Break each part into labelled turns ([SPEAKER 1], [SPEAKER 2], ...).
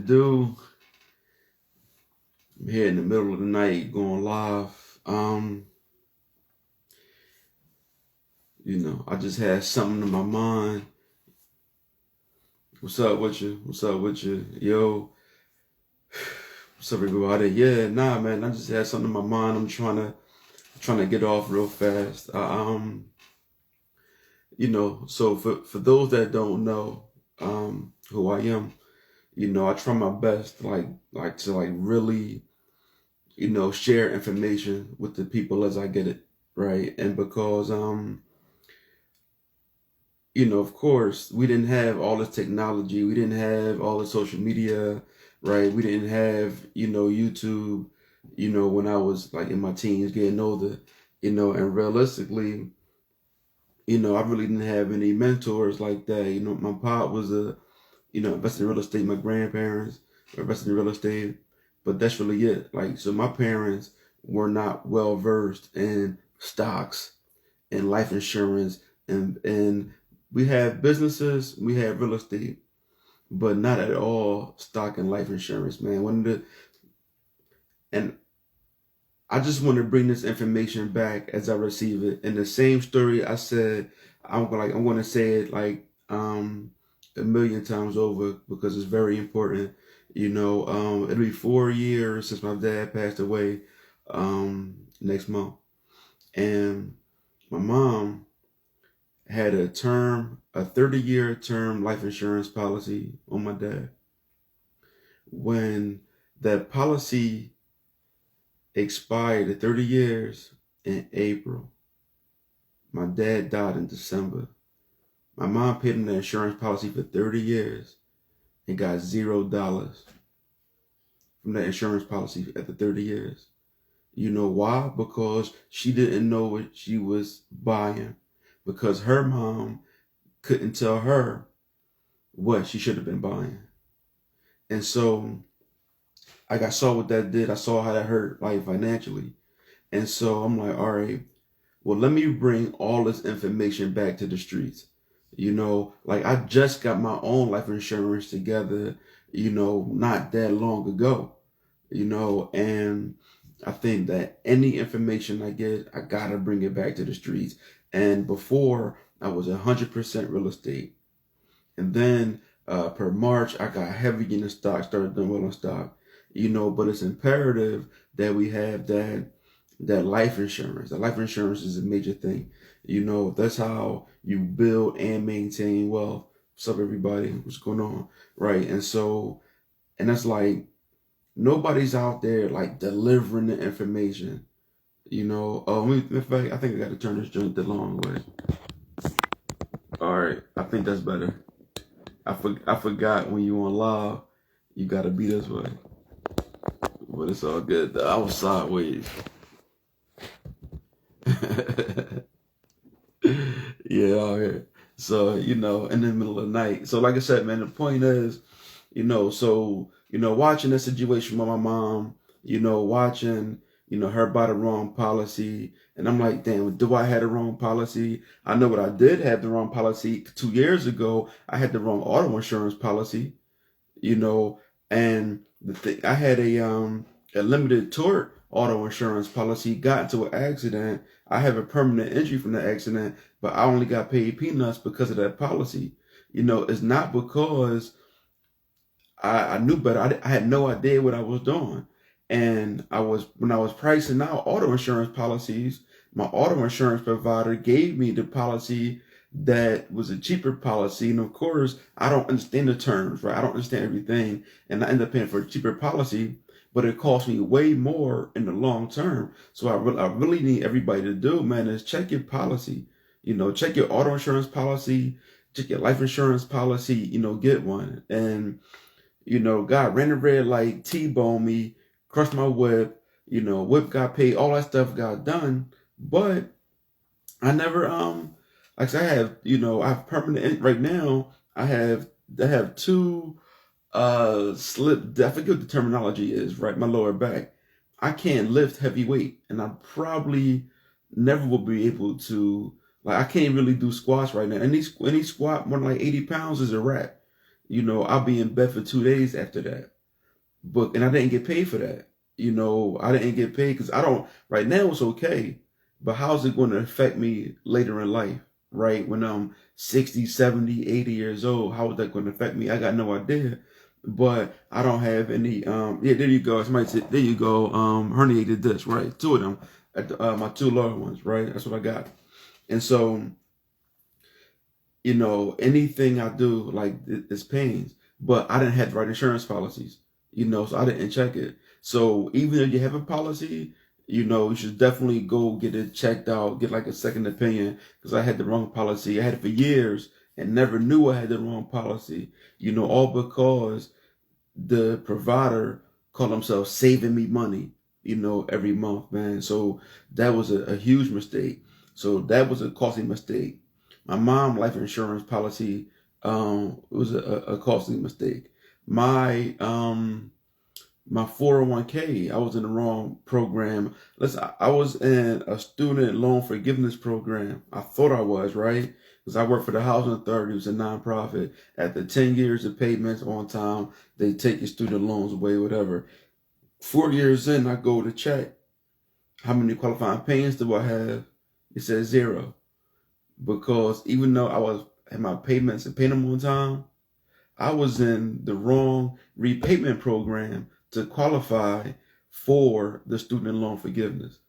[SPEAKER 1] do? I'm here in the middle of the night going live. I just had something in my mind. What's up with you? What's up with you? Yo. What's up, everybody? Yeah, nah, man. I just had something in my mind. I'm trying to get off real fast. So for those that don't know, who I am, I try my best, to really, share information with the people as I get it, right? And because, of course, we didn't have all this technology, we didn't have all the social media, right? We didn't have, YouTube, when I was like in my teens, getting older, and realistically, I really didn't have any mentors like that. My pop was invested in real estate. My grandparents were invested in real estate, but that's really it. Like, so my parents were not well versed in stocks and life insurance, and we have businesses, we have real estate, but not at all stock and life insurance, man. And I just want to bring this information back as I receive it. And the same story I said, I'm going to say it a million times over because it's very important. It'll be 4 years since my dad passed away next month. And my mom had a 30-year term life insurance policy on my dad. When that policy expired at 30 years in April, my dad died in December. My mom paid in the insurance policy for 30 years and got $0 from that insurance policy after 30 years. You know why? Because she didn't know what she was buying. Because her mom couldn't tell her what she should have been buying. And so I saw what that did. I saw how that hurt financially. And so I'm like, all right, well, let me bring all this information back to the streets. I just got my own life insurance together, not that long ago, and I think that any information I get, I gotta bring it back to the streets. And before, I was 100% real estate. And then per March, I got heavy in the stock, started doing well in stock, but it's imperative that we have that life insurance. That life insurance is a major thing. That's how you build and maintain wealth. What's up, everybody? What's going on? Right. And that's like, nobody's out there delivering the information. In fact, I think I got to turn this joint the long way. All right. I think that's better. I forgot when you on live, you got to be this way. But it's all good. I was sideways. Yeah, all right. So, in the middle of the night. So, like I said, man, the point is, watching the situation with my mom, watching, her buy the wrong policy. And I'm like, damn, do I have the wrong policy? I know what I did have the wrong policy. 2 years ago, I had the wrong auto insurance policy, and the thing, I had a limited tort auto insurance policy, got into an accident. I have a permanent injury from the accident, but I only got paid peanuts because of that policy. It's not because I knew better. I had no idea what I was doing. And when I was pricing out auto insurance policies, my auto insurance provider gave me the policy that was a cheaper policy. And of course, I don't understand the terms, right? I don't understand everything. And I end up paying for a cheaper policy, but it cost me way more in the long term. So I really need everybody to do, man, is check your policy. Check your auto insurance policy, check your life insurance policy, get one. And, God ran the red light, T-boned me, crushed my whip, whip got paid, all that stuff got done. But I never, I have, I have permanent, right now, I have two, slip, I forget what the terminology is, right? My lower back. I can't lift heavy weight, and I probably never will be able to, I can't really do squats right now. Any squat more than 80 pounds is a wrap. I'll be in bed for 2 days after that. And I didn't get paid for that. I didn't get paid because I don't, right now it's okay, but how's it going to affect me later in life, right? When I'm 60, 70, 80 years old, how is that going to affect me? I got no idea. But I don't have any, yeah, there you go. Somebody said, there you go, herniated disc, right? Two of them, my two lower ones, right? That's what I got. And so, anything I do, like, it's pains, but I didn't have the right insurance policies, so I didn't check it. So even if you have a policy, you should definitely go get it checked out, get like a second opinion, because I had the wrong policy. I had it for years and never knew I had the wrong policy, all because the provider called himself saving me money, every month, man. So that was a huge mistake. So that was a costly mistake. My mom life insurance policy was a costly mistake. My 401k, I was in the wrong program. Listen, I was in a student loan forgiveness program. I thought I was, right? Because I worked for the Housing Authority. It was a nonprofit. After 10 years of payments on time, they take your student loans away, whatever. 4 years in, I go to check. How many qualifying payments do I have? It says 0. Because even though had my payments and paying them on time, I was in the wrong repayment program to qualify for the student loan forgiveness,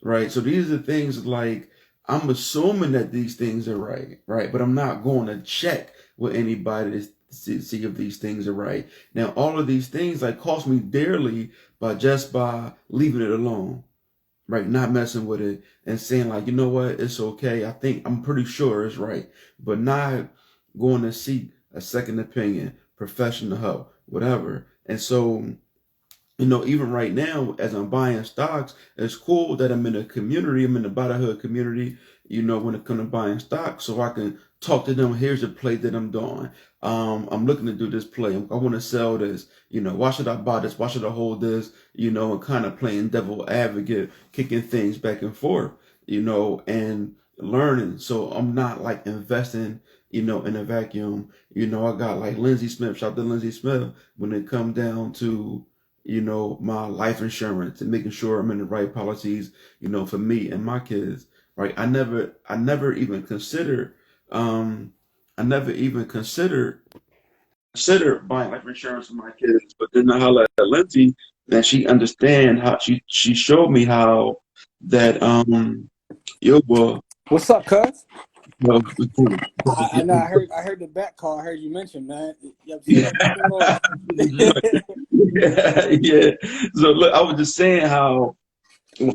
[SPEAKER 1] right? So these are things like, I'm assuming that these things are right? But I'm not going to check with anybody to see if these things are right. Now, all of these things like cost me dearly by leaving it alone, right? Not messing with it and saying like, you know what, it's okay. I'm pretty sure it's right, but not going to seek a second opinion, professional help, whatever. And so, even right now, as I'm buying stocks, it's cool that I'm in a community. I'm in the Bodyhood community, when it comes to buying stocks, so I can talk to them. Here's the play that I'm doing. I'm looking to do this play. I want to sell this. Why should I buy this? Why should I hold this? And kind of playing devil advocate, kicking things back and forth, and learning. So I'm not like investing, in a vacuum. I got like Lindsay Smith, shout out to Lindsay Smith, when it come down to my life insurance and making sure I'm in the right policies, for me and my kids, right? I never even considered, considered buying life insurance for my kids. But then I holler at Lindsay, and she understand how she showed me how that, yo, well,
[SPEAKER 2] What's up, cuz?
[SPEAKER 1] well,
[SPEAKER 2] I know I heard the back call. I heard you mention, man. You
[SPEAKER 1] yeah,
[SPEAKER 2] upset? What's going on?
[SPEAKER 1] yeah, yeah. So look, I was just saying how,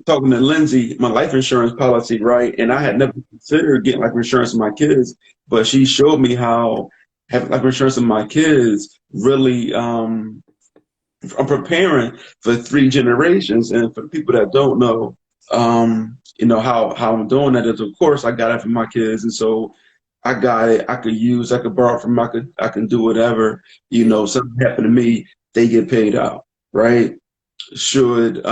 [SPEAKER 1] talking to Lindsay, my life insurance policy, right? And I had never considered getting life insurance for my kids, but she showed me how having life insurance for my kids really, I'm preparing for 3 generations. And for people that don't know, how I'm doing that is, of course, I got it for my kids. And so I got it. I could use, I could borrow from, I can do whatever,
[SPEAKER 2] Yeah.
[SPEAKER 1] something happened to me, they get paid out, right? Should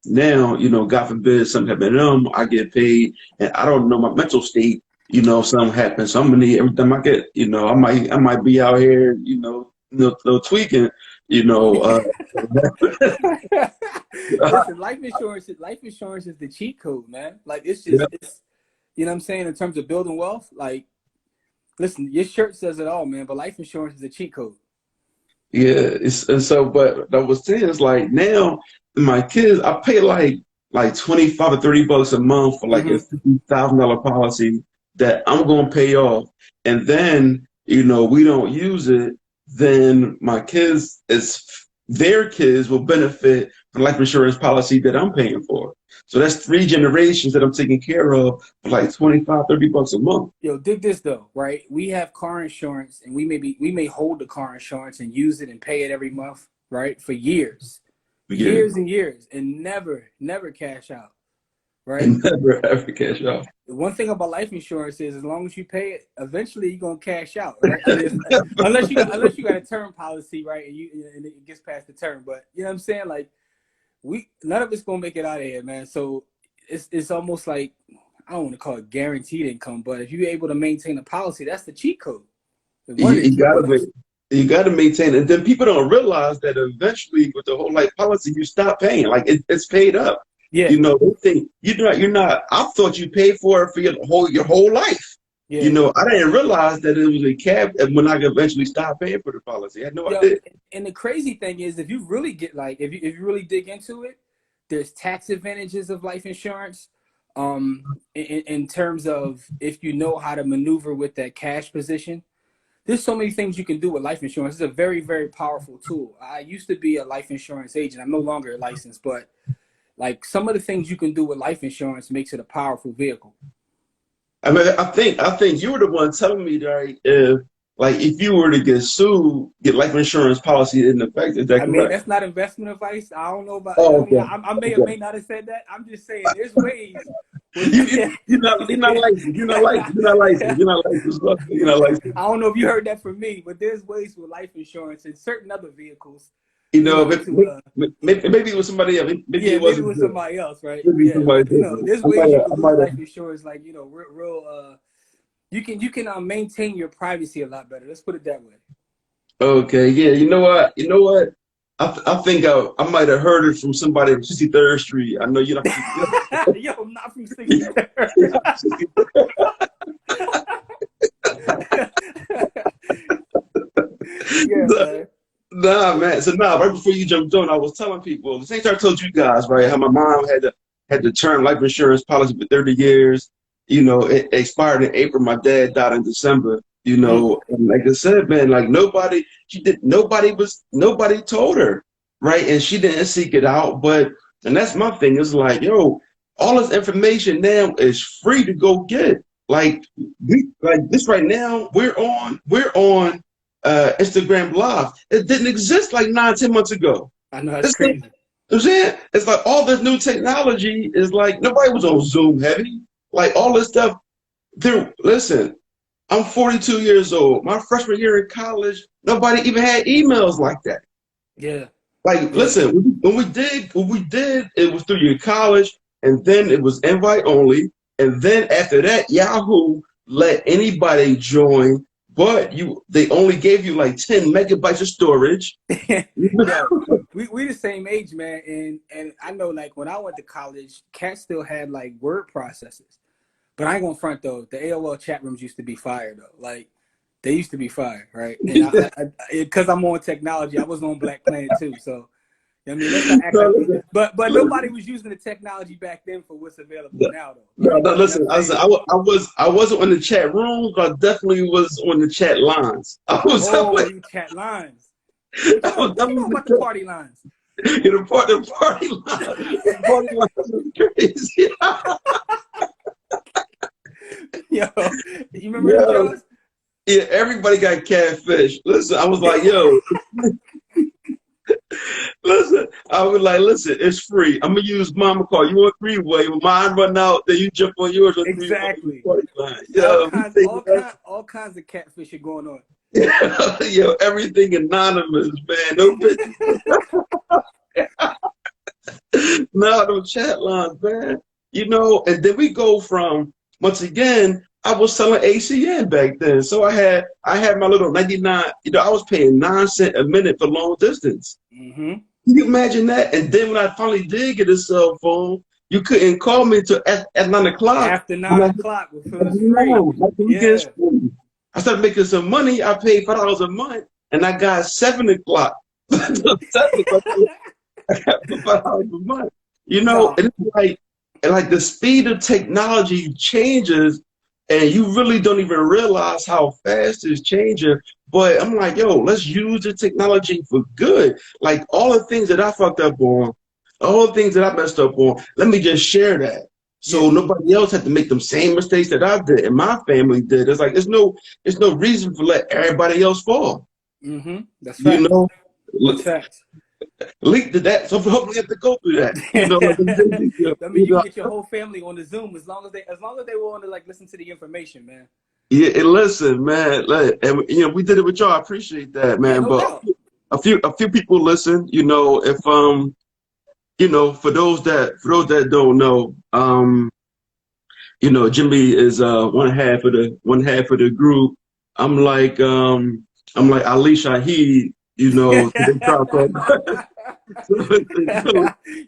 [SPEAKER 1] now, God forbid something happen to them, I get paid, and I don't know my mental state, something happens. So I'm gonna need every time I get, I might be out here, tweaking, you know, uh
[SPEAKER 2] Listen, life insurance is the cheat code, man. Like it's you know what I'm saying, in terms of building wealth, like listen, your shirt says it all, man, but life insurance is a cheat code.
[SPEAKER 1] yeah, and so, but I was saying, it's like now my kids, I pay like 25 or 30 bucks a month for like a
[SPEAKER 2] Mm-hmm.
[SPEAKER 1] $50,000 policy that I'm gonna pay off, and then we don't use it, then my kids, their kids will benefit from life insurance policy that I'm paying for. So that's 3 generations that I'm taking care of for like 25, 30 bucks a month.
[SPEAKER 2] Yo, dig this though, right? We have car insurance, and we may hold the car insurance and use it and pay it every month, right? For years,
[SPEAKER 1] Yeah,
[SPEAKER 2] years and years, and never cash out, right?
[SPEAKER 1] and never ever cash off.
[SPEAKER 2] The one thing about life insurance is, as long as you pay it, eventually you're gonna cash out, right? I mean, unless you got a term policy, right, and it gets past the term. But you know what I'm saying? Like none of it's gonna make it out of here, man. So it's almost like, I don't want to call it guaranteed income, but if you're able to maintain a policy, that's the cheat code. One of the
[SPEAKER 1] You
[SPEAKER 2] cheat
[SPEAKER 1] gotta be.
[SPEAKER 2] codes.
[SPEAKER 1] You got to maintain, and then people don't realize that eventually, with the whole life policy, you stop paying. Like it's paid up.
[SPEAKER 2] Yeah,
[SPEAKER 1] You know, they think you're not. I thought you paid for it for your whole life. You
[SPEAKER 2] yeah.
[SPEAKER 1] know, I didn't realize that it was a cap when I eventually stopped paying for the policy. I had no
[SPEAKER 2] Yo,
[SPEAKER 1] idea.
[SPEAKER 2] and the crazy thing is, if you really get like, if you really dig into it, there's tax advantages of life insurance. In terms of if you know how to maneuver with that cash position, there's so many things you can do with life insurance. It's a very, very powerful tool. I used to be a life insurance agent. I'm no longer licensed, but like some of the things you can do with life insurance makes it a powerful vehicle.
[SPEAKER 1] I mean, I think you were the one telling me that if you were to get sued, get life insurance policy in effect. Is that
[SPEAKER 2] I mean,
[SPEAKER 1] correct?
[SPEAKER 2] that's not investment advice. I don't know about. I
[SPEAKER 1] Oh,
[SPEAKER 2] mean,
[SPEAKER 1] okay.
[SPEAKER 2] I may or
[SPEAKER 1] Okay.
[SPEAKER 2] may not have said that. I'm just saying, there's ways.
[SPEAKER 1] You're not licensed. You're not licensed. You're not licensed. You're not licensed. You're not licensed.
[SPEAKER 2] I don't know if you heard that from me, but there's ways with life insurance and certain other vehicles,
[SPEAKER 1] You
[SPEAKER 2] you
[SPEAKER 1] know,
[SPEAKER 2] know,
[SPEAKER 1] maybe,
[SPEAKER 2] to
[SPEAKER 1] maybe it was somebody else. Maybe
[SPEAKER 2] yeah,
[SPEAKER 1] it
[SPEAKER 2] maybe it
[SPEAKER 1] wasn't
[SPEAKER 2] was
[SPEAKER 1] good.
[SPEAKER 2] somebody else, right?
[SPEAKER 1] Maybe
[SPEAKER 2] Yeah,
[SPEAKER 1] somebody
[SPEAKER 2] but you know,
[SPEAKER 1] different.
[SPEAKER 2] there's
[SPEAKER 1] I
[SPEAKER 2] ways
[SPEAKER 1] might
[SPEAKER 2] you
[SPEAKER 1] have.
[SPEAKER 2] can
[SPEAKER 1] I
[SPEAKER 2] use
[SPEAKER 1] might have.
[SPEAKER 2] life insurance, like real. You can maintain your privacy a lot better. Let's put it that way.
[SPEAKER 1] Okay. Yeah. You know what? You know what? I think I might have heard it from somebody from 63rd Street. I know you're not.
[SPEAKER 2] Yo, I'm not from 63rd.
[SPEAKER 1] You're not from 63rd.
[SPEAKER 2] Yeah, man.
[SPEAKER 1] Nah, man. So right before you jumped on, I was telling people the same time I told you guys, right? How my mom had the term life insurance policy for 30 years. You know, it expired in April. My dad died in December. You
[SPEAKER 2] Mm.
[SPEAKER 1] know, and like I said, man, like nobody told her, right? And she didn't seek it out. And that's my thing. Is like, yo, all this information now is free to go get. Like like this right now, we're on Instagram Live. It didn't exist like 9, 10 months ago.
[SPEAKER 2] I know that's
[SPEAKER 1] It's like,
[SPEAKER 2] crazy.
[SPEAKER 1] I'm saying it's like all this new technology is like nobody was on Zoom heavy. Like all this stuff. There, listen, I'm 42 years old. My freshman year in college, nobody even had emails like that.
[SPEAKER 2] Yeah,
[SPEAKER 1] Like,
[SPEAKER 2] yeah.
[SPEAKER 1] listen, when we did, it was through your college, and then it was invite only, and then after that, Yahoo let anybody join, but they only gave you like 10 megabytes of storage.
[SPEAKER 2] Yo, we the same age, man, and I know like when I went to college, cats still had like word processors. But I ain't gonna front though. The AOL chat rooms used to be fire though. Like they used to be fire, right? And because I'm on technology, I was on Black Planet too. So I mean, let's not act like we. But nobody was using the technology back then for what's available now though,
[SPEAKER 1] No,
[SPEAKER 2] right?
[SPEAKER 1] no,
[SPEAKER 2] You know what
[SPEAKER 1] listen.
[SPEAKER 2] I'm saying?
[SPEAKER 1] I wasn't on the chat rooms, but I definitely was on the chat lines. I was
[SPEAKER 2] Oh,
[SPEAKER 1] definitely,
[SPEAKER 2] you chat lines. What you
[SPEAKER 1] I
[SPEAKER 2] know?
[SPEAKER 1] was
[SPEAKER 2] What you know
[SPEAKER 1] definitely
[SPEAKER 2] about the party lines?
[SPEAKER 1] the party line. The party line was crazy.
[SPEAKER 2] Yo, you remember them
[SPEAKER 1] Yo,
[SPEAKER 2] Jones?
[SPEAKER 1] yeah, everybody got catfish. Listen, I was like, yo, listen. I was like, listen, it's free. I'm gonna use mama call. You want three-way? When mine run out, then you jump on yours on three-way.
[SPEAKER 2] Exactly.
[SPEAKER 1] Party line.
[SPEAKER 2] All
[SPEAKER 1] Yo,
[SPEAKER 2] kinds, all kind, all kinds of catfish are going on.
[SPEAKER 1] yo, everything anonymous, man. No pictures. No, no chat lines, man. You know, and then we go from once again, I was selling ACN back then. So I had my little 99, I was paying 9 cents a minute for long distance.
[SPEAKER 2] Mm-hmm.
[SPEAKER 1] Can you imagine that? And then when I finally did get a cell phone, you couldn't call me until at 9 o'clock.
[SPEAKER 2] After
[SPEAKER 1] I'm
[SPEAKER 2] nine
[SPEAKER 1] like,
[SPEAKER 2] o'clock, it was free.
[SPEAKER 1] like the weekend's
[SPEAKER 2] Yeah.
[SPEAKER 1] free. I started making some money. I paid $5 a month, and I got 7 o'clock. 7 o'clock. I got $5 a month.
[SPEAKER 2] No.
[SPEAKER 1] And it's like the speed of technology changes, and you really don't even realize how fast it's changing. But I'm like, yo, let's use the technology for good. Like all the things that I fucked up on, all the things that I messed up on, let me just share that.
[SPEAKER 2] Yeah.
[SPEAKER 1] So nobody else had to make them same mistakes that I did and my family did. It's like there's no reason to let everybody else fall.
[SPEAKER 2] Mm-hmm. That's
[SPEAKER 1] You
[SPEAKER 2] facts.
[SPEAKER 1] know,
[SPEAKER 2] That's facts.
[SPEAKER 1] leak to that. So hopefully you have to go through that.
[SPEAKER 2] I mean, you can get your whole family on the Zoom as long as they want to like listen to the information, man.
[SPEAKER 1] Yeah, and listen, man, and we did it with y'all. I appreciate that,
[SPEAKER 2] Yeah,
[SPEAKER 1] man.
[SPEAKER 2] no
[SPEAKER 1] But
[SPEAKER 2] doubt.
[SPEAKER 1] a few people listen. If for those that don't know, Jimmy is one half of the group. I'm like I'm like Ali Shaheed, you know, so they try to call so,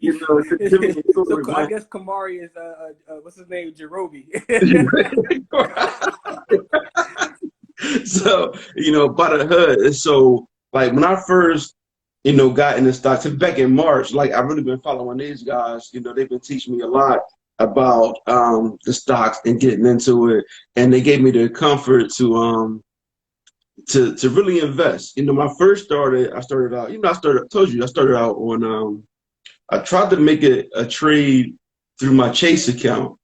[SPEAKER 1] you know, to give me a
[SPEAKER 2] So
[SPEAKER 1] story,
[SPEAKER 2] I
[SPEAKER 1] man.
[SPEAKER 2] guess Kamari is what's his name, Jerobi.
[SPEAKER 1] So, you know, by the hood. And so, like, when I first, you know, got in the stocks back in March, like, I've really been following these guys. You know, they've been teaching me a lot about the stocks and getting into it. And they gave me the comfort to really invest. You know, when I first started, I started out, you know, I told you, I started out on, I tried to make it a trade through my Chase account.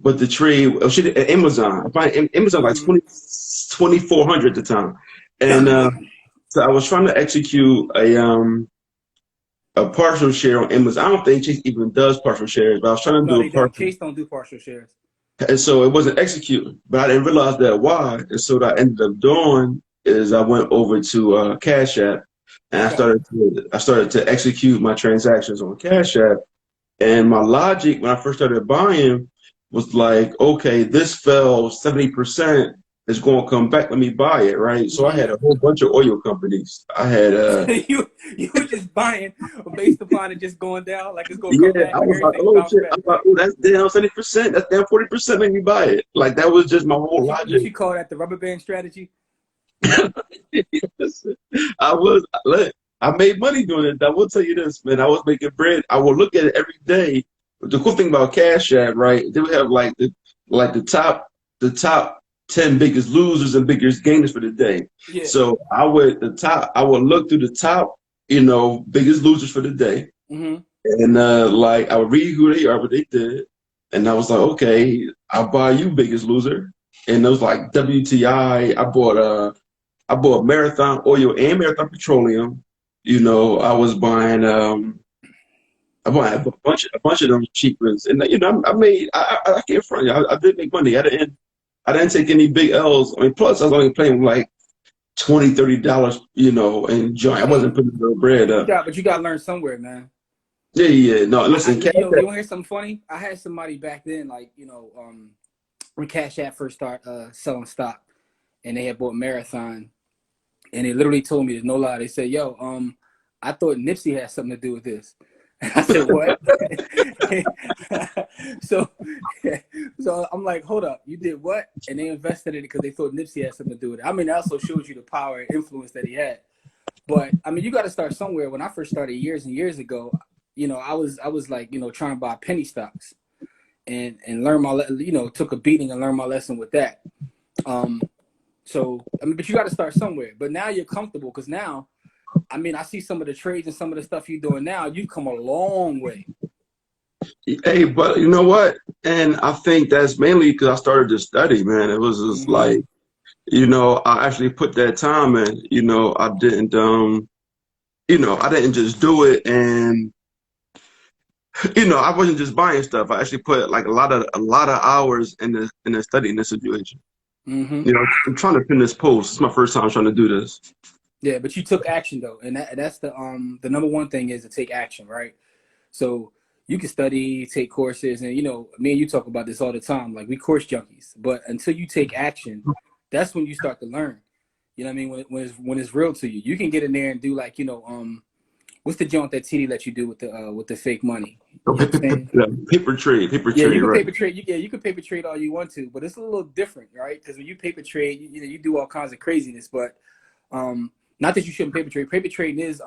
[SPEAKER 1] But the trade, oh shit, at Amazon. I find Amazon like
[SPEAKER 2] Mhm.
[SPEAKER 1] 2,400 at the time. And so I was trying to execute a partial share on Amazon. I don't think Chase even does partial shares, but I was trying to
[SPEAKER 2] No,
[SPEAKER 1] do
[SPEAKER 2] they
[SPEAKER 1] a
[SPEAKER 2] don't.
[SPEAKER 1] partial.
[SPEAKER 2] Chase don't do partial shares.
[SPEAKER 1] And so it wasn't executing, but I didn't realize that why. And so what I ended up doing is I went over to Cash App and
[SPEAKER 2] Okay.
[SPEAKER 1] I started to execute my transactions on Cash App. And my logic when I first started buying was like, okay, this fell 70%. It's going to come back. Let me buy it, right? So I
[SPEAKER 2] Hmm.
[SPEAKER 1] had a whole bunch of oil companies. I had,
[SPEAKER 2] You were just buying based upon it just going down, like it's gonna come
[SPEAKER 1] yeah,
[SPEAKER 2] back,
[SPEAKER 1] I
[SPEAKER 2] like
[SPEAKER 1] was like,
[SPEAKER 2] everything
[SPEAKER 1] oh
[SPEAKER 2] bounce
[SPEAKER 1] shit. I
[SPEAKER 2] back,
[SPEAKER 1] was like,
[SPEAKER 2] right?
[SPEAKER 1] oh, that's down 70%. That's down 40%. Let me buy it. Like that was just my whole
[SPEAKER 2] What
[SPEAKER 1] logic.
[SPEAKER 2] you call that, the rubber band strategy?
[SPEAKER 1] I was, look, I made money doing it. I will tell you this, man. I was making bread. I will look at it every day. The cool thing about Cash App, right? They would have like the top 10 biggest losers and biggest gainers for the day.
[SPEAKER 2] Yeah.
[SPEAKER 1] So I would look through the top, you know, biggest losers for the day.
[SPEAKER 2] Hmm.
[SPEAKER 1] And like I would read who they are, what they did. And I was like, okay, I'll buy you biggest loser. And it was like WTI. I bought Marathon Oil and Marathon Petroleum. You know, I was buying I bought a bunch of them cheap ones, and you know, I can't front you. I did make money. I didn't take any big L's. I mean, plus I was only playing with like $20, $30, you know, and joint. I
[SPEAKER 2] Hmm.
[SPEAKER 1] wasn't putting no bread up.
[SPEAKER 2] But you got to learn somewhere, man.
[SPEAKER 1] Yeah, yeah. No, listen, Cash
[SPEAKER 2] You know,
[SPEAKER 1] App.
[SPEAKER 2] you want to hear something funny? I had somebody back then, like when Cash App first started selling stock, and they had bought Marathon, and they literally told me, there's no lie. They said, "Yo, I thought Nipsey had something to do with this." And I said, "What?" so, so I'm like, "Hold up, you did what?" And they invested in it because they thought Nipsey had something to do with it. I mean, it also shows you the power and influence that he had. But I mean, you got to start somewhere. When I first started years and years ago, you know, I was like, you know, trying to buy penny stocks and learn my, you know, took a beating and learned my lesson with that. Um, so I mean, but you got to start somewhere. But now you're comfortable because now, I mean, I see some of the trades and some of the stuff you're doing now. You've come a long way.
[SPEAKER 1] Hey, but you know what? And I think that's mainly because I started to study, man. It was just
[SPEAKER 2] Mm-hmm.
[SPEAKER 1] like, you know, I actually put that time in. You know, I didn't just do it, and you know, I wasn't just buying stuff. I actually put like a lot of hours in the study in this situation.
[SPEAKER 2] Mm-hmm.
[SPEAKER 1] You know, I'm trying to pin this post. It's my first time trying to do this.
[SPEAKER 2] Yeah, but you took action though, and that's the number one thing is to take action, right? So you can study, take courses, and you know, me and you talk about this all the time. Like we course junkies, but until you take action, that's when you start to learn. You know what I mean? When it's real to you, you can get in there and do like what's the joint that TD let you do with the fake money?
[SPEAKER 1] So,
[SPEAKER 2] You know what I'm saying?
[SPEAKER 1] paper
[SPEAKER 2] Yeah, you
[SPEAKER 1] trade,
[SPEAKER 2] can
[SPEAKER 1] right?
[SPEAKER 2] paper trade. Yeah, you can paper trade all you want to, but it's a little different, right? Because when you paper trade, you know, you do all kinds of craziness. But not that you shouldn't paper trade. Paper trading is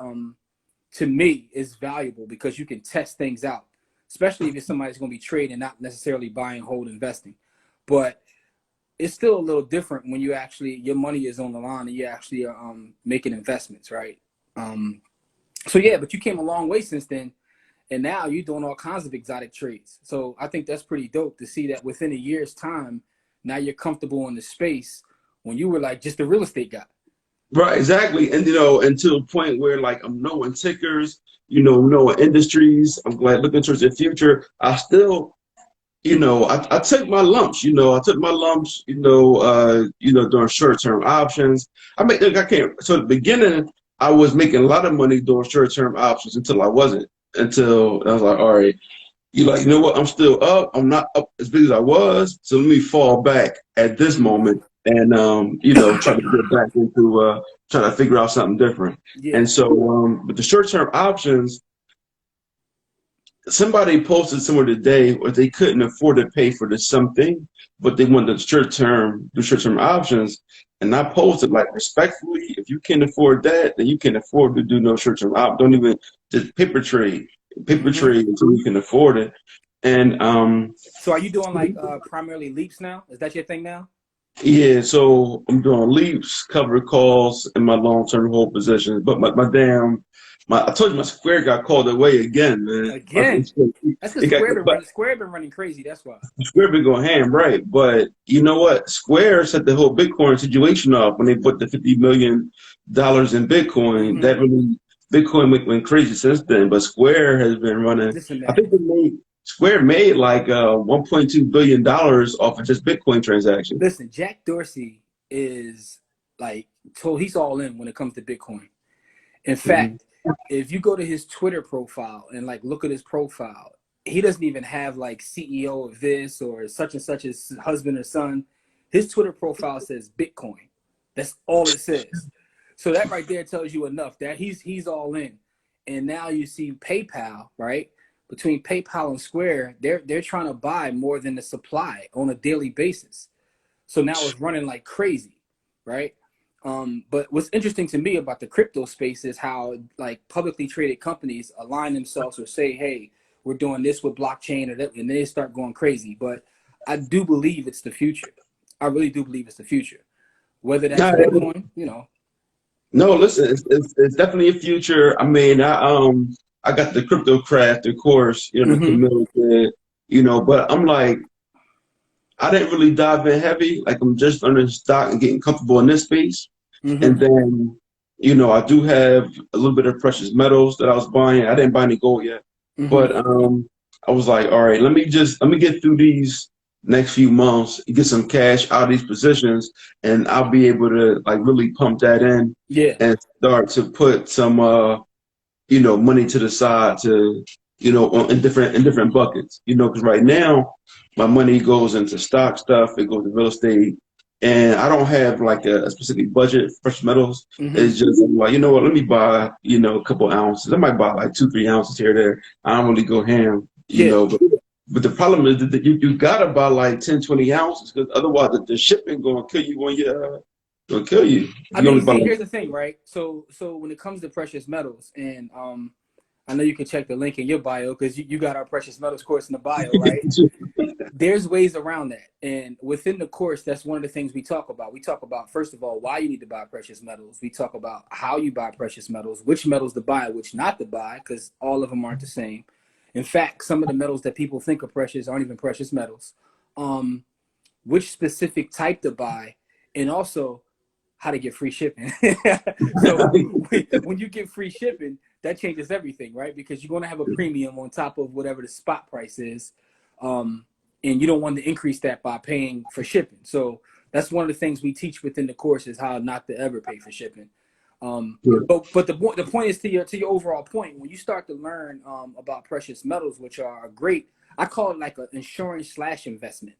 [SPEAKER 2] to me is valuable because you can test things out, especially if it's somebody's going to be trading, not necessarily buying, hold, investing. But it's still a little different when you actually your money is on the line and you actually are making investments, right? Um, so yeah, but you came a long way since then, and now you're doing all kinds of exotic trades. So I think that's pretty dope to see that within a year's time, now you're comfortable in the space when you were like just a real estate guy.
[SPEAKER 1] Right, exactly. And you know, and to a point where like I'm knowing tickers, you know, knowing industries, I'm like looking towards the future. I still, you know, I took my lumps, you know, I took my lumps, you know, during short-term options. I can't so at the beginning I was making a lot of money doing short-term options until I wasn't. Until I was like, all right, you know what, I'm still up. I'm not up as big as I was. So let me fall back at this
[SPEAKER 2] Mm-hmm.
[SPEAKER 1] moment and try to get back into trying to figure out something different.
[SPEAKER 2] Yeah.
[SPEAKER 1] And so, with the short-term options, somebody posted somewhere today where they couldn't afford to pay for the something, but they wanted the short-term options. And I posted like respectfully, if you can't afford that, then you can afford to do no short-term op. Don't even just paper trade until you can afford it. And
[SPEAKER 2] so are you doing like primarily leaps now? Is that your thing now?
[SPEAKER 1] yeah, so I'm doing leaps, covered calls, and my long-term hold positions. But I told you my Square got called away again, man.
[SPEAKER 2] Again, that's because Square been running crazy. That's why.
[SPEAKER 1] Square been going ham, right? But you know what? Square set the whole Bitcoin situation up when they put the $50 million in Bitcoin. That really Bitcoin went crazy since then. But Square has been running.
[SPEAKER 2] Listen, man.
[SPEAKER 1] I think Square made like $1.2 billion off of just Bitcoin transactions.
[SPEAKER 2] Listen, Jack Dorsey is like he's all in when it comes to Bitcoin. In fact, if you go to his Twitter profile and like look at his profile, he doesn't even have like CEO of this or such and such his husband or son. His Twitter profile says Bitcoin. That's all it says. So that right there tells you enough that he's all in. And now you see PayPal, right? Between PayPal and Square, they're trying to buy more than the supply on a daily basis. So now it's running like crazy, right? But what's interesting to me about the crypto space is how like publicly traded companies align themselves or say, hey, we're doing this with blockchain or that, and they start going crazy. But I do believe it's the future. I really do believe it's the future. Whether that's Bitcoin,
[SPEAKER 1] No, listen, it's definitely a future. I mean, I got the crypto craft, of course, the community, but I'm like, I didn't really dive in heavy. Like I'm just learning stock and getting comfortable in this space. And then, I do have a little bit of precious metals that I was buying. I didn't buy any gold yet, but I was like, all right, let me get through these next few months, get some cash out of these positions, and I'll be able to like really pump that in and start to put some money to the side to in different buckets, because right now my money goes into stock stuff, it goes to real estate, and I don't have like a specific budget for precious metals. It's just like, you know what, let me buy a couple ounces. I might buy like 2-3 ounces here or there. I don't really go ham, but the problem is that you gotta buy like 10-20 ounces, because otherwise the shipping gonna kill you when gonna kill you.
[SPEAKER 2] I mean, here's the thing, right? So when it comes to precious metals, and I know you can check the link in your bio because you got our precious metals course in the bio, right? There's ways around that. And within the course, that's one of the things we talk about. We talk about, first of all, why you need to buy precious metals. We talk about how you buy precious metals, which metals to buy, which not to buy, because all of them aren't the same. In fact, some of the metals that people think are precious aren't even precious metals. Which specific type to buy, and also how to get free shipping. So when you get free shipping, that changes everything, right? Because you're going to have a premium on top of whatever the spot price is. And you don't want to increase that by paying for shipping. So that's one of the things we teach within the course is how not to ever pay for shipping. But the point is to your overall point, when you start to learn about precious metals, which are great, I call it like an insurance / investment.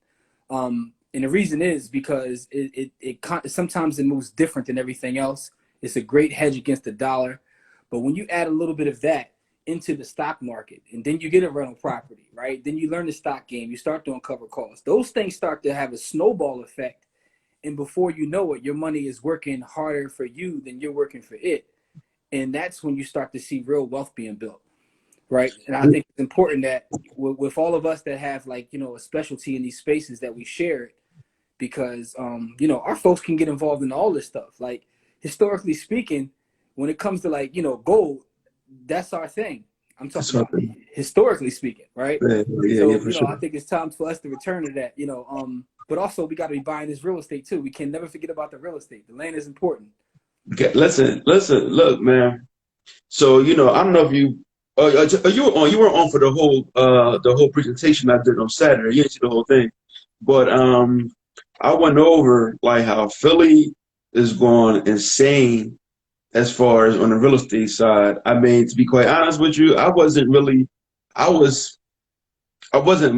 [SPEAKER 2] And the reason is because it sometimes it moves different than everything else. It's a great hedge against the dollar. But when you add a little bit of that into the stock market, and then you get a rental property, right? Then you learn the stock game. You start doing cover calls. Those things start to have a snowball effect. And before you know it, your money is working harder for you than you're working for it. And that's when you start to see real wealth being built, right? And I think it's important that with all of us that have like, a specialty in these spaces that we share it, because, our folks can get involved in all this stuff. Like historically speaking, when it comes to like, gold, that's our thing. I'm talking about historically speaking, right? So, I think it's time for us to return to that, but also we got to be buying this real estate too. We can never forget about the real estate. The land is important.
[SPEAKER 1] Okay, listen, look, man. So, I don't know if you were on for the whole presentation I did on Saturday. You didn't see the whole thing, but I went over like how Philly is going insane as far as on the real estate side. I mean, to be quite honest with you, I wasn't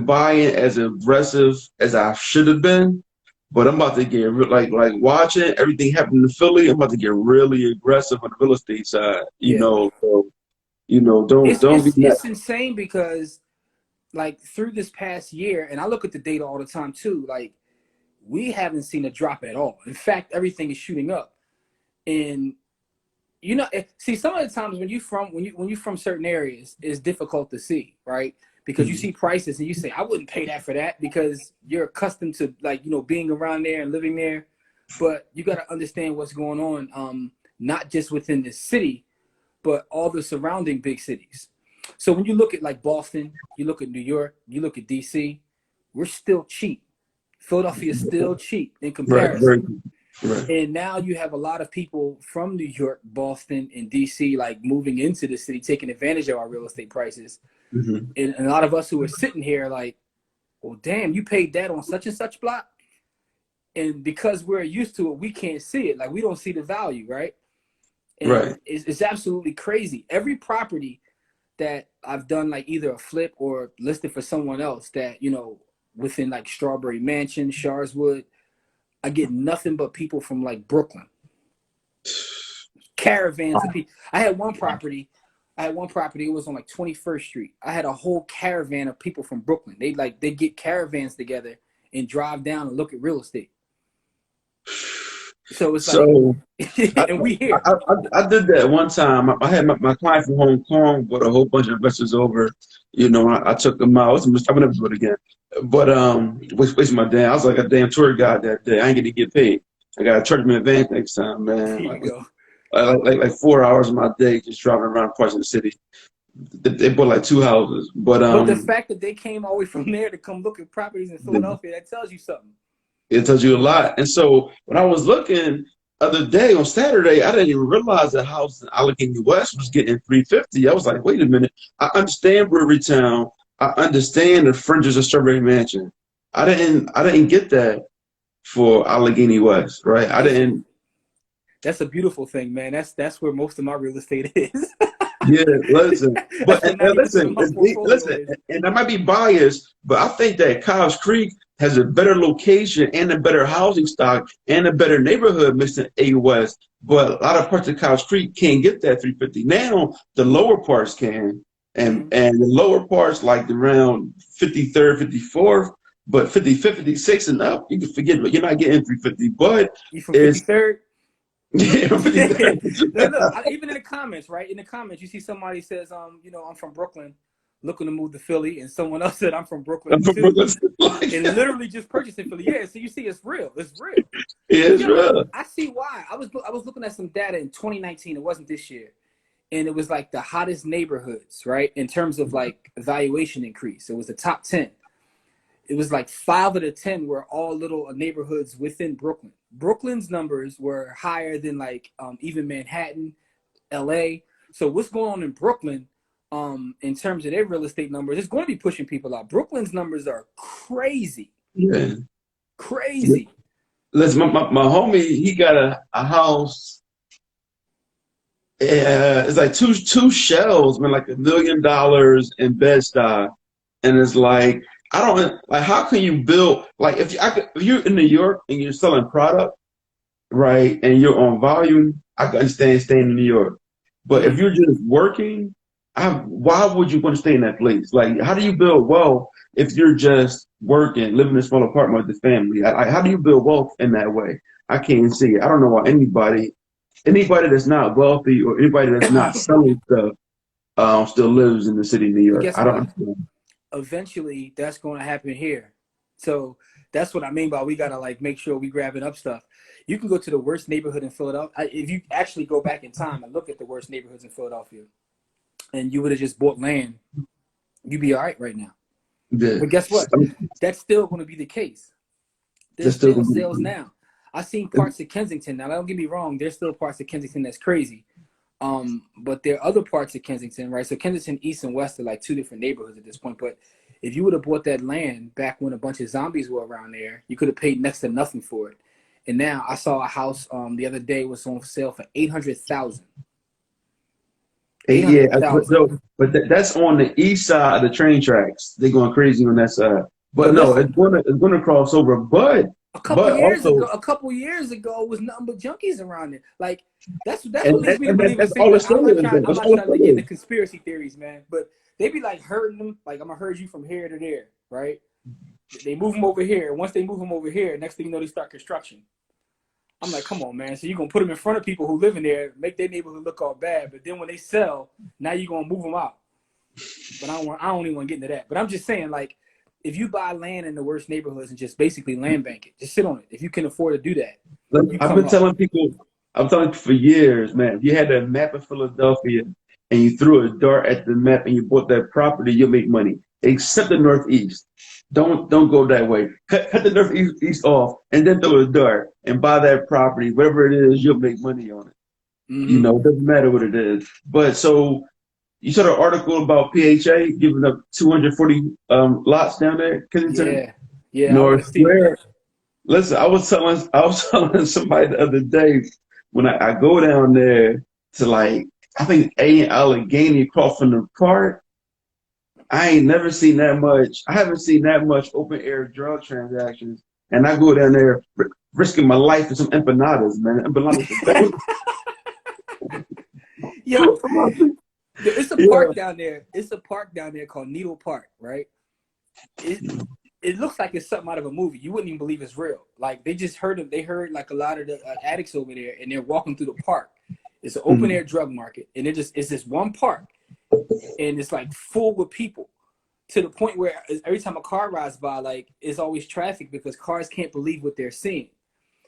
[SPEAKER 1] buying as aggressive as I should have been, but I'm about to get like watching everything happen in Philly. I'm about to get really aggressive on the real estate side. You
[SPEAKER 2] Yeah.
[SPEAKER 1] know, so don't be mad.
[SPEAKER 2] It's insane because like through this past year, and I look at the data all the time too, like we haven't seen a drop at all. In fact, everything is shooting up. And see, some of the times when you from certain areas, it's difficult to see, right? Because you see prices and you say, I wouldn't pay that for that because you're accustomed to like, being around there and living there. But you got to understand what's going on, not just within the city, but all the surrounding big cities. So when you look at like Boston, you look at New York, you look at DC, we're still cheap. Philadelphia is still cheap in
[SPEAKER 1] Right, very
[SPEAKER 2] comparison.
[SPEAKER 1] right.
[SPEAKER 2] And now you have a lot of people from New York, Boston, and DC like moving into the city, taking advantage of our real estate prices.
[SPEAKER 1] Mm-hmm.
[SPEAKER 2] And a lot of us who are sitting here like, well, damn, you paid that on such and such block. And because we're used to it, we can't see it. Like we don't see the value, right? And
[SPEAKER 1] Right.
[SPEAKER 2] it's absolutely crazy. Every property that I've done like either a flip or listed for someone else that, within like Strawberry Mansion, Sharswood, I get nothing but people from like Brooklyn. Caravans of people. I had one property, it was on like 21st Street. I had a whole caravan of people from Brooklyn. They get caravans together and drive down and look at real estate. So it's
[SPEAKER 1] So
[SPEAKER 2] like,
[SPEAKER 1] I,
[SPEAKER 2] and we here.
[SPEAKER 1] I did that one time. I had my client from Hong Kong brought a whole bunch of investors over. I took them out. I would never do it again. But wasting my damn. I was like a damn tour guide that day. I ain't gonna get paid. I got to charge me in advance next time, man.
[SPEAKER 2] Here you go.
[SPEAKER 1] Like 4 hours of my day just driving around parts of the city. They bought like 2 houses, but
[SPEAKER 2] the fact that they came all the way from there to come look at properties in Philadelphia, that tells you something.
[SPEAKER 1] it tells you a lot. And so when I was looking other day on Saturday, I didn't even realize that house in Allegheny West was getting 350. I was like, wait a minute. I understand Brewery Town. I understand the fringes of Strawberry Mansion. I didn't get that for Allegheny West, right? I didn't.
[SPEAKER 2] That's a beautiful thing, man. That's where most of my real estate is.
[SPEAKER 1] Yeah, listen, but listen, and I might be biased, but I think that Cobbs Creek has a better location and a better housing stock and a better neighborhood mixed in A West. But a lot of parts of Cobbs Creek can't get that 350. Now the lower parts can, and the lower parts like around 53rd, 54th, but 55th, 56 and up, you can forget, but you're not getting 350. But
[SPEAKER 2] you from 53rd?
[SPEAKER 1] Yeah,
[SPEAKER 2] Look, even in the comments, right? In the comments, you see somebody says, I'm from Brooklyn, looking to move to Philly, and someone else said, I'm from Brooklyn too, and literally just purchased in Philly. Yeah, so you see, it's real. It's real.
[SPEAKER 1] Yeah, it's real.
[SPEAKER 2] I see why. I was looking at some data in 2019. It wasn't this year, and it was like the hottest neighborhoods, right? In terms of like valuation increase, it was the top 10. It was like 5 of the 10 were all little neighborhoods within Brooklyn. Brooklyn's numbers were higher than like even Manhattan, LA. So what's going on in Brooklyn in terms of their real estate numbers? It's going to be pushing people out. Brooklyn's numbers are crazy.
[SPEAKER 1] Yeah.
[SPEAKER 2] Crazy.
[SPEAKER 1] Listen, my homie, he got a house. It's like two shells, man, like $1 million in Bed-Stuy. And it's like, I don't like. How can you build like if you're in New York and you're selling product, right, and you're on volume? I can understand staying in New York, but if you're just working, why would you want to stay in that place? Like, how do you build wealth if you're just working, living in a small apartment with the family? How do you build wealth in that way? I can't see it. I don't know why anybody that's not wealthy or anybody that's not selling stuff still lives in the city of New York. I don't understand.
[SPEAKER 2] Eventually that's going to happen here. So that's what I mean by we got to like make sure we grabbing up stuff. You can go to the worst neighborhood in Philadelphia. If you actually go back in time and look at the worst neighborhoods in Philadelphia and you would have just bought land, you'd be all right now.
[SPEAKER 1] Yeah.
[SPEAKER 2] But guess what? That's still going to be the case. There's still sales now. I've seen parts of Kensington. Now, don't get me wrong. There's still parts of Kensington that's crazy. But there are other parts of Kensington, right? So Kensington East and West are like two different neighborhoods at this point. But if you would have bought that land back when a bunch of zombies were around there, you could have paid next to nothing for it. And now I saw a house the other day was on sale for $800,000.
[SPEAKER 1] Yeah, but that's on the east side of the train tracks. They're going crazy on that side. But no, it's gonna cross over. But But also,
[SPEAKER 2] a couple years ago was nothing but junkies around it. Like that's what
[SPEAKER 1] and,
[SPEAKER 2] leads me to
[SPEAKER 1] and
[SPEAKER 2] believe
[SPEAKER 1] that's
[SPEAKER 2] it's safe.
[SPEAKER 1] all it
[SPEAKER 2] Like
[SPEAKER 1] still is.
[SPEAKER 2] I'm
[SPEAKER 1] That's
[SPEAKER 2] not
[SPEAKER 1] all it
[SPEAKER 2] trying to
[SPEAKER 1] still
[SPEAKER 2] get into
[SPEAKER 1] is.
[SPEAKER 2] conspiracy theories, man. But they be like herding them. Like I'm gonna herd you from here to there, right? They move them over here. Once they move them over here, next thing you know, they start construction. I'm like, come on, man. So you're gonna put them in front of people who live in there, make their neighborhood look all bad. But then when they sell, now you're gonna move them out. But I don't even want to get into that. But I'm just saying, like, if you buy land in the worst neighborhoods and just basically land bank it, just sit on it. If you can afford to do that, you
[SPEAKER 1] I've
[SPEAKER 2] come
[SPEAKER 1] been
[SPEAKER 2] up.
[SPEAKER 1] telling people, I'm telling you for years, man. If you had that map of Philadelphia and you threw a dart at the map and you bought that property, you'll make money. Except the Northeast. Don't go that way. Cut the Northeast off and then throw a dart and buy that property. Whatever it is, you'll make money on it. You
[SPEAKER 2] Mm-hmm.
[SPEAKER 1] know, it doesn't matter what it is. But so you saw the article about PHA giving up 240 lots down there, Kensington,
[SPEAKER 2] Yeah, yeah. I want
[SPEAKER 1] North
[SPEAKER 2] to see
[SPEAKER 1] Square.
[SPEAKER 2] that.
[SPEAKER 1] Listen, I was telling somebody the other day when I go down there to like I think A and Allegheny across from the park. I ain't never seen that much. I haven't seen that much open air drug transactions, and I go down there risking my life for some empanadas, man. Empanadas,
[SPEAKER 2] Yo, it's a
[SPEAKER 1] yeah,
[SPEAKER 2] park down there. It's a park down there called Needle Park, right? It it looks like it's something out of a movie. You wouldn't even believe it's real. Like they just heard them. They heard like a lot of the addicts over there, and they're walking through the park. It's an open
[SPEAKER 1] Mhm.
[SPEAKER 2] air drug market, and it's this one park, and it's like full with people to the point where every time a car rides by, like it's always traffic because cars can't believe what they're seeing.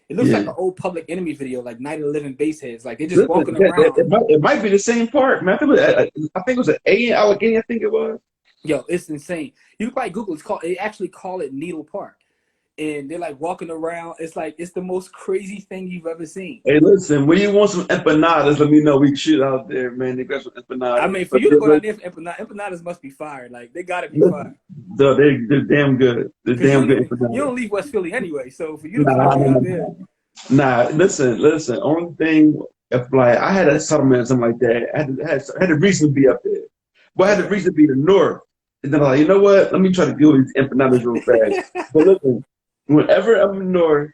[SPEAKER 2] It looks like
[SPEAKER 1] Yeah.
[SPEAKER 2] an old Public Enemy video, like Night of the Living Bassheads. Like they're just
[SPEAKER 1] Listen,
[SPEAKER 2] walking around.
[SPEAKER 1] it might be the same park, man. I think it was an A in Allegheny. I think it was.
[SPEAKER 2] Yo, it's insane. You can probably Google. It's called. They actually call it Needle Park, and they're like walking around. It's like it's the most crazy thing you've ever seen.
[SPEAKER 1] Hey, listen, when you want some empanadas, let me know. We can shoot out there, man. They got some
[SPEAKER 2] I
[SPEAKER 1] empanadas.
[SPEAKER 2] mean, for
[SPEAKER 1] But
[SPEAKER 2] you to go down there for empanadas must be fire. Like they gotta be fire
[SPEAKER 1] they're damn good. They're
[SPEAKER 2] because
[SPEAKER 1] damn good
[SPEAKER 2] you
[SPEAKER 1] empanadas.
[SPEAKER 2] don't leave West Philly anyway. So for you to come
[SPEAKER 1] Nah,
[SPEAKER 2] all the way
[SPEAKER 1] nah,
[SPEAKER 2] out there,
[SPEAKER 1] nah. Listen. Only thing, if like I had a settlement or something like that, I had a reason to be up there. Well, I had a
[SPEAKER 2] okay.
[SPEAKER 1] reason to be in the north. And then I'm like, you know what? Let me try to deal with these empanadas real fast. But listen, whenever I'm in the north,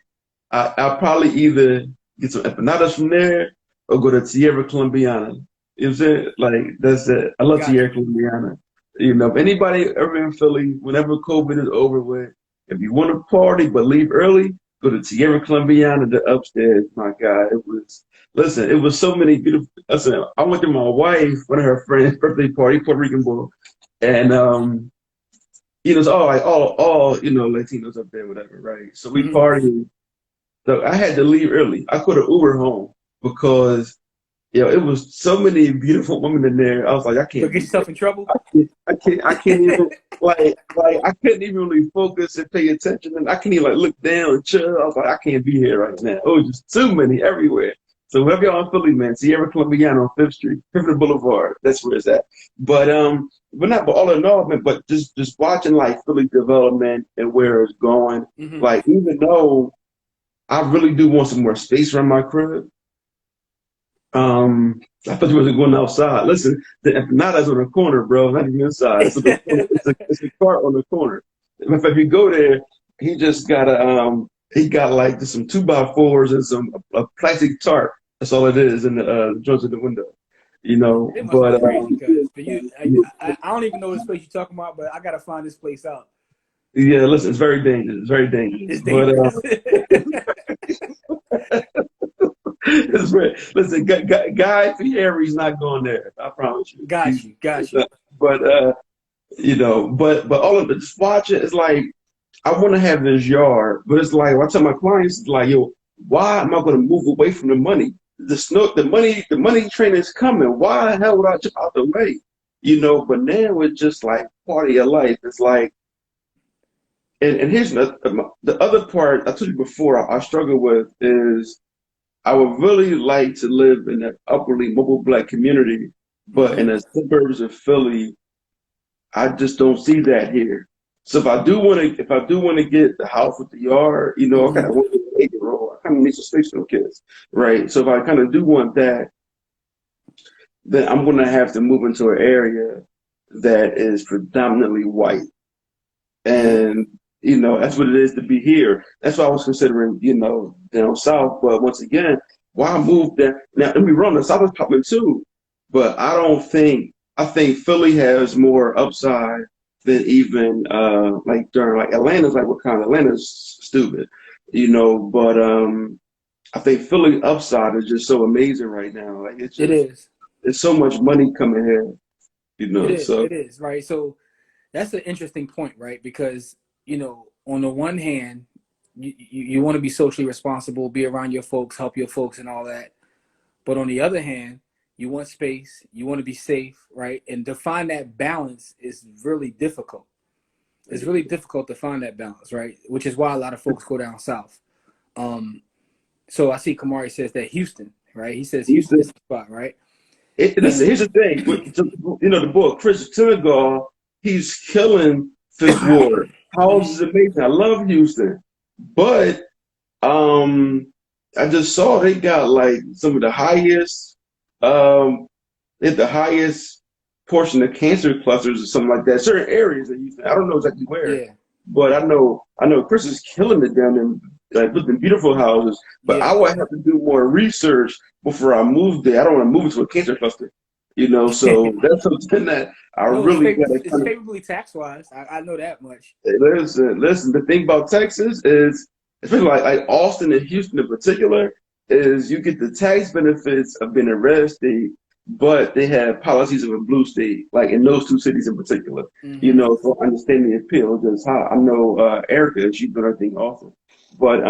[SPEAKER 1] I'll probably either get some empanadas from there or go to Tierra Colombiana. You know what I'm saying? Like, that's it. I love
[SPEAKER 2] Got
[SPEAKER 1] Tierra
[SPEAKER 2] you.
[SPEAKER 1] Colombiana. You know, if anybody ever in Philly, whenever COVID is over with, if you want to party but leave early, go to Tierra Colombiana, the upstairs. My God, listen, it was so many beautiful. Listen, I went to my wife, one of her friends' birthday party, Puerto Rican boy, and it's all like all Latinos up there, whatever, right? So we
[SPEAKER 2] Mm-hmm.
[SPEAKER 1] partied. So I had to leave early. I could have Uber home because it was so many beautiful women in there. I was like, I
[SPEAKER 2] But
[SPEAKER 1] can't
[SPEAKER 2] get
[SPEAKER 1] be here.
[SPEAKER 2] yourself in trouble.
[SPEAKER 1] I can't even like I couldn't even really focus and pay attention, and I can't even like look down and chill. I was like, I can't be here right now. It was just too many everywhere. So wherever y'all in Philly, man, Sierra Colombiana on Fifth Street, Griffin Boulevard, that's where it's at. But all in all, man, but just watching like Philly development and where it's going.
[SPEAKER 2] Mm-hmm.
[SPEAKER 1] Like even though I really do want some more space around my crib. I thought you wasn't going outside. Listen, the empanadas on the corner, bro. Not even inside. It's on the corner. It's a cart on the corner. If you go there, he got like just some 2x4s and some a plastic tarp. That's all it is in the joints of the window. You know,
[SPEAKER 2] It must be
[SPEAKER 1] but
[SPEAKER 2] crazy because for you, I don't even know this place you're talking about, but I gotta find this place out.
[SPEAKER 1] yeah, listen, it's very dangerous. It's very dangerous.
[SPEAKER 2] It's
[SPEAKER 1] But
[SPEAKER 2] dangerous.
[SPEAKER 1] listen, Guy Fieri's not going there. I promise you.
[SPEAKER 2] Got you. Got you.
[SPEAKER 1] But but all of it, just watch it. It's like I want to have this yard, but it's like I tell my clients, it's like, yo, why am I going to move away from the money? The money train is coming. Why the hell would I jump out the way? But now it's just like part of your life. It's like, and here's the other part I told you before. I struggle with is I would really like to live in an upwardly mobile black community, but in
[SPEAKER 2] Mm-hmm.
[SPEAKER 1] the suburbs of Philly, I just don't see that here. So if I do want to get the house with the yard, I kind
[SPEAKER 2] Mm-hmm.
[SPEAKER 1] of want to 8-year-old. I kind of need some space for the kids, right? So if I kind of do want that, then I'm going to have to move into an area that is predominantly white.
[SPEAKER 2] Mm-hmm.
[SPEAKER 1] And that's what it is to be here. That's why I was considering, down south. But once again, why move there? Now, don't be wrong, the south is popping too. But I think Philly has more upside than even like Durham. Like Atlanta's like what kind of Atlanta's stupid, but I think Philly upside is just so amazing right now. Like
[SPEAKER 2] It is.
[SPEAKER 1] there's so much money coming here, so
[SPEAKER 2] It is, right? So that's an interesting point, right? Because, on the one hand, you want to be socially responsible, be around your folks, help your folks and all that. But on the other hand, you want space, you want to be safe, right? And to find that balance is really difficult. It's really difficult to find that balance, right? Which is why a lot of folks go down south. So I see Kamari says that Houston, right? He says Houston is the spot, right?
[SPEAKER 1] Listen, here's the thing. The book, Chris Senegal, he's killing Fifth Ward. House is amazing. I love Houston. But I just saw they got like some of the highest, the highest portion of cancer clusters or something like that. Certain areas of Houston. I don't know exactly where.
[SPEAKER 2] Yeah.
[SPEAKER 1] But I know Chris is killing it down in living beautiful houses. But I would have to do more research before I move there. I don't want to move to a cancer cluster, So that's something that I really got to.
[SPEAKER 2] It's favorably tax wise. I know that much.
[SPEAKER 1] Listen. The thing about Texas is, especially like Austin and Houston in particular, is you get the tax benefits of being a red state, but they have policies of a blue state, like in those two cities in particular. So I understand the appeal. Because I know Erica, she's doing her thing also. But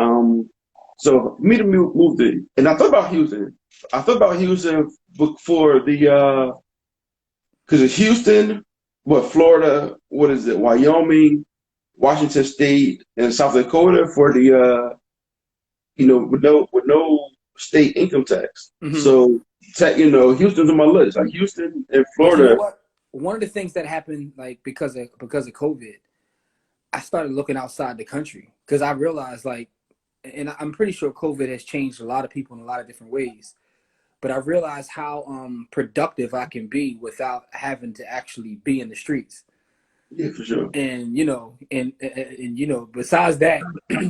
[SPEAKER 1] so me to move there, and I thought about Houston. I thought about Houston for the because it's Houston, Florida, what is it, Wyoming, Washington State, and South Dakota for the with no state income tax. So Houston's on my list. Like Houston and Florida.
[SPEAKER 2] One of the things that happened, like because of COVID, I started looking outside the country because I realized, and I'm pretty sure COVID has changed a lot of people in a lot of different ways. But I realized how productive I can be without having to actually be in the streets.
[SPEAKER 1] Yeah, for sure.
[SPEAKER 2] And besides that,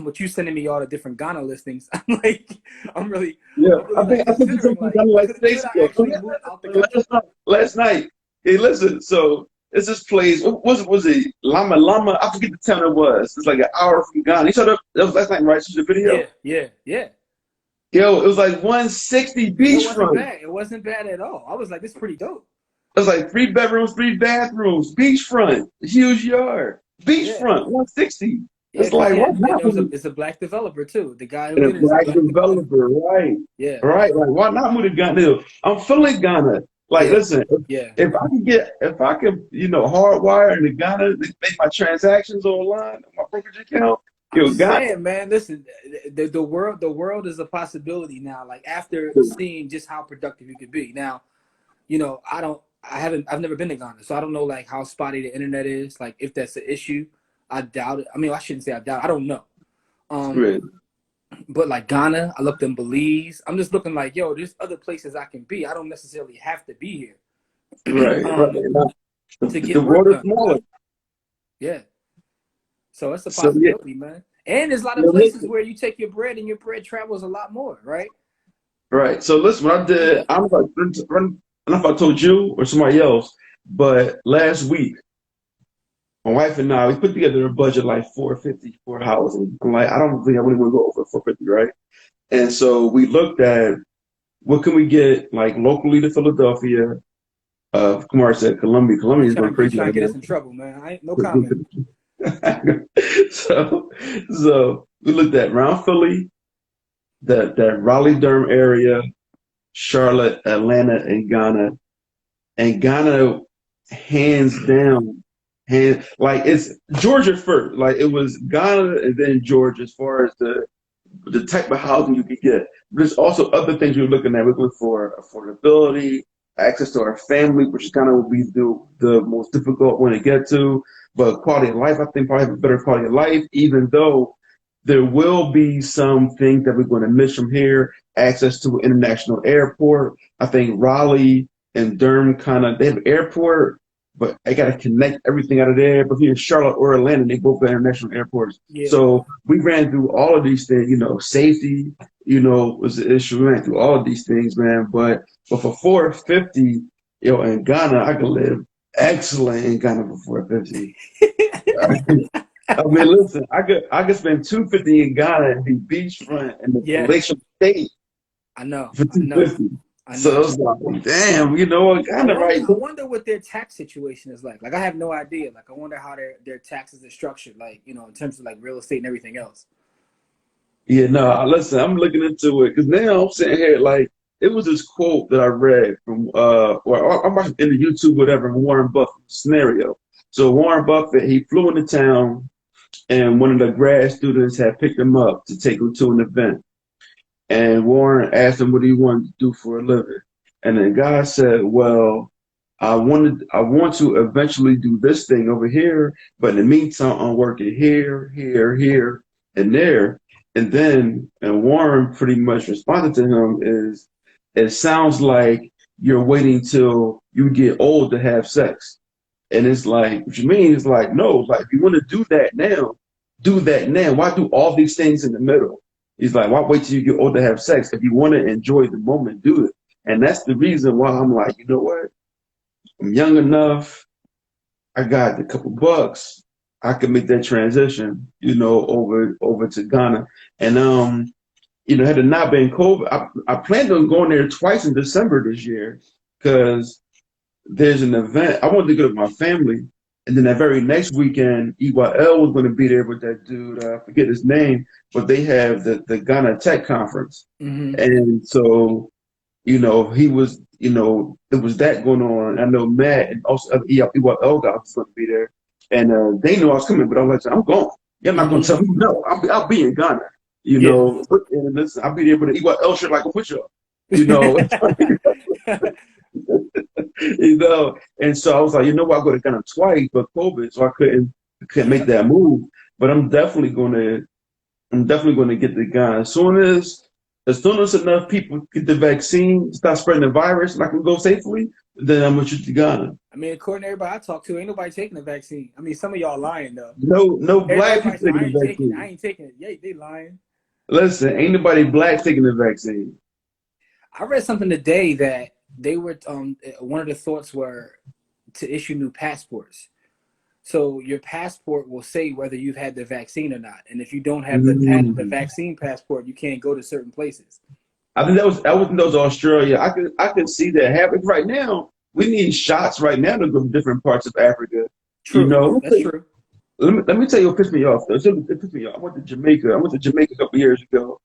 [SPEAKER 2] with you sending me all the different Ghana listings, I'm really
[SPEAKER 1] I think it's something like Facebook. Last night, hey, listen. So it's this place. What was it? Lama. I forget the town it was. It's like an hour from Ghana. You saw that was last night, right? The video.
[SPEAKER 2] Yeah.
[SPEAKER 1] Yo, it was like 160 beachfront.
[SPEAKER 2] It wasn't bad at all. I was like, this is pretty dope.
[SPEAKER 1] It was like 3 bedrooms, 3 bathrooms, beachfront, huge yard, beachfront, 160. It's
[SPEAKER 2] it's a black developer too. The guy who did it is a black developer,
[SPEAKER 1] right?
[SPEAKER 2] Yeah,
[SPEAKER 1] right. Like, why not move to Ghana? I'm feeling Ghana. Like, listen, if I could, hardwire into Ghana, make my transactions online, my brokerage account.
[SPEAKER 2] Saying, man, listen, the world is a possibility now. Like after seeing just how productive you could be. Now, I've never been to Ghana, so I don't know like how spotty the internet is. Like if that's an issue, I doubt it. I mean, I shouldn't say I doubt it. I don't know. But like Ghana, I looked in Belize. I'm just looking like, there's other places I can be. I don't necessarily have to be here.
[SPEAKER 1] Right.
[SPEAKER 2] To get
[SPEAKER 1] the world is smaller.
[SPEAKER 2] Yeah. So it's a possibility, man. And there's a lot of places where you take your bread and your bread travels a lot more, right?
[SPEAKER 1] Right. So listen, what I did, I don't know if I told you or somebody else, but last week, my wife and I, we put together a budget like $450 for a house. And I'm like, I don't think I really want to go over $450, right? And so we looked at what can we get like locally to Philadelphia. Kumar said Columbia. Columbia is going crazy.
[SPEAKER 2] Trying to get us in trouble, man. No comment.
[SPEAKER 1] So we looked at around Philly, that Raleigh-Durham area, Charlotte, Atlanta, and Ghana. And Ghana, hands down, it's Georgia first. Like it was Ghana and then Georgia as far as the type of housing you could get. But there's also other things you're looking at. We're looking for affordability, access to our family, which kind of will be the most difficult one to get to. But quality of life, I think probably have a better quality of life, even though there will be some things that we're going to miss from here. Access to an international airport. I think Raleigh and Durham they have an airport, but I got to connect everything out of there. But here in Charlotte or Atlanta, they both got international airports.
[SPEAKER 2] Yeah.
[SPEAKER 1] So we ran through all of these things, safety, was the issue. We ran through all of these things, man. But for 450, in Ghana, I could live excellent in Ghana for 450. I mean, listen, I could spend 250 in Ghana and be beachfront in the palatial state
[SPEAKER 2] I know.
[SPEAKER 1] for 250. So it's like, damn, Ghana, right?
[SPEAKER 2] I wonder what their tax situation is like. Like, I have no idea. Like, I wonder how their taxes are structured, like, in terms of like real estate and everything else.
[SPEAKER 1] Yeah, no, listen, I'm looking into it because now I'm sitting here like it was this quote that I read from or I'm watching in the YouTube, whatever, Warren Buffett scenario. So Warren Buffett, he flew into town and one of the grad students had picked him up to take him to an event. And Warren asked him what he wanted to do for a living. And the guy said, well, I want to eventually do this thing over here, but in the meantime, I'm working here, here, and there. And Warren pretty much responded to him is, it sounds like you're waiting till you get old to have sex. And it's like, what you mean? It's like, no, like if you want to do that now, do that now. Why do all these things in the middle? He's like, why wait till you get old to have sex? If you want to enjoy the moment, do it. And that's the reason why I'm like, you know what? I'm young enough. I got a couple bucks. I could make that transition, over to Ghana. And had it not been COVID, I planned on going there twice in December this year because there's an event. I wanted to go with my family. And then that very next weekend, EYL was going to be there with that dude. I forget his name, but they have the Ghana Tech Conference.
[SPEAKER 2] Mm-hmm.
[SPEAKER 1] And so, he was, there was that going on. I know Matt and also other EYL guys was going to be there. And they knew I was coming, but I was like, I'm going. You're not going to tell me no. I'll be in Ghana, And listen, I'll be there with an EYL shirt like a push-up, And so I was like, I go to Ghana twice, but COVID, so I couldn't make that move. But I'm definitely going to get to Ghana as soon as enough people get the vaccine, start spreading the virus, and I can go safely. Then I'm going to Ghana.
[SPEAKER 2] I mean, according to everybody I talk to, ain't nobody taking the vaccine. I mean, some of y'all lying though.
[SPEAKER 1] No black people taking the vaccine.
[SPEAKER 2] I ain't taking it. Yeah, they lying.
[SPEAKER 1] Listen, ain't nobody black taking the vaccine.
[SPEAKER 2] I read something today that they were one of the thoughts were to issue new passports. So your passport will say whether you've had the vaccine or not, and if you don't have the vaccine passport, you can't go to certain places.
[SPEAKER 1] I think that was Australia. I could see that happening right now. We need shots right now to go to different parts of Africa.
[SPEAKER 2] True, that's true.
[SPEAKER 1] Let me tell you what pissed me off. It pissed me off. I went to Jamaica a couple years ago,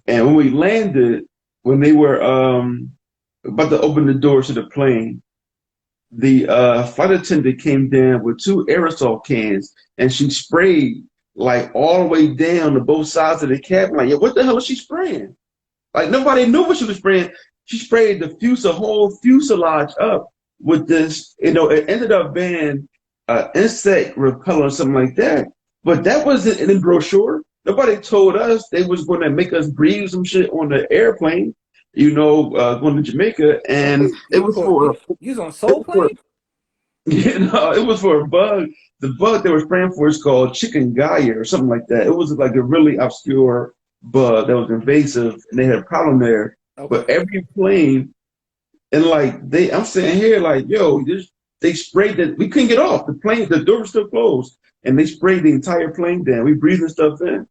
[SPEAKER 1] and when we landed, when they were about to open the doors to the plane, the flight attendant came down with 2 aerosol cans, and she sprayed like all the way down to both sides of the cabin. Like, what the hell is she spraying? Like nobody knew what she was spraying. She sprayed the whole fuselage up with this. It ended up being insect repellent or something like that. But that wasn't in the brochure. Nobody told us they was going to make us breathe some shit on the airplane. Going to Jamaica, and it was for
[SPEAKER 2] you was on Soul Plane.
[SPEAKER 1] It was for a bug. The bug they were spraying for is called chikungunya or something like that. It was like a really obscure bug that was invasive, and they had a problem there. Okay. But every plane, and I'm sitting here like, yo, they sprayed that. We couldn't get off the plane. The door was still closed, and they sprayed the entire plane down. We breathing stuff in,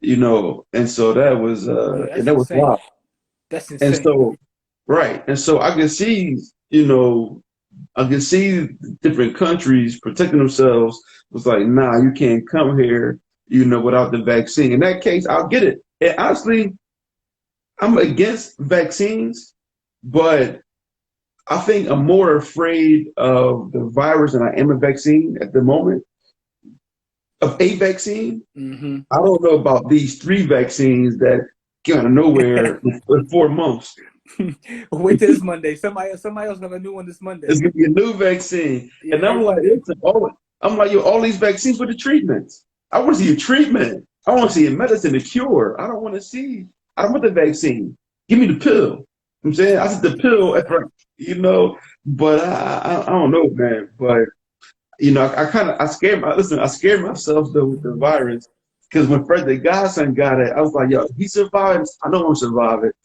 [SPEAKER 1] and so that was and that was wild.
[SPEAKER 2] That's insane.
[SPEAKER 1] And so, right, and so I can see, different countries protecting themselves. It was like, nah, you can't come here, without the vaccine. In that case, I'll get it. And honestly, I'm against vaccines, but I think I'm more afraid of the virus than I am a vaccine at the moment. Of a vaccine, I don't know about these 3 vaccines that came out of nowhere in 4 months.
[SPEAKER 2] Wait till this Monday. Somebody else have a new one this Monday.
[SPEAKER 1] It's gonna be a new vaccine, and I'm like, all these vaccines for the treatments. I want to see a treatment. I want to see a medicine, a cure. I don't want the vaccine. Give me the pill. I'm saying I said the pill you know. But I don't know, man. But you know, I kind of I scared myself though with the virus because when Frederick Godson got it, I was like, yo, he survived. I know I'm gonna survive it,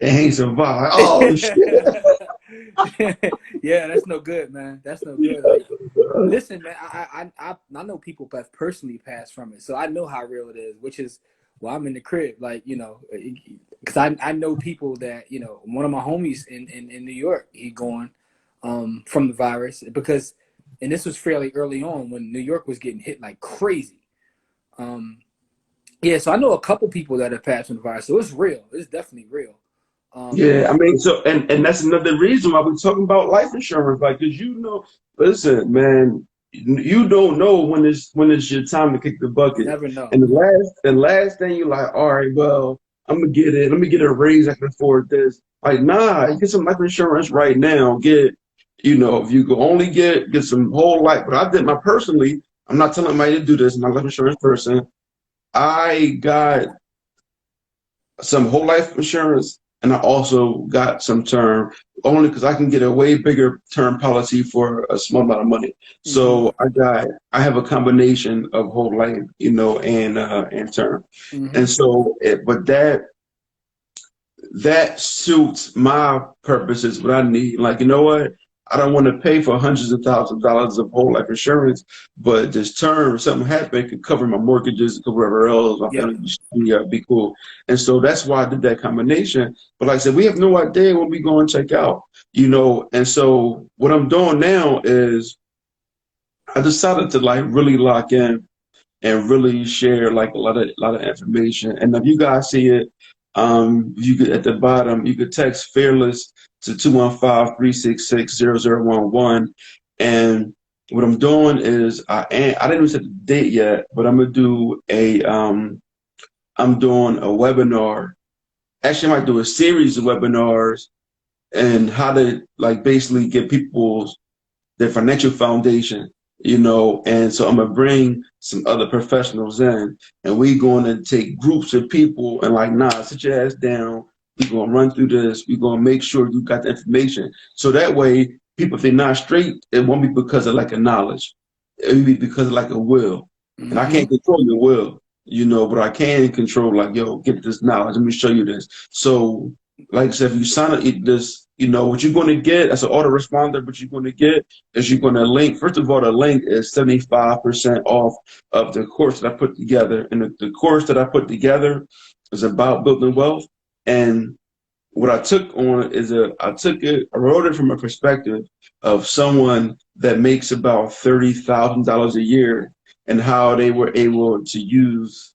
[SPEAKER 1] and he survived. Oh shit!
[SPEAKER 2] Yeah, that's no good, man. That's no good. Like, listen, man, I know people have personally passed from it, so I know how real it is. Which is why I'm in the crib, like, you know, because I know people that, you know, one of my homies in New York, he gone from the virus because, and this was fairly early on when New York was getting hit like crazy. Um, yeah, so I know a couple people that have passed from the virus, so it's real. It's definitely real.
[SPEAKER 1] Yeah, I
[SPEAKER 2] But
[SPEAKER 1] mean, so and that's another reason why we're talking about life insurance, like, because you know, listen, man, you don't know when it's your time to kick the
[SPEAKER 2] you
[SPEAKER 1] bucket,
[SPEAKER 2] never know.
[SPEAKER 1] and the last thing you're like, all right, well, I'm gonna get it, let me get a raise, I can afford this. Like, nah, you get some life insurance right now. Get, you know, if you could only get some whole life. But I did my personally. I'm not telling anybody to do this. I'm not a life insurance person. I got some whole life insurance, and I also got some term only because I can get a way bigger term policy for a small amount of money.
[SPEAKER 2] Hmm.
[SPEAKER 1] So I have a combination of whole life, you know, and term,
[SPEAKER 2] Hmm.
[SPEAKER 1] and so but that suits my purposes, what I need. Like, you know what? I don't want to pay for hundreds of thousands of dollars of whole life insurance, but this term, if something happened, could cover my mortgages, cover whatever else, my
[SPEAKER 2] Yep.
[SPEAKER 1] family be cool. And so that's why I did that combination. But like I said, we have no idea when we go and check out, you know. And so what I'm doing now is I decided to like really lock in and really share like a lot of information. And if you guys see it, you could at the bottom you could text fearless to 215-366-0011. And what I'm doing is I didn't even set the date yet, but I'm doing a webinar. Actually, I might do a series of webinars and how to like basically get people their financial foundation, you know. And so I'm gonna bring some other professionals in, and we going to take groups of people and like, nah, sit your ass down. We're gonna run through this. We're gonna make sure you got the information. So that way, people, if they're not straight, it won't be because of like a knowledge. It'll be because of like a will. And I
[SPEAKER 2] Hmm.
[SPEAKER 1] can't control your will, you know, but I can control like, yo, get this knowledge. Let me show you this. So, like I said, if you sign up this, you know, what you're going to get as an autoresponder, what you're going to get is you're going to link. First of all, the link is 75% off of the course that I put together. And the course that I put together is about building wealth. And what I took on is I wrote it from a perspective of someone that makes about $30,000 a year and how they were able to use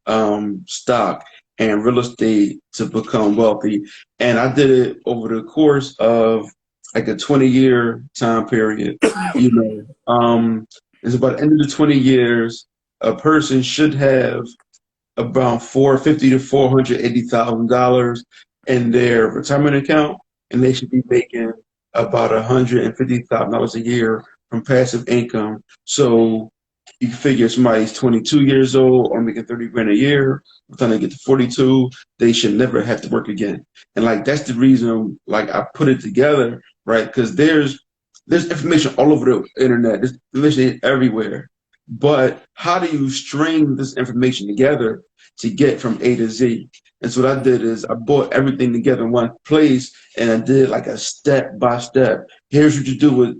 [SPEAKER 1] stock and real estate to become wealthy. And I did it over the course of like a 20-year time period. You know, it's about the end of the 20 years, a person should have about $450 to $480,000 in their retirement account, and they should be making about $150,000 a year from passive income. So you figure somebody's 22 years old or making 30 grand a year. By the time they get to 42, they should never have to work again. And like that's the reason, like I put it together, right? Because there's information all over the internet. There's information everywhere. But how do you string this information together to get from A to Z? And so what I did is I brought everything together in one place and I did like a step by step. Here's what you do with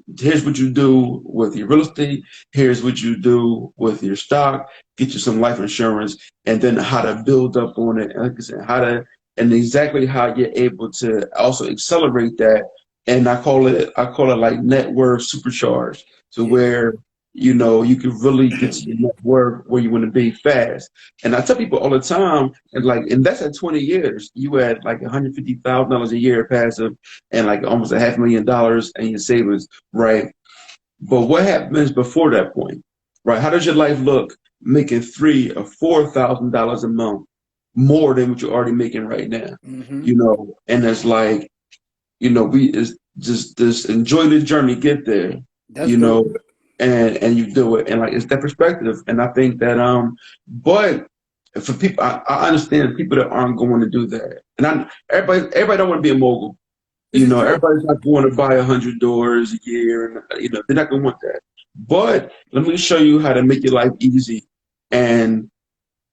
[SPEAKER 1] your real estate. Here's what you do with your stock. Get you some life insurance, and then how to build up on it. And like I said, and exactly how you're able to also accelerate that. And I call it like net worth supercharged to
[SPEAKER 2] Yeah.
[SPEAKER 1] where you know you can really get to your net worth where you want to be fast. And I tell people all the time, and that's at 20 years. You had like $150,000 a year passive, and like almost a $500,000 in your savings, right? But what happens before that point, right? How does your life look making $3,000 or $4,000 a month more than what you're already making right now?
[SPEAKER 2] Hmm.
[SPEAKER 1] You know, and it's like, you know, we is just enjoy the journey, get there,
[SPEAKER 2] That's
[SPEAKER 1] you
[SPEAKER 2] dope.
[SPEAKER 1] know, and you do it, and like it's that perspective. And I think that but for people, I understand people that aren't going to do that, and everybody don't want to be a mogul.
[SPEAKER 2] This is true.
[SPEAKER 1] Everybody's not going to buy 100 doors a year, and they're not going to want that. But let me show you how to make your life easy. And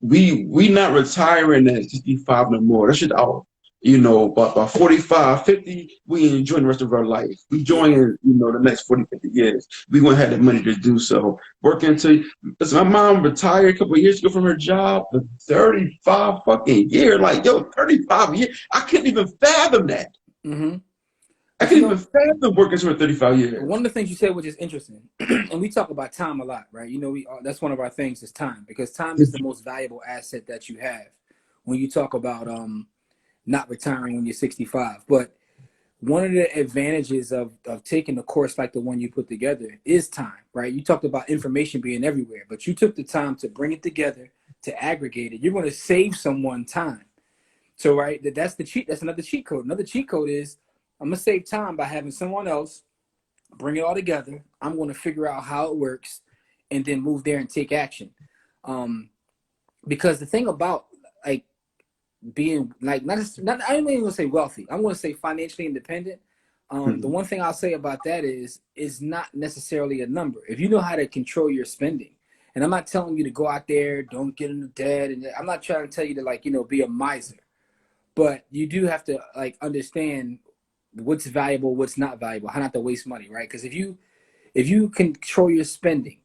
[SPEAKER 1] we not retiring at 65 no more. That shit out. But by 45, 50, we enjoying the rest of our life. We enjoying, the next 40, 50 years. We gonna have the money to do so. Working until, listen, my mom retired a couple of years ago from her job for 35 fucking years. Like, yo, 35 years. I couldn't even fathom that.
[SPEAKER 2] Mm-hmm.
[SPEAKER 1] I couldn't even fathom working for 35 years.
[SPEAKER 2] One of the things you said, which is interesting, and we talk about time a lot, right? That's one of our things is time, because time is the most valuable asset that you have when you talk about not retiring when you're 65. But one of the advantages of taking a course like the one you put together is time, right? You talked about information being everywhere, but you took the time to bring it together, to aggregate it. You're going to save someone time. So, right, that's another cheat code. Another cheat code is, I'm going to save time by having someone else bring it all together. I'm going to figure out how it works and then move there and take action. Because the thing about like being like, I don't even want to say wealthy. I'm going to say financially independent. The one thing I'll say about that is not necessarily a number. If you know how to control your spending, and I'm not telling you to go out there, don't get into debt. And I'm not trying to tell you to be a miser, but you do have to understand what's valuable, what's not valuable, how not to waste money, right? Because if you control your spending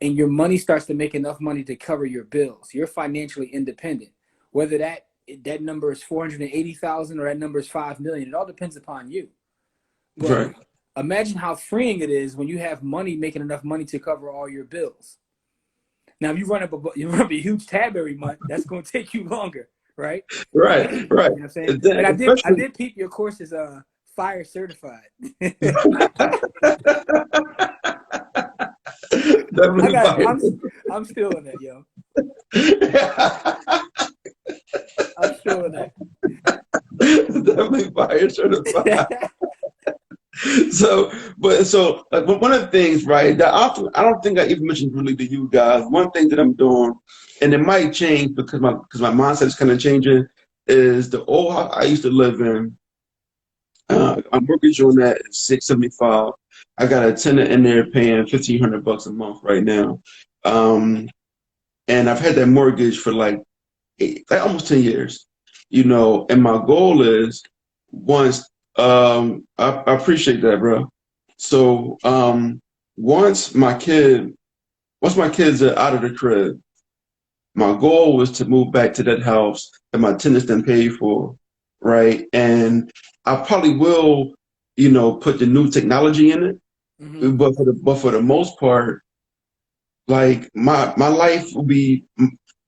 [SPEAKER 2] and your money starts to make enough money to cover your bills, you're financially independent. Whether that number is 480,000 or that number is 5 million, it all depends upon you. But right. Imagine how freeing it is when you have money making enough money to cover all your bills. Now, if you run up a huge tab every month, that's going to take you longer. Right.
[SPEAKER 1] You know what
[SPEAKER 2] I'm saying? And I did peep your course is fire certified. I'm still in that, yo. I'm still in that.
[SPEAKER 1] Definitely fire certified. So one of the things, right, that I don't think I even mentioned really to you guys. One thing that I'm doing, and it might change because my mindset is kind of changing, is the old house I used to live in. I'm mortgage on that at $675. I got a tenant in there paying $1,500 a month right now, and I've had that mortgage for almost 10 years, And my goal is once. I appreciate that, bro. So once my kids are out of the crib, my goal was to move back to that house that my tenants done paid for, right? And I probably will, put the new technology in it. Mm-hmm. But for the most part, like my life will be,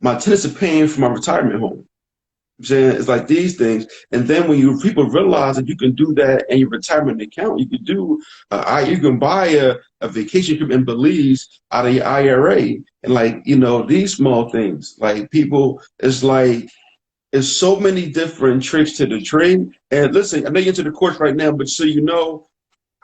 [SPEAKER 1] my tenants are paying for my retirement home. I'm saying it's like these things, and then when people realize that you can do that in your retirement account, you can do, you can buy a vacation trip in Belize out of your IRA, and these small things, it's so many different tricks to the trade. And listen, I know you're into the course right now, but so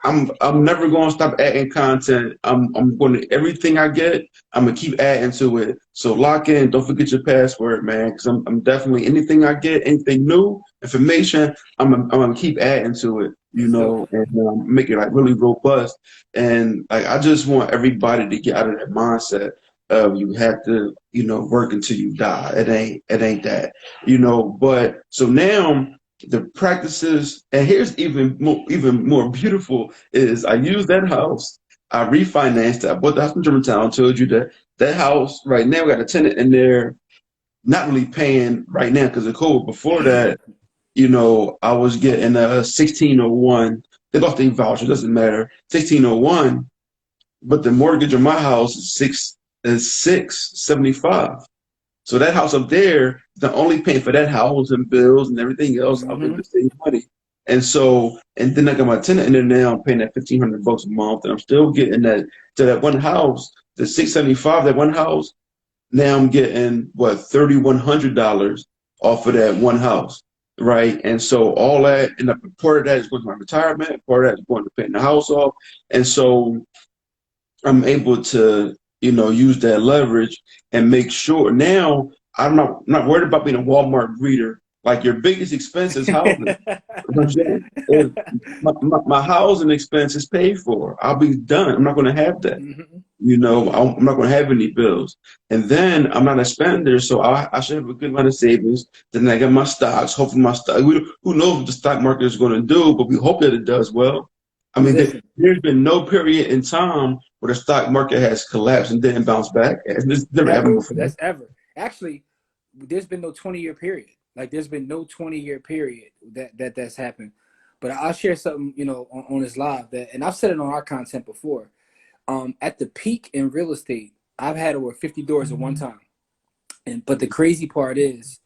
[SPEAKER 1] I'm never going to stop adding content. I'm going to, everything I get, I'm going to keep adding to it. So lock in. Don't forget your password, man, because I'm definitely, anything I get, anything new, information, I'm going to keep adding to it, and make it really robust. And I just want everybody to get out of that mindset of you have to, work until you die. It ain't that, but so now, the practices, and here's even more beautiful, is I used that house, I refinanced it, I bought the house in Germantown, told you that house right now, we got a tenant in there, not really paying right now because of COVID. Before that, I was getting a 1601, they lost their voucher, doesn't matter, 1601, but the mortgage on my house is $675. So that house up there, the only paying for that house and bills and everything else, I'm able to save money. And then I got my tenant in there now, I'm paying that $1,500 a month, and I'm still getting that to that one house, the $675, that one house. Now I'm getting $3,100 off of that one house, right? And so all that, and part of that is going to my retirement, part of that is going to paying the house off, and so I'm able to use that leverage and make sure now I'm not worried about being a Walmart greeter Like your biggest expense is housing. You know what I'm saying? If my housing expense is paid for, I'll be done. I'm not going to have that.
[SPEAKER 2] Mhm.
[SPEAKER 1] You know, I'm not going to have any bills. And then I'm not a spender, so I should have a good amount of savings. Then I got my stocks. Hopefully, my stock. Who knows what the stock market is going to do? But we hope that it does well. I mean,
[SPEAKER 2] Listen,
[SPEAKER 1] there's been no period in time where the stock market has collapsed and didn't bounce back. It's never happened
[SPEAKER 2] ever.
[SPEAKER 1] before.
[SPEAKER 2] That's ever. Actually, there's been no 20-year period. Like there's been no 20-year period that's happened. But I'll share something, on this live and I've said it on our content before. At the peak in real estate, I've had over 50 doors at one time. But the crazy part is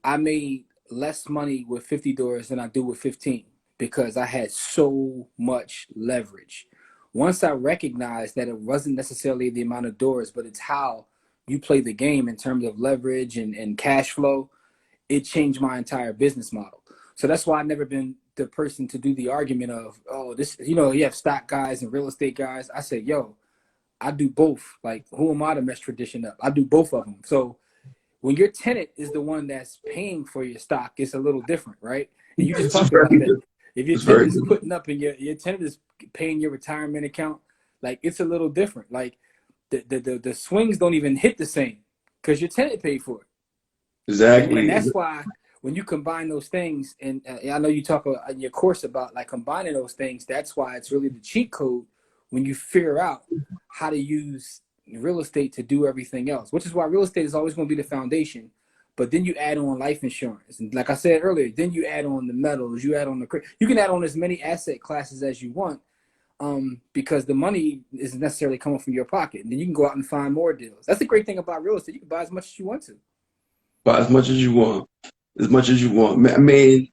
[SPEAKER 2] I made less money with 50 doors than I do with 15 because I had so much leverage. Once I recognized that it wasn't necessarily the amount of doors, but it's how you play the game in terms of leverage and cash flow, it changed my entire business model. So that's why I've never been the person to do the argument of, oh, this, you have stock guys and real estate guys. I said, yo, I do both. Like, who am I to mess tradition up? I do both of them. So when your tenant is the one that's paying for your stock, it's a little different, right? And you just
[SPEAKER 1] This is
[SPEAKER 2] talked
[SPEAKER 1] very
[SPEAKER 2] about that.
[SPEAKER 1] good.
[SPEAKER 2] If your
[SPEAKER 1] It's very
[SPEAKER 2] tenant is
[SPEAKER 1] good.
[SPEAKER 2] putting up and your tenant is paying your retirement account, like it's a little different. Like the swings don't even hit the same because your tenant paid for it. And
[SPEAKER 1] Exactly.
[SPEAKER 2] that's why when you combine those things, and I know you talk in your course about like combining those things, that's why it's really the cheat code when you figure out how to use real estate to do everything else, which is why real estate is always going to be the foundation. But then you add on life insurance. And like I said earlier, then you add on the metals, you can add on as many asset classes as you want, because the money isn't necessarily coming from your pocket. And then you can go out and find more deals. That's the great thing about real estate. You can buy as much as you want to.
[SPEAKER 1] Buy as much as you want. As much as you want. I mean,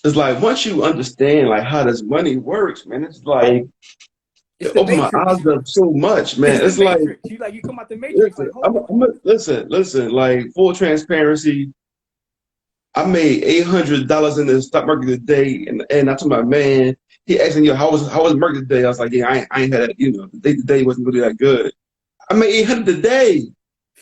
[SPEAKER 1] it's like once you understand like how this money works, man, it's like
[SPEAKER 2] It's
[SPEAKER 1] it
[SPEAKER 2] the
[SPEAKER 1] opened my
[SPEAKER 2] matrix.
[SPEAKER 1] eyes up so much,
[SPEAKER 2] It's
[SPEAKER 1] man.
[SPEAKER 2] the
[SPEAKER 1] It's like
[SPEAKER 2] matrix. You come out the matrix like, hold on.
[SPEAKER 1] listen. Like full transparency, I made $800 in the stock market today, and I told my man, he asked me, how was the market today? I was like, yeah, I ain't had that, the day wasn't really that good. I made 800 a day.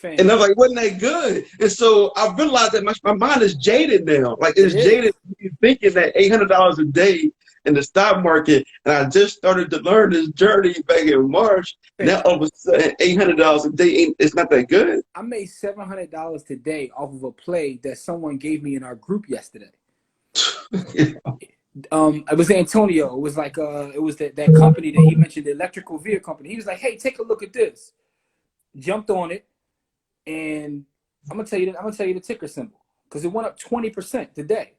[SPEAKER 1] And I
[SPEAKER 2] Fam.
[SPEAKER 1] was like, wasn't that good? And so I realized that my mind is jaded now. Like
[SPEAKER 2] It
[SPEAKER 1] it's
[SPEAKER 2] is.
[SPEAKER 1] jaded thinking that $800 a day in the stock market. And I just started to learn this journey back in March. Now
[SPEAKER 2] Fam.
[SPEAKER 1] all of a sudden, $800 a day it's not that good.
[SPEAKER 2] I made $700 today off of a play that someone gave me in our group yesterday. It was Antonio. It was like it was that company that he mentioned, the electrical vehicle company. He was like, "Hey, take a look at this." Jumped on it, and I'm gonna tell you the ticker symbol because it went up 20% today.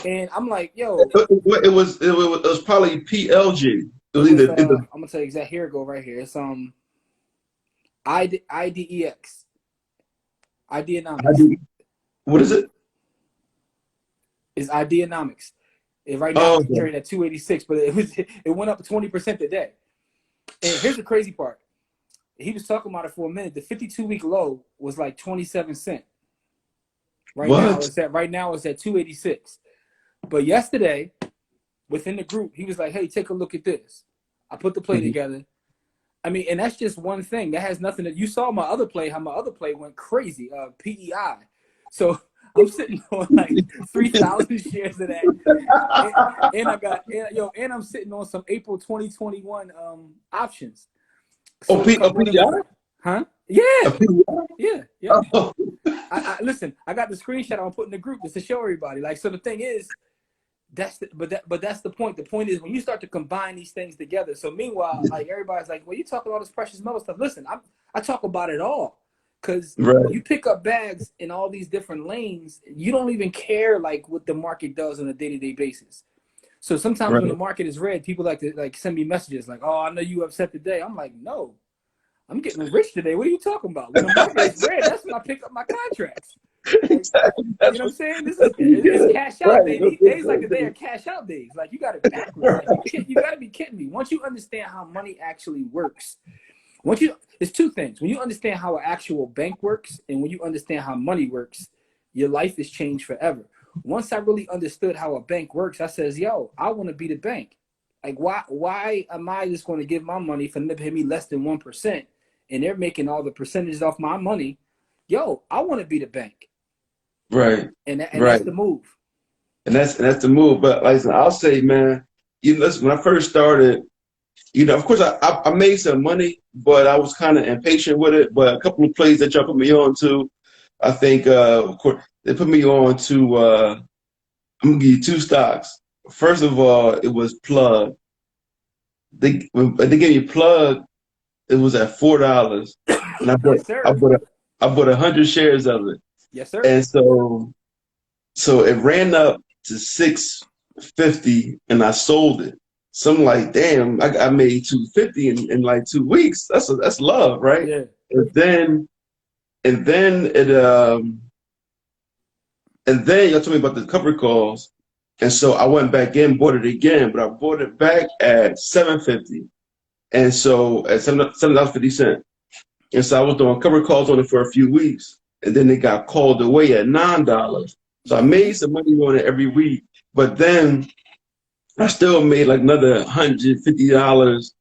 [SPEAKER 2] And I'm like, "Yo,
[SPEAKER 1] It was probably PLG. It
[SPEAKER 2] it
[SPEAKER 1] was
[SPEAKER 2] was."
[SPEAKER 1] either
[SPEAKER 2] I'm gonna tell you exactly. Here it go right here. It's IDEX, Ideanomics.
[SPEAKER 1] what is it?
[SPEAKER 2] It's Ideanomics. Right now
[SPEAKER 1] Oh,
[SPEAKER 2] it's trading at 286, but it went up 20% today. And here's the crazy part. He was talking about it for a minute. The 52-week low was like 27 cents. Right now
[SPEAKER 1] what?
[SPEAKER 2] it's at 286. But yesterday, within the group, he was like, "Hey, take a look at this." I put the play together. I mean, and that's just one thing. That has nothing to. You saw my other play. How my other play went crazy. PEI. So I'm sitting on like 3,000 shares of that, and I got and I'm sitting on some April 2021 options. So to come whatever,
[SPEAKER 1] PDI?
[SPEAKER 2] huh? Yeah,
[SPEAKER 1] PDI?
[SPEAKER 2] yeah, yeah.
[SPEAKER 1] Oh.
[SPEAKER 2] Listen. I got the screenshot I'm putting in the group just to show everybody. Like, so the thing is, that's the point. The point is when you start to combine these things together. So meanwhile, like everybody's like, "Well, you talk about all this precious metal stuff." Listen, I talk about it all because
[SPEAKER 1] Right.
[SPEAKER 2] you pick up bags in all these different lanes. You don't even care like what the market does on a day-to-day basis. So sometimes when the
[SPEAKER 1] Right.
[SPEAKER 2] market is red, people like to like send me messages like, "Oh, I know you upset today." I'm like, "No, I'm getting rich today. What are you talking about? When the market is red, that's when I pick up my contracts." Like,
[SPEAKER 1] Exactly.
[SPEAKER 2] you know what I'm saying? It's
[SPEAKER 1] Yeah.
[SPEAKER 2] cash out
[SPEAKER 1] Right.
[SPEAKER 2] day. These days like the day of cash out days. Like you got it backwards. Like you got to be kidding me. Once you understand how money actually works, it's two things. When you understand how an actual bank works, and when you understand how money works, your life is changed forever. Once I really understood how a bank works, I says, "Yo, I want to be the bank. Like why am I just going to give my money for them to pay me less than 1%, and they're making all the percentages off my money? Yo, I want to be the bank."
[SPEAKER 1] Right.
[SPEAKER 2] And that's
[SPEAKER 1] Right.
[SPEAKER 2] the move.
[SPEAKER 1] And that's the move. But like I said, I'll say, man, listen, when I first started, of course I made some money, but I was kind of impatient with it. But a couple of plays that y'all put me on to, I think of course they put me on to I'm gonna give you two stocks. First of all, it was Plug. When they gave me Plug, it was at $4. And I bought
[SPEAKER 2] Yes,
[SPEAKER 1] I
[SPEAKER 2] sir.
[SPEAKER 1] bought a, I bought 100 shares of it.
[SPEAKER 2] Yes, sir.
[SPEAKER 1] And so it ran up to 650 and I sold it. So I'm like, damn, I made 250 in like 2 weeks. That's love, right?
[SPEAKER 2] Yeah.
[SPEAKER 1] And then y'all told me about the cover calls. And so I went back in, bought it again, but I bought it back at 750. And so at $7.50. And so I was doing cover calls on it for a few weeks. And then it got called away at $9. So I made some money on it every week. But then I still made like another $150,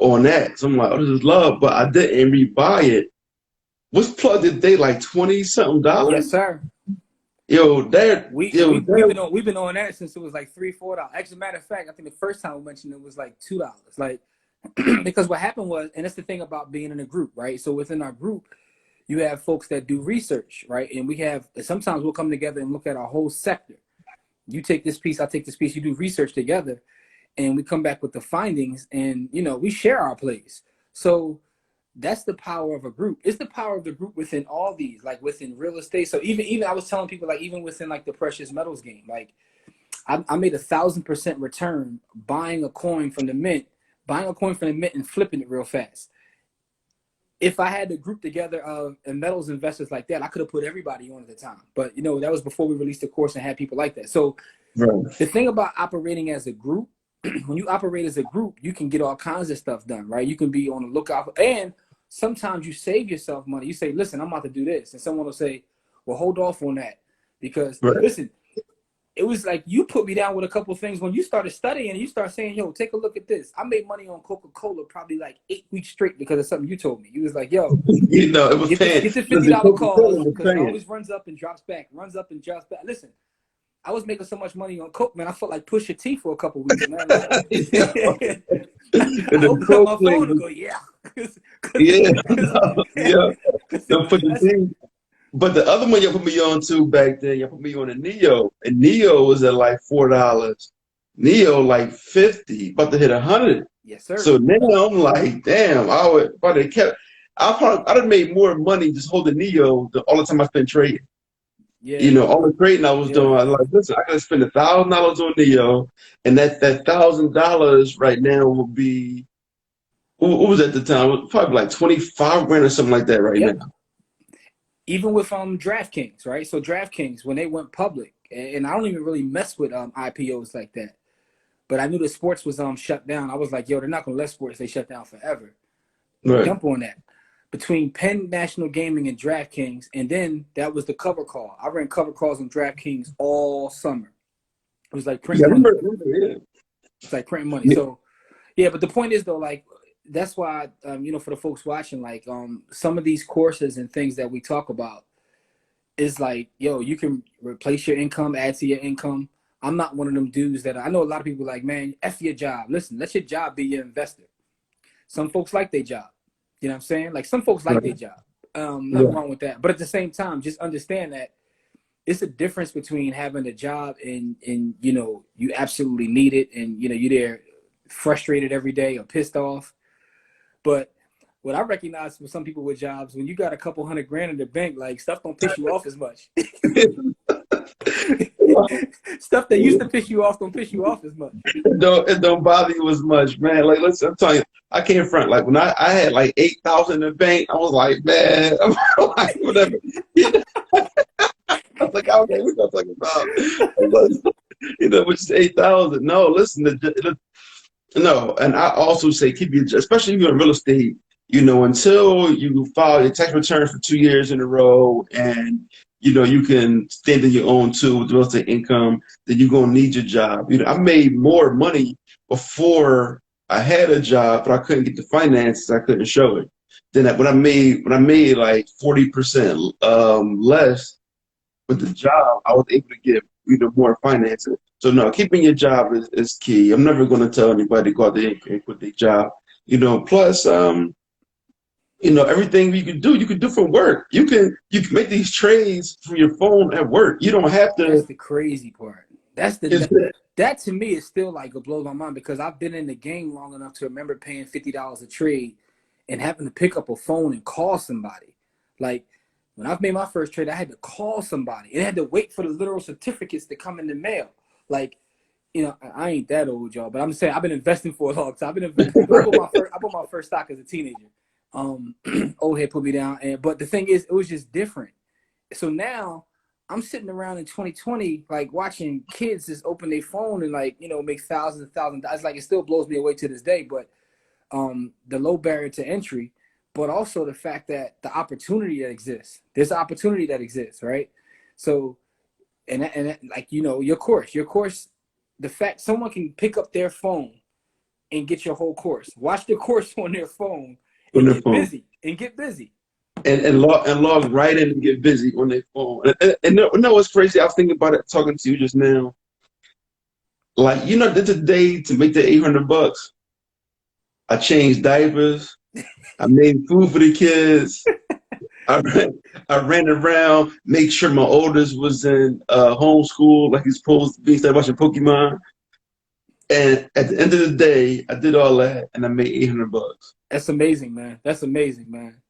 [SPEAKER 1] on that. So I'm like, oh, this is love. But I didn't rebuy it. What's Plug today? Like 20 something
[SPEAKER 2] Yes,
[SPEAKER 1] dollars?
[SPEAKER 2] sir.
[SPEAKER 1] Yo, that
[SPEAKER 2] We
[SPEAKER 1] yo,
[SPEAKER 2] we
[SPEAKER 1] that
[SPEAKER 2] we've been on that since it was like $3, $4. Actually, matter of fact, I think the first time we mentioned it was like $2. Like because what happened was, and that's the thing about being in a group, right? So within our group, you have folks that do research, right? And sometimes we'll come together and look at our whole sector. You take this piece, I take this piece, you do research together, and we come back with the findings, and we share our plays. So that's the power of a group. It's the power of the group within all these, like within real estate. So even I was telling people, like even within like the precious metals game, like I made 1,000% return buying a coin from the mint, and flipping it real fast. If I had the group together of metals investors like that, I could have put everybody on at the time. But that was before we released the course and had people like that. So
[SPEAKER 1] right.
[SPEAKER 2] the thing about operating as a group, when you operate as a group, you can get all kinds of stuff done, right? You can be on the lookout, and sometimes you save yourself money. You say, listen, I'm about to do this. And someone will say, well, hold off on that. Because
[SPEAKER 1] Right.
[SPEAKER 2] listen, it was like you put me down with a couple of things when you started studying and you start saying, yo, take a look at this. I made money on Coca-Cola probably like 8 weeks straight because of something you told me. You was like, yo,
[SPEAKER 1] It was paying.
[SPEAKER 2] get the
[SPEAKER 1] Listen,
[SPEAKER 2] $50
[SPEAKER 1] Coca-Cola
[SPEAKER 2] calls
[SPEAKER 1] was
[SPEAKER 2] because it
[SPEAKER 1] paying.
[SPEAKER 2] always runs up and drops back. Listen, I was making so much money on Coke, man. I felt like Pusha T for a couple of weeks, man. Like, I opened up my phone and go, yeah.
[SPEAKER 1] Yeah. Yeah. Don't put the thing. But the other one you put me on to back then, you put me on a Neo, and Neo was at like $4. Neo like 50, about to hit 100.
[SPEAKER 2] Yes, sir.
[SPEAKER 1] So now I'm like, damn, I'd have made more money just holding Neo all the time I spent trading.
[SPEAKER 2] Yeah.
[SPEAKER 1] All the trading I was doing, I was like, listen, I gotta spend $1,000 on Neo, and that $1,000 right now will be what was at the time? It was probably like 25 grand or something like that right now.
[SPEAKER 2] Even with DraftKings, right? So DraftKings, when they went public, and I don't even really mess with IPOs like that, but I knew the sports was shut down. I was like, yo, they're not gonna let sports stay shut down forever.
[SPEAKER 1] Right.
[SPEAKER 2] Jump on that. Between Penn National Gaming and DraftKings, and then that was the cover call. I ran cover calls on DraftKings all summer. It was like printing money. It's like printing money. So, yeah, but the point is though, like that's why for the folks watching, like some of these courses and things that we talk about is like, yo, you can replace your income, add to your income. I'm not one of them dudes that I know a lot of people like, man, F your job. Listen, let your job be your investor. Some folks like their job. You know what I'm saying? Like some folks like their job. Nothing wrong with that. But at the same time, just understand that it's a difference between having a job and you absolutely need it and you're there frustrated every day or pissed off. But what I recognize with some people with jobs, when you got a couple $100 grand in the bank, like stuff don't piss you off as much. Stuff that used to piss you off don't piss you off as much.
[SPEAKER 1] It don't bother you as much, man. Like, listen, I'm telling you, I can't front. Like when I had like 8,000 in the bank, I was like, man, I'm like, whatever. I was like, okay, we're gonna talk about, which is 8,000. No, listen, no, and I also say keep your, especially if you're in real estate, until you file your tax return for 2 years in a row, and you can stand on your own too with real estate income, then you're gonna need your job. I made more money before I had a job, but I couldn't get the finances. I couldn't show it. Then when I made like 40% less with the job, I was able to get more financing. So no, keeping your job is key. I'm never going to tell anybody to go out there and quit their job. Plus, everything you can do from work. You can make these trades from your phone at work. You don't have
[SPEAKER 2] That's
[SPEAKER 1] to.
[SPEAKER 2] the crazy part. That's the
[SPEAKER 1] It's,
[SPEAKER 2] that to me is still like it blows my mind because I've been in the game long enough to remember paying $50 a trade and having to pick up a phone and call somebody. Like when I've made my first trade, I had to call somebody and I had to wait for the literal certificates to come in the mail. Like, I ain't that old, y'all, but I'm saying I've been investing for a long time. I've been investing. I bought my first stock as a teenager. Old head put me down, but the thing is, it was just different. So now I'm sitting around in 2020, like watching kids just open their phone and make thousands and thousands of dollars. Like it still blows me away to this day, but the low barrier to entry, but also the fact that the opportunity that exists. There's an opportunity that exists, right? So, and like your course, the fact someone can pick up their phone and get your whole course, watch the course on their phone,
[SPEAKER 1] on
[SPEAKER 2] and
[SPEAKER 1] their
[SPEAKER 2] get
[SPEAKER 1] phone.
[SPEAKER 2] busy and get busy.
[SPEAKER 1] And log right in and get busy on their phone. And no, it's crazy. I was thinking about it talking to you just now. Like, today to make the $800, I changed diapers. I made food for the kids. I ran around, make sure my oldest was in homeschool like he's supposed to be, instead of watching Pokemon. And at the end of the day, I did all that and I made $800.
[SPEAKER 2] That's amazing, man. That's amazing, man.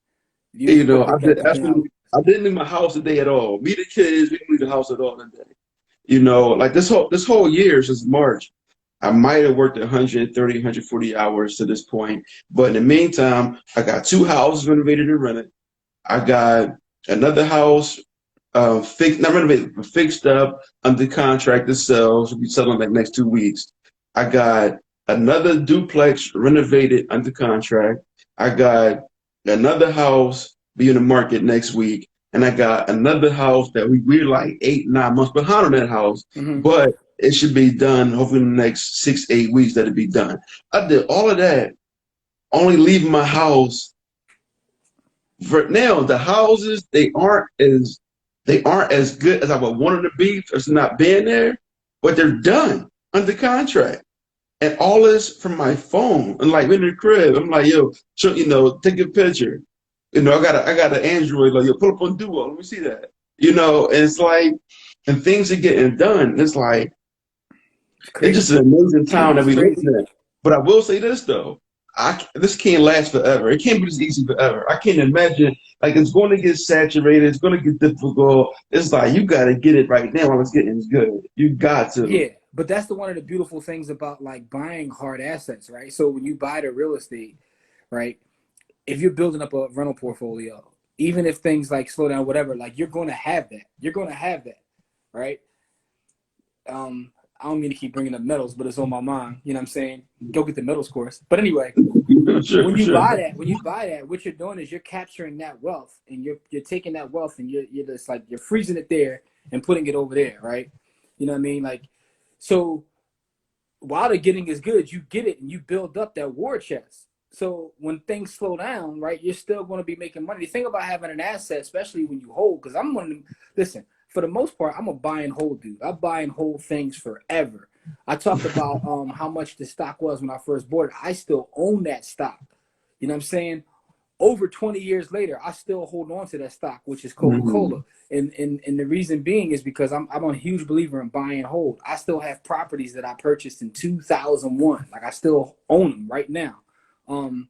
[SPEAKER 2] You
[SPEAKER 1] You
[SPEAKER 2] was
[SPEAKER 1] know,
[SPEAKER 2] working
[SPEAKER 1] I did
[SPEAKER 2] catching
[SPEAKER 1] actually.
[SPEAKER 2] hours.
[SPEAKER 1] I didn't leave my house today at all. Me, the kids, we didn't leave the house at all today. Like this whole year since March, I might have worked 130, 140 hours to this point. But in the meantime, I got two houses renovated and rented. I got another house fixed, not renovated, but fixed up under contract to sell. Should be selling like next 2 weeks. I got another duplex renovated under contract. I got another house be in the market next week. And I got another house that we're like 8, 9 months behind on that house,
[SPEAKER 2] Mm-hmm.
[SPEAKER 1] but it should be done hopefully in the next 6, 8 weeks that'll be done. I did all of that, only leaving my house. For now, the houses they aren't as good as I would want them to be for not being there, but they're done under contract. And all this from my phone. And like in the crib, I'm like, yo, take a picture. I got an Android, like, yo, pull up on Duo, let me see that. And it's like, and things are getting done. It's like,
[SPEAKER 2] It's
[SPEAKER 1] it's
[SPEAKER 2] crazy.
[SPEAKER 1] just an amazing time that
[SPEAKER 2] It's
[SPEAKER 1] we live
[SPEAKER 2] crazy.
[SPEAKER 1] in. But I will say this though, this can't last forever. It can't be this easy forever. I can't imagine, like, it's going to get saturated. It's going to get difficult. It's like you got to get it right now while it's getting good. You got to.
[SPEAKER 2] Yeah, but that's one of the beautiful things about like buying hard assets, right? So when you buy the real estate, right? If you're building up a rental portfolio, even if things like slow down, whatever, like you're going to have that. You're going to have that, right? I don't mean to keep bringing up metals, but it's on my mind. You know what I'm saying? Go get the metals course. But anyway,
[SPEAKER 1] Sure,
[SPEAKER 2] when you
[SPEAKER 1] sure.
[SPEAKER 2] buy that, what you're doing is you're capturing that wealth, and you're taking that wealth, and you're just like you're freezing it there and putting it over there, right? You know what I mean? Like, so while the getting is good, you get it and you build up that war chest. So when things slow down, right, you're still going to be making money. The thing about having an asset, especially when you hold, because I'm one of them, listen, for the most part, I'm a buy and hold dude. I buy and hold things forever. I talked about how much the stock was when I first bought it. I still own that stock. You know what I'm saying? Over 20 years later, I still hold on to that stock, which is
[SPEAKER 1] Mhm.
[SPEAKER 2] Coca-Cola. And the reason being is because I'm a huge believer in buy and hold. I still have properties that I purchased in 2001. Like I still own them right now. Um,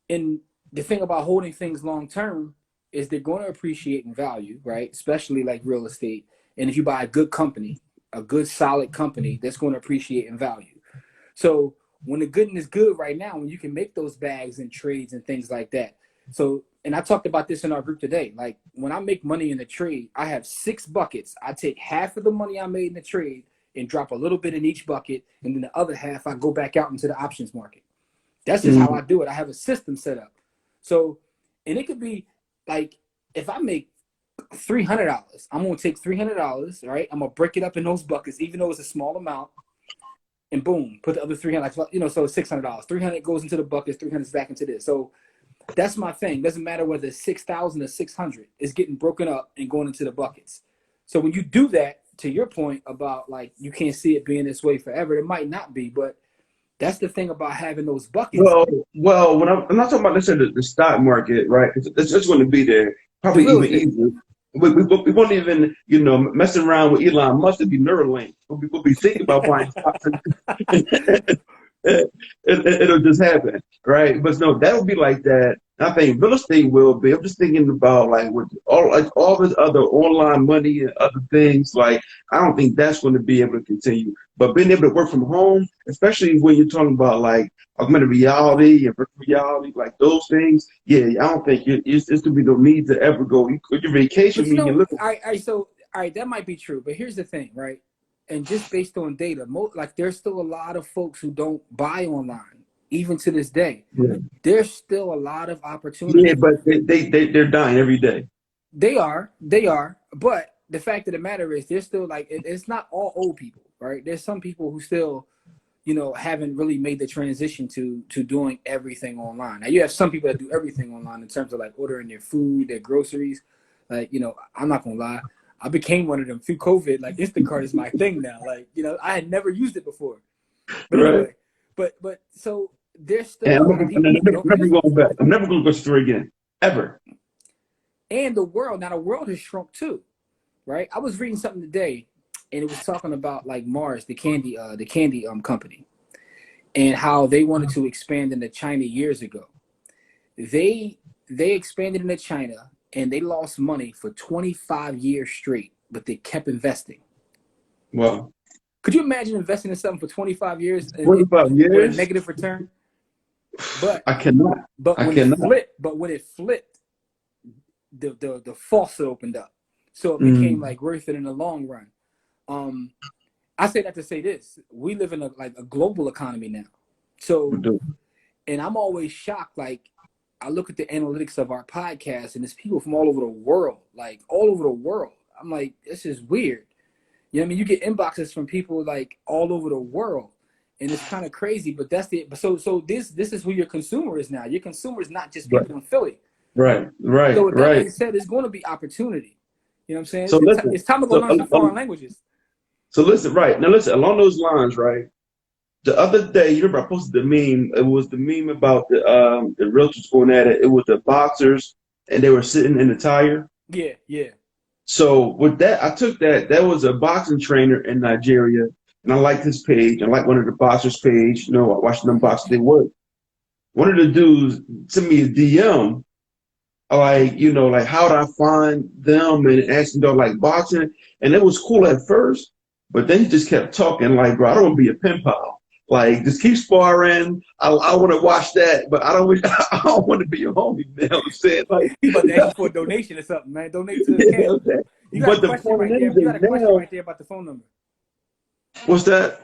[SPEAKER 2] and the thing about holding things long term is they're going to appreciate in value, right? Especially like real estate. And if you buy a good company, a good solid company, that's going to appreciate in value. So when the good is good right now, when you can make those bags and trades and things like that. So, and I talked about this in our group today. Like when I make money in the trade, I have 6 buckets. I take half of the money I made in the trade and drop a little bit in each bucket. And then the other half, I go back out into the options market. That's just how
[SPEAKER 1] Mhm.
[SPEAKER 2] I do it. I have a system set up. So, and it could be like if I make $300, I'm gonna take $300, right? I'm gonna break it up in those buckets, even though it's a small amount, and boom, put the other 300, like, so it's $600. 300 goes into the buckets, 300 is back into this. So that's my thing. Doesn't matter whether it's 6,000 or 600. It's getting broken up and going into the buckets. So when you do that, to your point about like you can't see it being this way forever, it might not be, but that's the thing about having those buckets.
[SPEAKER 1] Well, when I'm not talking about necessarily the stock market, right? Because it's just going to be there,
[SPEAKER 2] The
[SPEAKER 1] probably
[SPEAKER 2] real
[SPEAKER 1] even
[SPEAKER 2] estate.
[SPEAKER 1] easier. We won't even, messing around with Elon Musk to be Neuralink. We'll be thinking about buying stocks. It'll just happen, right? But no, that'll be like that. I think real estate will be. I'm just thinking about like with all this other online money and other things. Like I don't think that's going to be able to continue. But being able to work from home, especially when you're talking about like augmented reality and virtual reality, like those things, yeah, I don't think it's going to be no need to ever go. Your vacation,
[SPEAKER 2] But you
[SPEAKER 1] mean you
[SPEAKER 2] know,
[SPEAKER 1] look.
[SPEAKER 2] all right, that might be true. But here's the thing, right? And just based on data, like there's still a lot of folks who don't buy online, even to this day.
[SPEAKER 1] Yeah,
[SPEAKER 2] There's still a lot of
[SPEAKER 1] yeah,
[SPEAKER 2] opportunity.
[SPEAKER 1] but they're dying every day.
[SPEAKER 2] They are. But the fact of the matter is, there's still like it's not all old people, right? There's some people who still, haven't really made the transition to doing everything online. Now you have some people that do everything online in terms of like ordering their food, their groceries. Like, I'm not gonna lie, I became one of them through COVID. Like Instacart is my thing now. Like, I had never used it before. But
[SPEAKER 1] Right.
[SPEAKER 2] anyway, but so there's still
[SPEAKER 1] And
[SPEAKER 2] a lot of people who don't
[SPEAKER 1] never
[SPEAKER 2] use it.
[SPEAKER 1] going back. I'm never going to go to the store again, ever.
[SPEAKER 2] And the world has shrunk too, right? I was reading something today, and it was talking about like Mars, the candy company, and how they wanted to expand into China years ago. They expanded into China and they lost money for 25 years straight, but they kept investing.
[SPEAKER 1] Well,
[SPEAKER 2] Could you imagine investing in something for 25 years
[SPEAKER 1] about
[SPEAKER 2] with a
[SPEAKER 1] years,
[SPEAKER 2] negative return? But
[SPEAKER 1] I cannot.
[SPEAKER 2] but
[SPEAKER 1] I
[SPEAKER 2] when it
[SPEAKER 1] cannot.
[SPEAKER 2] flipped, the faucet opened up, so it became
[SPEAKER 1] Mm,
[SPEAKER 2] like worth it in the long run. Um, I say that to say this: we live in a global economy now.
[SPEAKER 1] we
[SPEAKER 2] So,
[SPEAKER 1] do.
[SPEAKER 2] and I'm always shocked. Like, I look at the analytics of our podcast, and there's people from all over the world, like all over the world. I'm like, this is weird. You know what I mean? You get inboxes from people like all over the world, and it's kind of crazy. But that's the so this is who your consumer is now. Your consumer is not just
[SPEAKER 1] Right,
[SPEAKER 2] people in Philly.
[SPEAKER 1] right,
[SPEAKER 2] So with that
[SPEAKER 1] right.
[SPEAKER 2] being said, there's going to be opportunity. You know what I'm saying?
[SPEAKER 1] So listen.
[SPEAKER 2] It's time to go
[SPEAKER 1] So
[SPEAKER 2] learn some foreign languages.
[SPEAKER 1] so listen. Right now, listen. Along those lines, right. The other day, you remember I posted the meme. It was the meme about the realtors going at it. It was the boxers, and they were sitting in the tire.
[SPEAKER 2] Yeah, yeah.
[SPEAKER 1] So with that, I took that. That was a boxing trainer in Nigeria, and I liked his page. I like one of the boxers' page. I watched them box. They work. One of the dudes sent me a DM, like like how do I find them and asking them like boxing, and it was cool at first, but then he just kept talking like, bro, I don't want to be a pen pal. Like, just keep sparring. I want to watch that, but I don't. I don't want to be your homie. You know what I'm saying? Like,
[SPEAKER 2] He's about to ask you for a donation or something, man. Donate to his camp.
[SPEAKER 1] okay.
[SPEAKER 2] You got a
[SPEAKER 1] But the
[SPEAKER 2] question
[SPEAKER 1] point
[SPEAKER 2] right there.
[SPEAKER 1] is
[SPEAKER 2] You
[SPEAKER 1] that
[SPEAKER 2] got a question
[SPEAKER 1] now,
[SPEAKER 2] right there about the phone number.
[SPEAKER 1] what's that?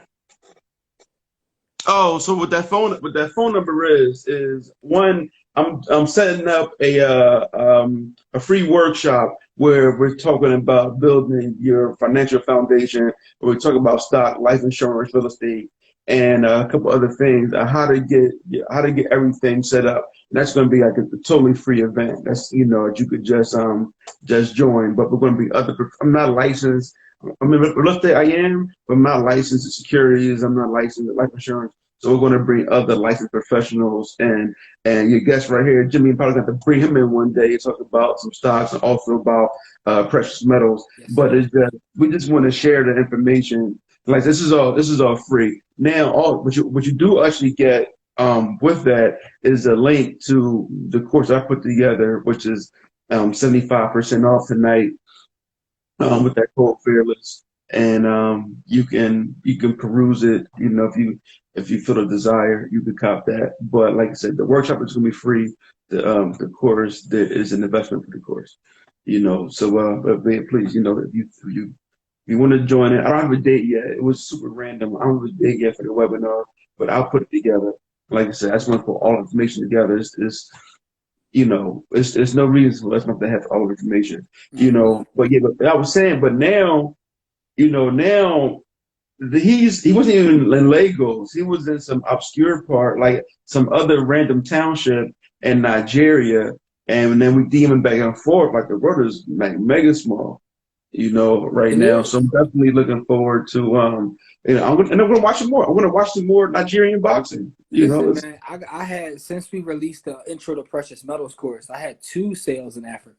[SPEAKER 1] Oh, so what that phone number is one. I'm setting up a free workshop where we're talking about building your financial foundation. We're talking about stock, life insurance, real estate, and a couple other things. How to get everything set up. And that's going to be like a totally free event. That's you could just join. But we're going to be other. I'm not licensed. I mean, real estate I am, but I'm not licensed in securities. I'm not licensed in life insurance. So we're going to bring other licensed professionals and your guest right here, Jimmy, probably got to bring him in one day and talk about some stocks and also about precious metals.
[SPEAKER 2] Yes,
[SPEAKER 1] But
[SPEAKER 2] sir.
[SPEAKER 1] it's just, we just want to share the information. Like this is all free. Now, what you do actually get with that is a link to the course I put together, which is 75% off tonight with that code fearless, and you can peruse it. If you feel a desire, you can cop that. But like I said, the workshop is gonna be free. The course there is an investment for the course. So please, if you want to join it, I don't have a date yet. It was super random. I don't have a date yet for the webinar, but I'll put it together. Like I said, I just want to put all the information together. It's no reason for us not to have all the information,
[SPEAKER 2] Mm-hmm.
[SPEAKER 1] But yeah, but I was saying, but now, now he wasn't even in Lagos. He was in some obscure part, like some other random township in Nigeria. And then we deem him back and forth, like the world is like mega small, right
[SPEAKER 2] It
[SPEAKER 1] now. So I'm
[SPEAKER 2] is.
[SPEAKER 1] definitely looking forward to I'm gonna watch some more. I'm gonna watch some more Nigerian boxing.
[SPEAKER 2] Listen,
[SPEAKER 1] It's
[SPEAKER 2] man, I had since we released the Intro to Precious Metals course, I had 2 sales in Africa.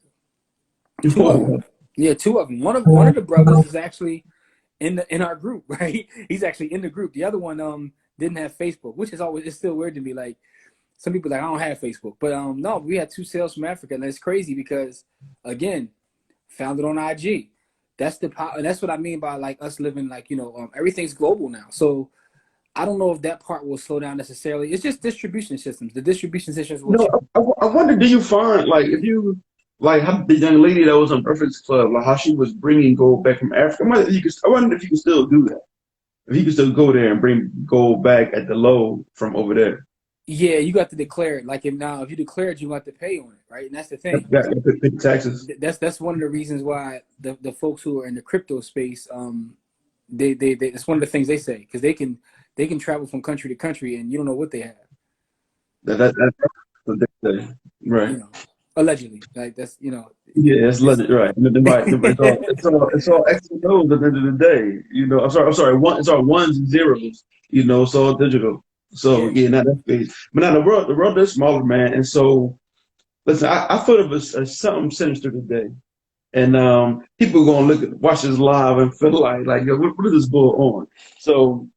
[SPEAKER 2] Two of them.
[SPEAKER 1] whoa.
[SPEAKER 2] Yeah, 2 of them. One of the brothers is actually in our group, right? He's actually in the group. The other one didn't have Facebook, which is always it's still weird to me. Like some people like I don't have Facebook, but no, we had 2 sales from Africa, and it's crazy because again, found it on IG. That's the power. That's what I mean by like us living like everything's global now. So I don't know if that part will slow down necessarily. It's just distribution systems. The distribution systems will change.
[SPEAKER 1] I wonder, do you find like if you like how the young lady that was on Breakfast Club, like how she was bringing gold back from Africa? I wonder if you can still do that. If you can still go there and bring gold back at the low from over there.
[SPEAKER 2] Yeah, you got to declare it. Like if you declare it, you have to pay on it, right? And that's the thing.
[SPEAKER 1] Got to pay taxes.
[SPEAKER 2] That's one of the reasons why the folks who are in the crypto space, they it's one of the things they say because they can travel from country to country and you don't know what they have.
[SPEAKER 1] That's what they say. Right.
[SPEAKER 2] You know, allegedly, like that's
[SPEAKER 1] Yeah, it's legit, right. It's all X and O's at the end of the day. I'm sorry, it's all ones and zeros, it's all digital. So
[SPEAKER 2] yeah.
[SPEAKER 1] yeah, not that phase. But now the world is smaller, man. And so listen, I thought of as something sinister today. And people are gonna watch this live and feel like yo, what is this bull on? So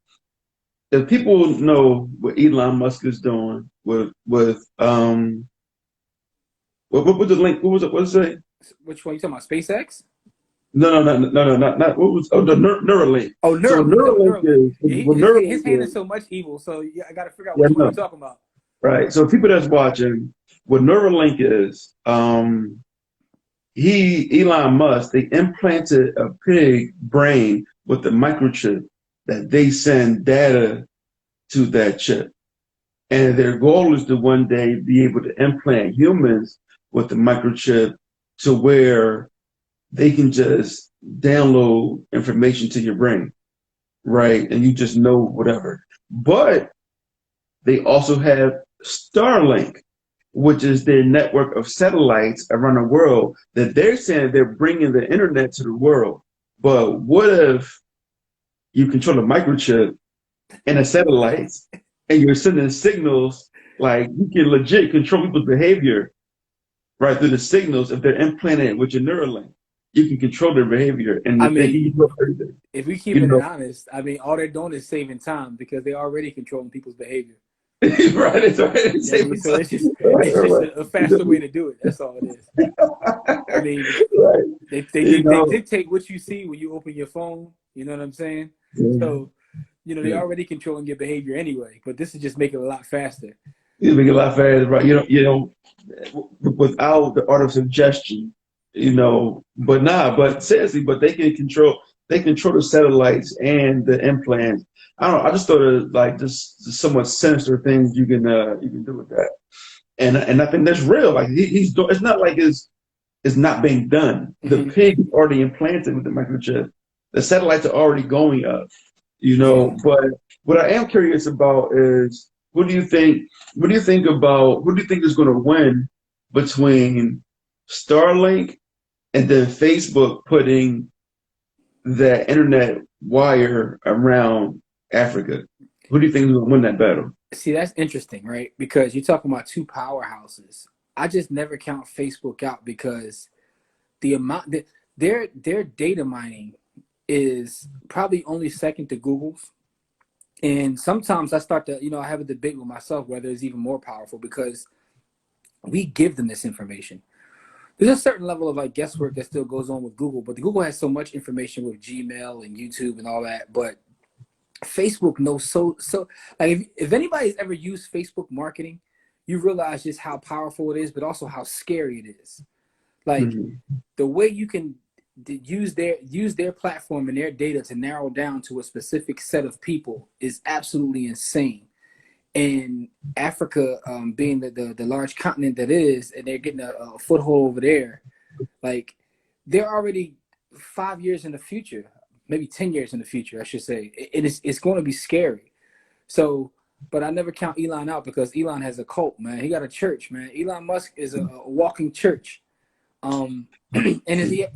[SPEAKER 1] if people know what Elon Musk is doing what was the link? What was it?
[SPEAKER 2] Which one you talking about? SpaceX?
[SPEAKER 1] No, not what was the Neuralink.
[SPEAKER 2] Oh,
[SPEAKER 1] So
[SPEAKER 2] Neuralink. No,
[SPEAKER 1] Neuralink
[SPEAKER 2] Neuralink.
[SPEAKER 1] is
[SPEAKER 2] Yeah,
[SPEAKER 1] what
[SPEAKER 2] his
[SPEAKER 1] Neuralink
[SPEAKER 2] hand is
[SPEAKER 1] is.
[SPEAKER 2] so much evil. So yeah, I got to figure out
[SPEAKER 1] Yeah,
[SPEAKER 2] which one
[SPEAKER 1] no,
[SPEAKER 2] you're talking about.
[SPEAKER 1] right. So people that's watching, what Neuralink is, Elon Musk, they implanted a pig brain with a microchip that they send data to that chip. And their goal is to one day be able to implant humans with the microchip to where they can just download information to your brain, right? And you just know whatever. But they also have Starlink, which is their network of satellites around the world that they're saying they're bringing the internet to the world. But what if you control a microchip and a satellite and you're sending signals like you can legit control people's behavior right through the signals if they're implanted with your Neuralink. You can control their behavior and
[SPEAKER 2] I
[SPEAKER 1] they
[SPEAKER 2] mean,
[SPEAKER 1] can do everything.
[SPEAKER 2] if we
[SPEAKER 1] You
[SPEAKER 2] keeping it
[SPEAKER 1] know,
[SPEAKER 2] honest, I mean, all they're doing is saving time because they're already controlling people's behavior.
[SPEAKER 1] right? It's right.
[SPEAKER 2] Yeah, I mean, so it's just a faster way to do it. That's all it is. I mean,
[SPEAKER 1] Right.
[SPEAKER 2] they dictate what you see when you open your phone. You know what I'm saying?
[SPEAKER 1] Yeah.
[SPEAKER 2] So they're already controlling your behavior anyway. But this is just making it a lot faster.
[SPEAKER 1] You make it a lot faster, right? Without the art of suggestion, but seriously, but they control the satellites and the implants. I don't know. I just thought of like just somewhat sinister things you can do with that, and I think that's real. Like he's doing. It's not like it's not being done. The pig is already implanted with the microchip. The satellites are already going up,
[SPEAKER 2] Yeah.
[SPEAKER 1] But what I am curious about is what do you think? What do you think about? Who do you think is going to win between Starlink and then Facebook putting the internet wire around Africa? Who do you think is going to win that battle?
[SPEAKER 2] See, that's interesting, right? Because you're talking about 2 powerhouses. I just never count Facebook out because the amount that their data mining is probably only second to Google's. And sometimes I start to, I have a debate with myself whether it's even more powerful because we give them this information. There's a certain level of like guesswork that still goes on with Google, but Google has so much information with Gmail and YouTube and all that. But Facebook knows so like if anybody's ever used Facebook marketing, you realize just how powerful it is, but also how scary it is. Like the way you can use their platform and their data to narrow down to a specific set of people is absolutely insane. And Africa, being the large continent that is, and they're getting a foothold over there, like they're already 5 years in the future, maybe 10 years in the future, I should say. It's going to be scary. So, but I never count Elon out because Elon has a cult, man. He got a church, man. Elon Musk is a walking church. And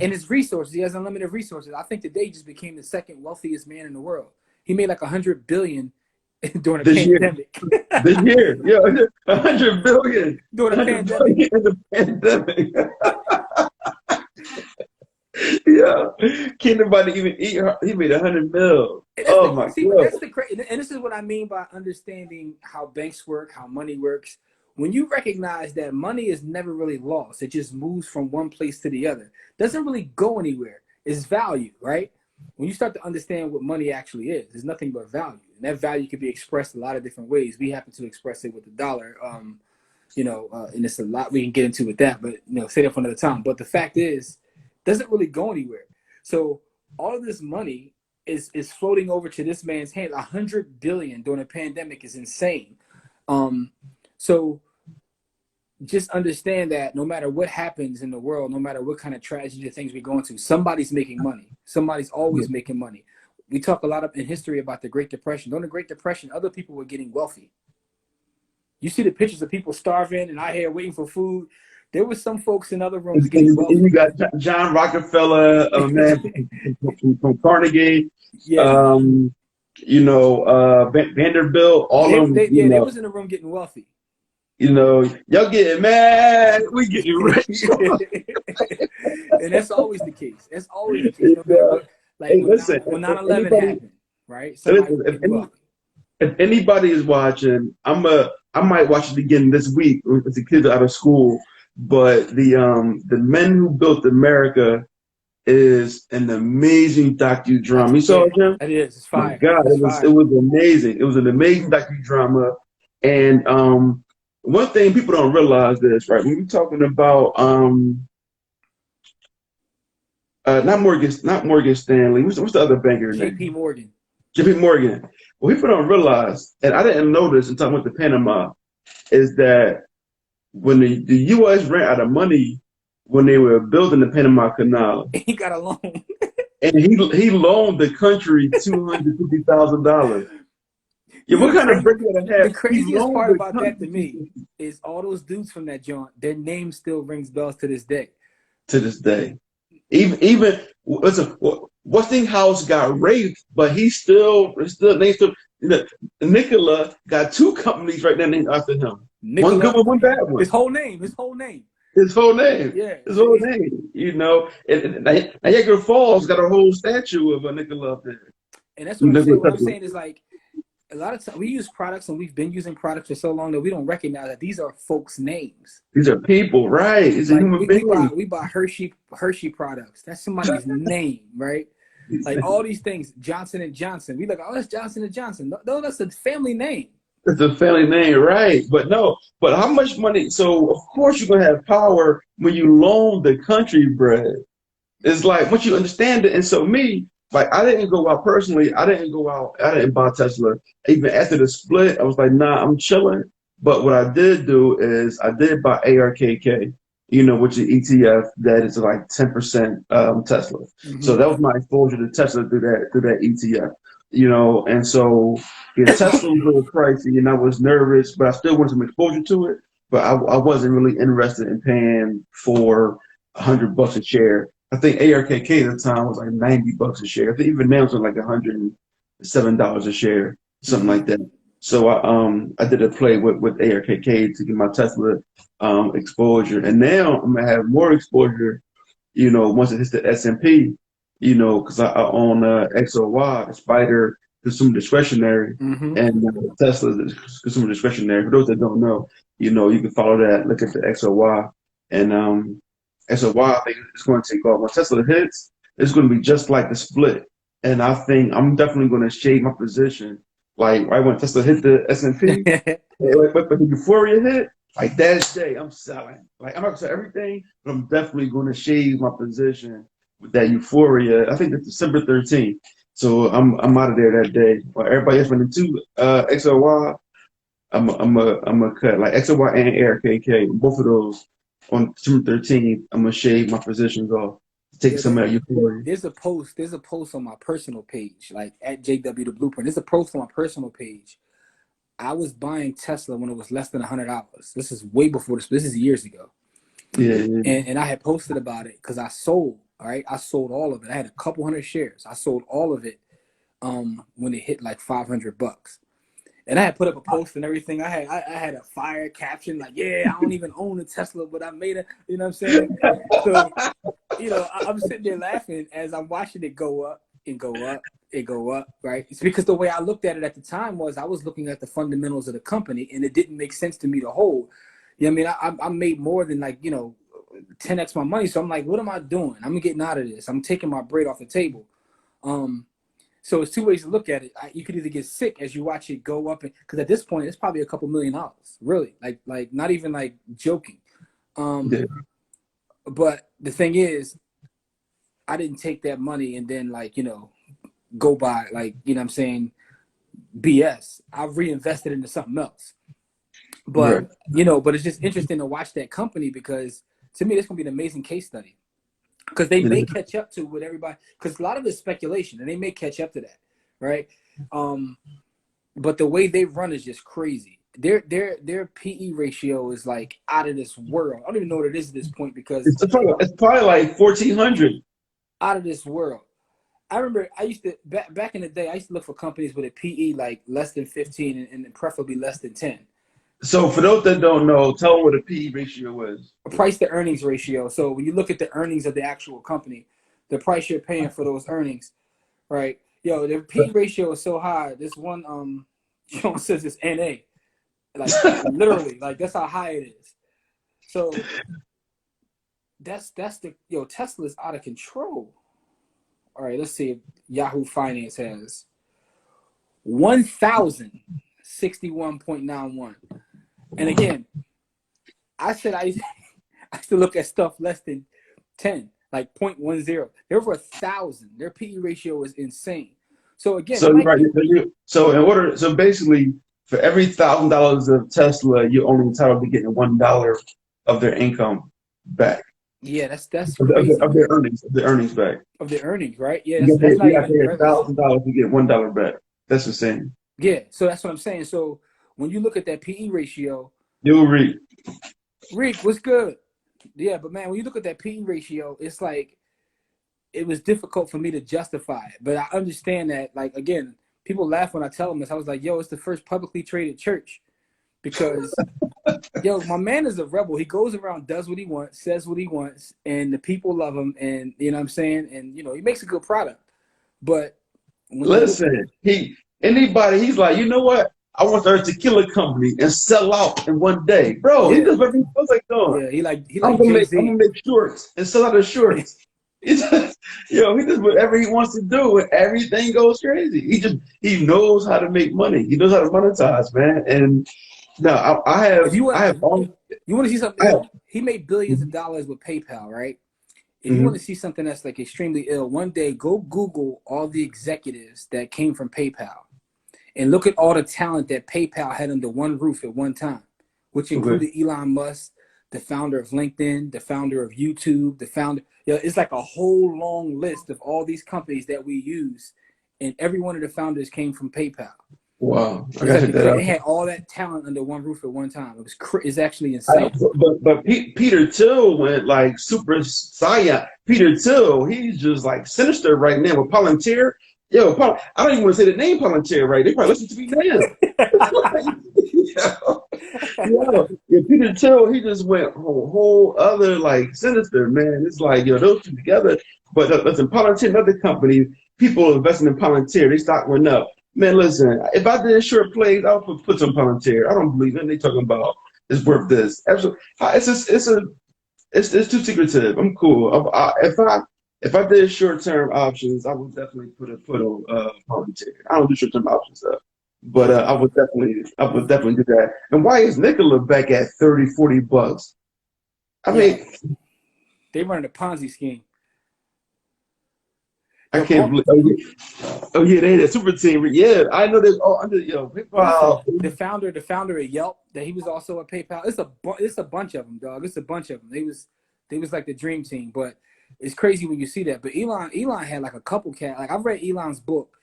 [SPEAKER 2] his resources, he has unlimited resources. I think today he just became the second wealthiest man in the world. He made like 100 billion during the
[SPEAKER 1] This year,
[SPEAKER 2] pandemic.
[SPEAKER 1] this year, yeah, 100 billion,
[SPEAKER 2] During the
[SPEAKER 1] 100
[SPEAKER 2] pandemic.
[SPEAKER 1] billion in the pandemic. Yeah, can't nobody even eat. He made 100 mil.
[SPEAKER 2] And that's
[SPEAKER 1] Oh
[SPEAKER 2] the
[SPEAKER 1] my
[SPEAKER 2] see, but
[SPEAKER 1] god.
[SPEAKER 2] that's the crazy. And this is what I mean by understanding how banks work, how money works. When you recognize that money is never really lost, it just moves from one place to the other. Doesn't really go anywhere. It's value, right? When you start to understand what money actually is, it's nothing but value, and that value can be expressed a lot of different ways. We happen to express it with the dollar, and it's a lot we can get into with that, but say that for another time. But the fact is, it doesn't really go anywhere. So all of this money is floating over to this man's hand. 100 billion during a pandemic is insane. So just understand that no matter what happens in the world, no matter what kind of tragedy or things we're going through, somebody's making money. Somebody's always making money. We talk a lot in history about the Great Depression. During the Great Depression, other people were getting wealthy. You see the pictures of people starving and out here waiting for food. There were some folks in other rooms getting
[SPEAKER 1] And you
[SPEAKER 2] wealthy.
[SPEAKER 1] got John Rockefeller, a man from Carnegie,
[SPEAKER 2] Yeah.
[SPEAKER 1] um, Vanderbilt, all of them,
[SPEAKER 2] They was in the room getting wealthy.
[SPEAKER 1] y'all getting mad, we getting rich.
[SPEAKER 2] And that's always the case. That's always the case. No matter what, like
[SPEAKER 1] Hey, listen,
[SPEAKER 2] when
[SPEAKER 1] if
[SPEAKER 2] 9/11
[SPEAKER 1] anybody,
[SPEAKER 2] happened, right? Somebody
[SPEAKER 1] listen,
[SPEAKER 2] was getting wealthy.
[SPEAKER 1] if anybody is watching, I might watch it again this week with the kids out of school. But the Men Who Built America is an amazing docudrama. You saw
[SPEAKER 2] Yeah,
[SPEAKER 1] it, Jim?
[SPEAKER 2] that is. It's
[SPEAKER 1] My
[SPEAKER 2] fire.
[SPEAKER 1] God,
[SPEAKER 2] It's
[SPEAKER 1] it
[SPEAKER 2] fire.
[SPEAKER 1] was amazing. It was an amazing docudrama. And one thing people don't realize is, right, when we're talking about not Morgan Stanley, what's the other banker
[SPEAKER 2] J.P.
[SPEAKER 1] name?
[SPEAKER 2] Morgan.
[SPEAKER 1] JP Morgan. What people don't realize, and I didn't know this until I went to Panama, is that when the U.S. ran out of money when they were building the Panama Canal,
[SPEAKER 2] He got a loan.
[SPEAKER 1] and he loaned the country $250,000. Yeah, what kind of break that
[SPEAKER 2] The
[SPEAKER 1] have? He
[SPEAKER 2] craziest
[SPEAKER 1] loaned
[SPEAKER 2] part
[SPEAKER 1] the
[SPEAKER 2] about that to me
[SPEAKER 1] country
[SPEAKER 2] is all those dudes from that joint. Their name still rings bells to this day.
[SPEAKER 1] to this day. Even listen, Westinghouse got raped, but they still. Nikola got two companies right now named after him. One good
[SPEAKER 2] Nicola,
[SPEAKER 1] one, one bad one.
[SPEAKER 2] his whole name. His whole name.
[SPEAKER 1] His whole name.
[SPEAKER 2] Yeah.
[SPEAKER 1] His whole name. And Niagara Falls got a whole statue of a Nikola up there.
[SPEAKER 2] And that's what I'm saying.
[SPEAKER 1] Nikola
[SPEAKER 2] What I'm
[SPEAKER 1] Tesla.
[SPEAKER 2] saying is like a lot of times we use products and we've been using products for so long that we don't recognize that these are folks' names.
[SPEAKER 1] These are people, right? These are
[SPEAKER 2] Like
[SPEAKER 1] human beings.
[SPEAKER 2] we buy Hershey products. That's somebody's name, right? Like all these things, Johnson and Johnson. We look, oh, that's Johnson and Johnson. No, that's a family name.
[SPEAKER 1] It's a family name, right? But no, but how much money? So of course you're gonna have power when you loan the country bread. It's like once you understand it. And so me, like I didn't go out personally. I didn't buy Tesla. Even after the split, I was like, nah, I'm chilling. But what I did do is I did buy ARKK, which is ETF that is like 10% Tesla. So
[SPEAKER 2] Mm-hmm.
[SPEAKER 1] that was my exposure to Tesla through that ETF. And so yeah, Tesla was a little pricey, and I was nervous, but I still wanted some exposure to it. But I wasn't really interested in paying for $100 a share. I think ARKK at the time was like $90 a share. I think even now it's like $107 a share, something like that. So I did a play with ARKK to get my Tesla exposure, and now I'm gonna have more exposure. Once it hits the S&P, because I own XOY, Spider Consumer Discretionary,
[SPEAKER 2] Mm-hmm.
[SPEAKER 1] and Tesla Consumer Discretionary. For those that don't know, you can follow that. Look at the XOY, and XOY. I think it's going to take off. When Tesla hits, it's going to be just like the split, and I think I'm definitely going to shade my position. Like right when Tesla hit the S&P, but the euphoria hit, like that day, I'm selling. Like I'm not gonna sell everything, but I'm definitely going to shade my position with that euphoria. I think it's December 13th. So I'm out of there that day. While everybody else went into XOY, I'm a cut like XOY and ARKK, both of those on December 13th. I'm gonna shave my positions off, take
[SPEAKER 2] Yeah,
[SPEAKER 1] some of that euphoria.
[SPEAKER 2] there's a post. There's a post on my personal page, like at JW the Blueprint. There's a post on my personal page. I was buying Tesla when it was less than $100. This is way before this. This is years ago.
[SPEAKER 1] Yeah, yeah.
[SPEAKER 2] And I had posted about it because I sold. All right, I sold all of it. I had a couple hundred shares. I sold all of it when it hit like $500. And I had put up a post and everything. I had a fire caption like, "Yeah, I don't even own a Tesla, but I made it." You know what I'm saying? So, I'm sitting there laughing as I'm watching it go up and go up and go up. Right? It's because the way I looked at it at the time was I was looking at the fundamentals of the company, and it didn't make sense to me to hold. You know what I mean? I made more than 10x my money. So I'm like, what am I doing? I'm getting out of this. I'm taking my bread off the table. So it's two ways to look at it. You could either get sick as you watch it go up, because at this point it's probably a couple $1,000,000, really, like not even like joking.
[SPEAKER 1] Yeah.
[SPEAKER 2] But the thing is, I didn't take that money and then go buy what I'm saying, BS. I reinvested into something else. But
[SPEAKER 1] Right.
[SPEAKER 2] but it's just interesting to watch that company, because to me, this gonna be an amazing case study, because they
[SPEAKER 1] Yeah.
[SPEAKER 2] may catch up to what everybody, because a lot of it's speculation and they may catch up to that, right? But the way they run is just crazy. Their PE ratio is like out of this world. I don't even know what it is at this point, because
[SPEAKER 1] It's probably like 1,400.
[SPEAKER 2] out of this world. I remember I used to back in the day. I used to look for companies with a PE like less than 15 and preferably less than 10.
[SPEAKER 1] So for those that don't know, tell them what a PE ratio is.
[SPEAKER 2] A price to earnings ratio. So when you look at the earnings of the actual company, the price you're paying for those earnings, right? Yo, the PE ratio is so high. This one says it's NA. Like literally, like that's how high it is. So that's the Tesla's out of control. All right, let's see if Yahoo Finance has 1,061.91. And again, I said I used to look at stuff less than 10, like 0.10. They're over 1,000. Their PE ratio is insane. So again,
[SPEAKER 1] So right, so basically, for every $1,000 of Tesla, you're only entitled to getting $1 of their income back.
[SPEAKER 2] Yeah, that's
[SPEAKER 1] Of,
[SPEAKER 2] crazy.
[SPEAKER 1] of their earnings back.
[SPEAKER 2] Of their earnings, right? Yeah,
[SPEAKER 1] You
[SPEAKER 2] that's not
[SPEAKER 1] got to
[SPEAKER 2] even
[SPEAKER 1] pay
[SPEAKER 2] revenue.
[SPEAKER 1] $1,000 to get $1 back. That's insane.
[SPEAKER 2] Yeah, so that's what I'm saying. So when you look at that PE ratio,
[SPEAKER 1] You'll read.
[SPEAKER 2] Rick, what's good? Yeah, but man, when you look at that PE ratio, it's like it was difficult for me to justify it. But I understand that, like, again, people laugh when I tell them this. I was like, yo, it's the first publicly traded church, because yo, my man is a rebel. He goes around, does what he wants, says what he wants, and the people love him, and you know what I'm saying? And he makes a good product. But when you look,
[SPEAKER 1] Listen, he's like, you know what? I want the tequila company and sell out in one day. Bro, he
[SPEAKER 2] yeah,
[SPEAKER 1] does what he feels like doing.
[SPEAKER 2] yeah, he like
[SPEAKER 1] I'm gonna
[SPEAKER 2] Jay-Z.
[SPEAKER 1] make shorts and sell out his shorts. He just, he does whatever he wants to do, and everything goes crazy. He knows how to make money. He knows how to monetize, man. And no,
[SPEAKER 2] If you want,
[SPEAKER 1] I have all
[SPEAKER 2] you want to see something
[SPEAKER 1] I have,
[SPEAKER 2] ill, he made billions of dollars with PayPal, right? If you want to
[SPEAKER 1] mhm.
[SPEAKER 2] see something that's like extremely ill, one day go Google all the executives that came from PayPal and look at all the talent that PayPal had under one roof at one time, which
[SPEAKER 1] Okay.
[SPEAKER 2] included Elon Musk, the founder of LinkedIn, the founder of YouTube, the founder. It's like a whole long list of all these companies that we use, and every one of the founders came from PayPal.
[SPEAKER 1] Wow, I
[SPEAKER 2] It's
[SPEAKER 1] gotta
[SPEAKER 2] like
[SPEAKER 1] check that
[SPEAKER 2] they
[SPEAKER 1] out.
[SPEAKER 2] had all that talent under one roof at one time. It's actually insane.
[SPEAKER 1] But Peter Thiel went like super saiyan. Peter Thiel, he's just like sinister right now with Palantir. Yo, I don't even want to say the name Palantir, right? They probably listen to me now. Yeah, Peter Thiel, he just went whole other like sinister, man. It's like, yo, those two together. But listen, Palantir, another company, people investing in Palantir, they stock went up. Man, listen, if I did short plays, I would put some Palantir. I don't believe it. They talking about it's worth this. Absolutely, it's too secretive. I'm cool. If I did short term options, I would definitely put on Palantir. I don't do short term options stuff. But
[SPEAKER 2] Yeah,
[SPEAKER 1] I would definitely do that. And why is Nikola back at 30, $40? I
[SPEAKER 2] yeah,
[SPEAKER 1] mean,
[SPEAKER 2] they running a Ponzi scheme.
[SPEAKER 1] I
[SPEAKER 2] Yo,
[SPEAKER 1] can't believe. Oh yeah, they had a super team. Yeah, I know this. Oh, under
[SPEAKER 2] listen,
[SPEAKER 1] PayPal.
[SPEAKER 2] the founder of Yelp, that he was also at PayPal. It's a bunch of them, dog. It's a bunch of them. They was like the dream team. But it's crazy when you see that. But Elon had like a couple cat. Like I've read Elon's book,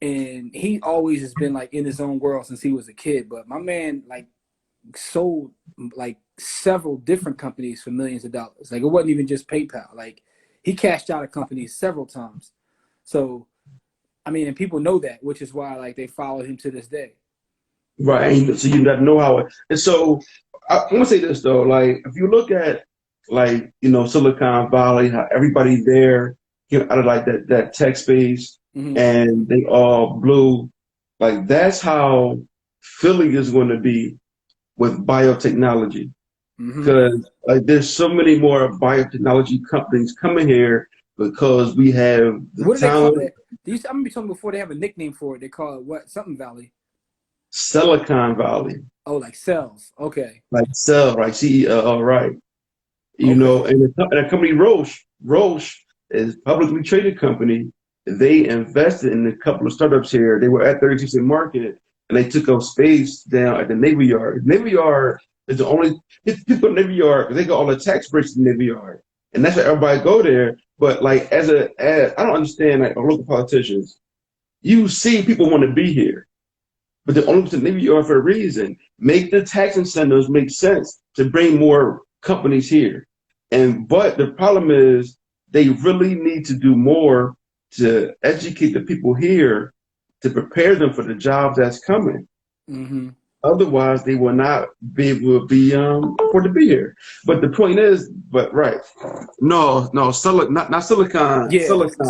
[SPEAKER 2] and he always has been like in his own world since he was a kid. But my man, like sold like several different companies for millions of dollars. Like it wasn't even just PayPal. Like he cashed out a company several times. So I mean, and people know that, which is why like they follow him to this day.
[SPEAKER 3] Right. And so you got to know how it. And so I'm gonna say this though, like if you look at like Silicon Valley, how everybody there out of like that tech space,
[SPEAKER 2] Mm-hmm.
[SPEAKER 3] and they all blue, like that's how Philly is going to be with biotechnology.
[SPEAKER 2] Mm-hmm.
[SPEAKER 3] Because like there's so many more biotechnology companies coming here because we have the
[SPEAKER 2] What do they call
[SPEAKER 3] talent.
[SPEAKER 2] it? I remember talking before they have a nickname for it. They call it what? Something Valley.
[SPEAKER 3] Silicon Valley,
[SPEAKER 2] Oh, like cells. Okay.
[SPEAKER 3] like Cell, right? CEL, right?
[SPEAKER 2] Okay.
[SPEAKER 3] And a company Roche is a publicly traded company. They invested in a couple of startups here. They were at 32 cent market, and they took up space down at the Navy Yard. Navy Yard is the only people in Navy Yard. They got all the tax breaks in Navy Yard, and that's why everybody go there. But like as I don't understand like local politicians. You see people want to be here, but the only reason Navy Yard for a reason. Make the tax incentives make sense to bring more companies here. But the problem is they really need to do more to educate the people here to prepare them for the jobs that's coming.
[SPEAKER 2] Mm-hmm.
[SPEAKER 3] Otherwise, they will not be able to be afford to be here. But the point is, but right, no, not Silicon,
[SPEAKER 2] Yeah,
[SPEAKER 3] Silicon.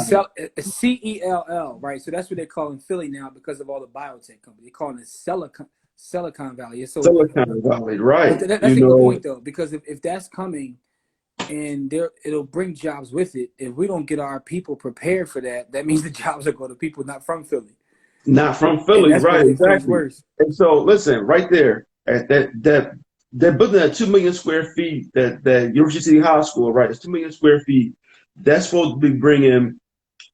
[SPEAKER 2] CELL, right? So that's what they call in Philly now because of all the biotech companies. They call it Silicon Valley. So,
[SPEAKER 3] Silicon Valley,
[SPEAKER 2] but
[SPEAKER 3] right?
[SPEAKER 2] that's a good point though, because if that's coming and it'll bring jobs with it. If we don't get our people prepared for that, that means the jobs are going to people not from Philly,
[SPEAKER 3] Not from
[SPEAKER 2] and
[SPEAKER 3] Philly,
[SPEAKER 2] that's going to
[SPEAKER 3] right?
[SPEAKER 2] make things
[SPEAKER 3] Exactly.
[SPEAKER 2] worse.
[SPEAKER 3] And so, listen, right there, at that they're building at 2 million square feet. That University City High School, right? It's 2 million square feet. That's supposed to be bringing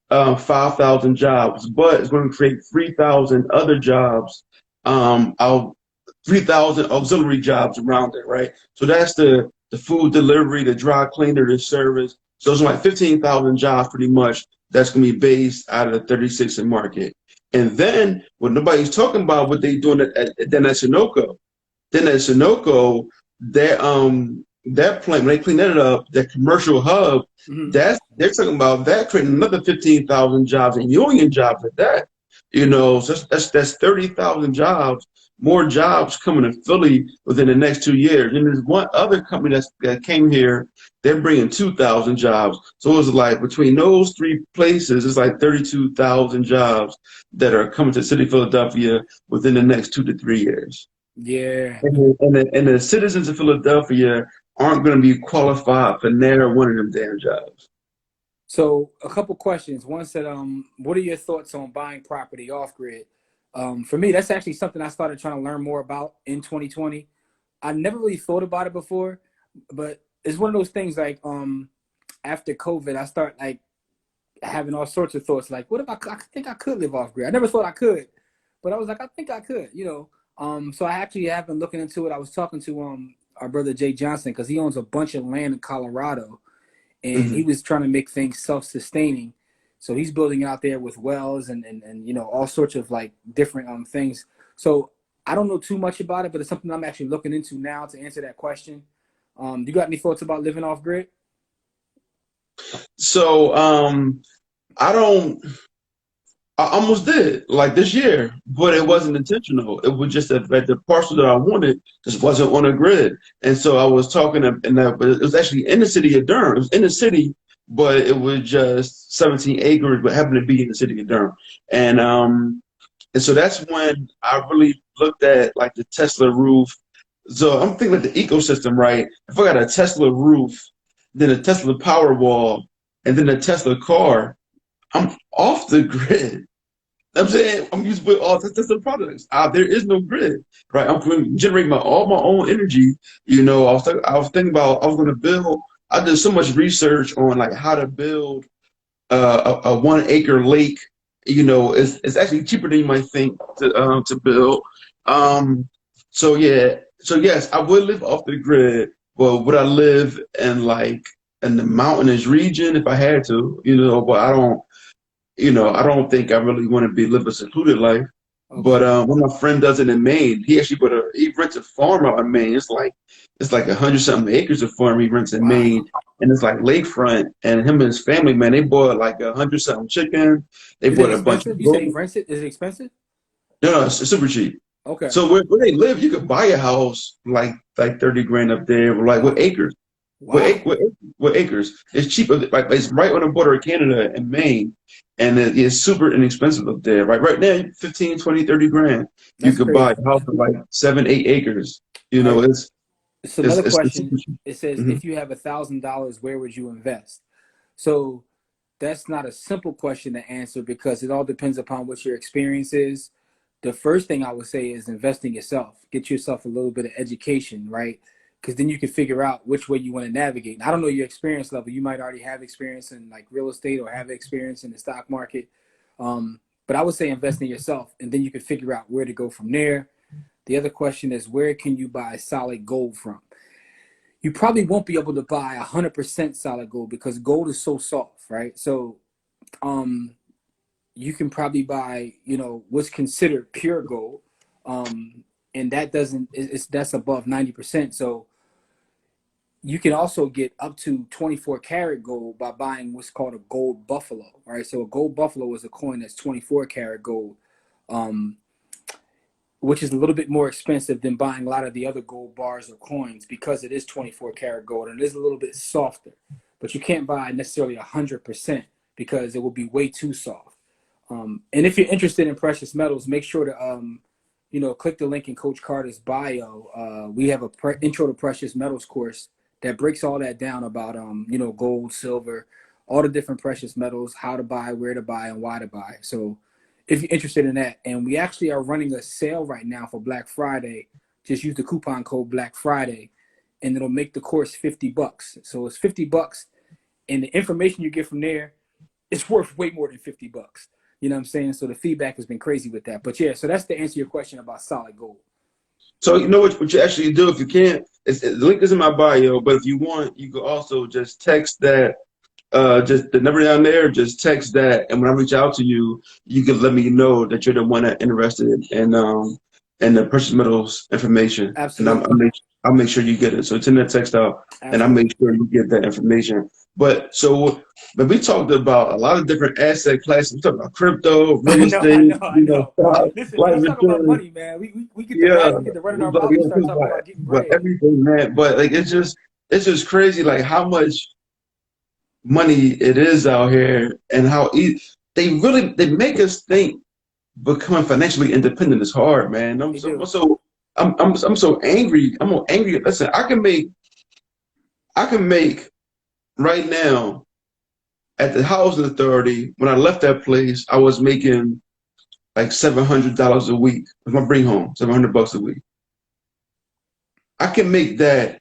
[SPEAKER 3] 5,000 jobs, but it's going to create 3,000 other jobs, out 3,000 auxiliary jobs around it, right? So that's the food delivery, the dry cleaner, the service. So it's like 15,000 jobs pretty much that's going to be based out of the 36 and market. And then what nobody's talking about, what they doing then at Sunoco. Then at Sunoco, that plant, when they clean that up, that commercial hub,
[SPEAKER 2] Mm-hmm.
[SPEAKER 3] they're talking about that creating another 15,000 jobs and union jobs at that. So that's 30,000 jobs, more jobs coming to Philly within the next 2 years. And there's one other company that came here, they're bringing 2,000 jobs. So it's like between those three places, it's like 32,000 jobs that are coming to the city of Philadelphia within the next 2 to 3 years.
[SPEAKER 2] Yeah.
[SPEAKER 3] And the citizens of Philadelphia aren't going to be qualified for never one of them damn jobs.
[SPEAKER 2] So a couple questions. One said, what are your thoughts on buying property off grid? For me, that's actually something I started trying to learn more about in 2020. I never really thought about it before, but it's one of those things like after COVID, I start like having all sorts of thoughts like, what if I think I could live off grid? I never thought I could, but I was like, I think I could. So I actually have been looking into it. I was talking to our brother Jay Johnson because he owns a bunch of land in Colorado, and he was trying to make things self-sustaining. So he's building out there with wells and all sorts of like different things. So I don't know too much about it, but it's something I'm actually looking into now to answer that question. You got any thoughts about living off grid?
[SPEAKER 3] So I almost did like this year, but it wasn't intentional. It was just that the parcel that I wanted just wasn't on a grid. And so I was talking but it was actually in the city of Durham. It was in the city, but it was just 17 acres, but happened to be in the city of Durham. And so that's when I really looked at like the Tesla roof. So I'm thinking like the ecosystem, right? If I got a Tesla roof, then a Tesla Powerwall, and then a Tesla car, I'm off the grid. I'm saying I'm used with all Tesla products. There is no grid, right? I'm going to generate all my own energy. I was thinking about I was going to build. I did so much research on like how to build a 1 acre lake. It's actually cheaper than you might think to build. So yes, I would live off the grid, but would I live in the mountainous region if I had to? But I don't. I don't think I really want to live a secluded life.
[SPEAKER 2] Okay.
[SPEAKER 3] But when my friend does it in Maine, he actually he rents a farm out in Maine. It's like 100 something acres of farm he rents in
[SPEAKER 2] Wow.
[SPEAKER 3] Maine, and it's like lakefront. And him and his family, man, they bought like 100 something chicken. They
[SPEAKER 2] Is it
[SPEAKER 3] bought a bunch
[SPEAKER 2] expensive?
[SPEAKER 3] of
[SPEAKER 2] You said he
[SPEAKER 3] goats.
[SPEAKER 2] rents it. Is it expensive?
[SPEAKER 3] No, it's super cheap.
[SPEAKER 2] Okay.
[SPEAKER 3] So where they live, you could buy a house like 30 grand up there, like with
[SPEAKER 2] Wow.
[SPEAKER 3] acres. With,
[SPEAKER 2] Wow.
[SPEAKER 3] with acres, it's cheap. Like it's right on the border of Canada and Maine, and it's super inexpensive up there. Right now, 15, 20, 30 grand, you
[SPEAKER 2] That's
[SPEAKER 3] could buy
[SPEAKER 2] crazy.
[SPEAKER 3] a house for like 7, 8 acres. You
[SPEAKER 2] All
[SPEAKER 3] know,
[SPEAKER 2] right.
[SPEAKER 3] it's
[SPEAKER 2] So
[SPEAKER 3] it's
[SPEAKER 2] another
[SPEAKER 3] it's
[SPEAKER 2] question.
[SPEAKER 3] super cheap.
[SPEAKER 2] It says,
[SPEAKER 3] Mhm.
[SPEAKER 2] if you have $1,000, where would you invest? So that's not a simple question to answer because it all depends upon what your experience is. The first thing I would say is invest in yourself. Get yourself a little bit of education, right? Because then you can figure out which way you want to navigate. And I don't know your experience level. You might already have experience in like real estate or have experience in the stock market. But I would say invest in yourself, and then you can figure out where to go from there. The other question is, where can you buy solid gold from? You probably won't be able to buy 100% solid gold because gold is so soft, right? So um, you can probably buy, what's considered pure gold, and that doesn't that's above 90%. So you can also get up to 24 karat gold by buying what's called a gold buffalo, right? So a gold buffalo is a coin that's 24 karat gold, um, which is a little bit more expensive than buying a lot of the other gold bars or coins because it is 24 karat gold and it is a little bit softer. But you can't buy necessarily 100% because it will be way too soft. And if you're interested in precious metals, make sure to click the link in Coach Carter's bio. We have a intro to precious metals course that breaks all that down about gold, silver, all the different precious metals, how to buy, where to buy, and why to buy. So if you're interested in that, and we actually are running a sale right now for Black Friday. Just use the coupon code Black Friday, and it'll make the course $50. So it's $50, and the information you get from there is worth way more than $50. You know what I'm saying? So the feedback has been crazy with that. But yeah, so that's to answer your question about solid gold.
[SPEAKER 3] So you know what you actually do if you can't. The link is in my bio, but if you want, you can also just text that. Just the number down there, just text that, and when I reach out to you, you can let me know that you're the one that interested in the precious metals information, and
[SPEAKER 2] Absolutely.
[SPEAKER 3] I'll make sure you get it. So send that text out, and I'll make
[SPEAKER 2] Absolutely.
[SPEAKER 3] sure you get that information. But we talked about a lot of different asset classes. We talked about crypto, real
[SPEAKER 2] I know,
[SPEAKER 3] estate,
[SPEAKER 2] I know, I know.
[SPEAKER 3] stock,
[SPEAKER 2] Listen,
[SPEAKER 3] life
[SPEAKER 2] let's talk about
[SPEAKER 3] insurance.
[SPEAKER 2] money, man. We get the
[SPEAKER 3] Yeah,
[SPEAKER 2] bag, we get the running our
[SPEAKER 3] but
[SPEAKER 2] mouth,
[SPEAKER 3] we
[SPEAKER 2] we
[SPEAKER 3] don't
[SPEAKER 2] start
[SPEAKER 3] think
[SPEAKER 2] talking about getting
[SPEAKER 3] about
[SPEAKER 2] bread.
[SPEAKER 3] everything, man. But like it's just crazy, like how much money it is out here and how they make us think becoming financially independent is hard, man.
[SPEAKER 2] They do.
[SPEAKER 3] I'm so angry. I'm so angry. Listen, I can make right now at the housing authority. When I left that place, I was making like $700 a week with my bring home, $700 a week. I can make that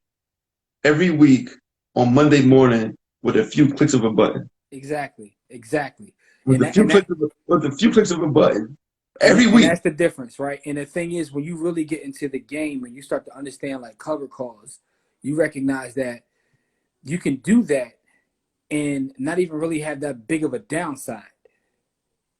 [SPEAKER 3] every week on Monday morning with a few clicks of a button.
[SPEAKER 2] Exactly. Exactly.
[SPEAKER 3] With
[SPEAKER 2] And
[SPEAKER 3] a
[SPEAKER 2] that
[SPEAKER 3] few
[SPEAKER 2] and that
[SPEAKER 3] clicks with a few clicks of a button
[SPEAKER 2] and
[SPEAKER 3] every
[SPEAKER 2] and
[SPEAKER 3] week.
[SPEAKER 2] that's the difference, right? And the thing is, when you really get into the game and you start to understand like cover calls, you recognize that you can do that and not even really have that big of a downside.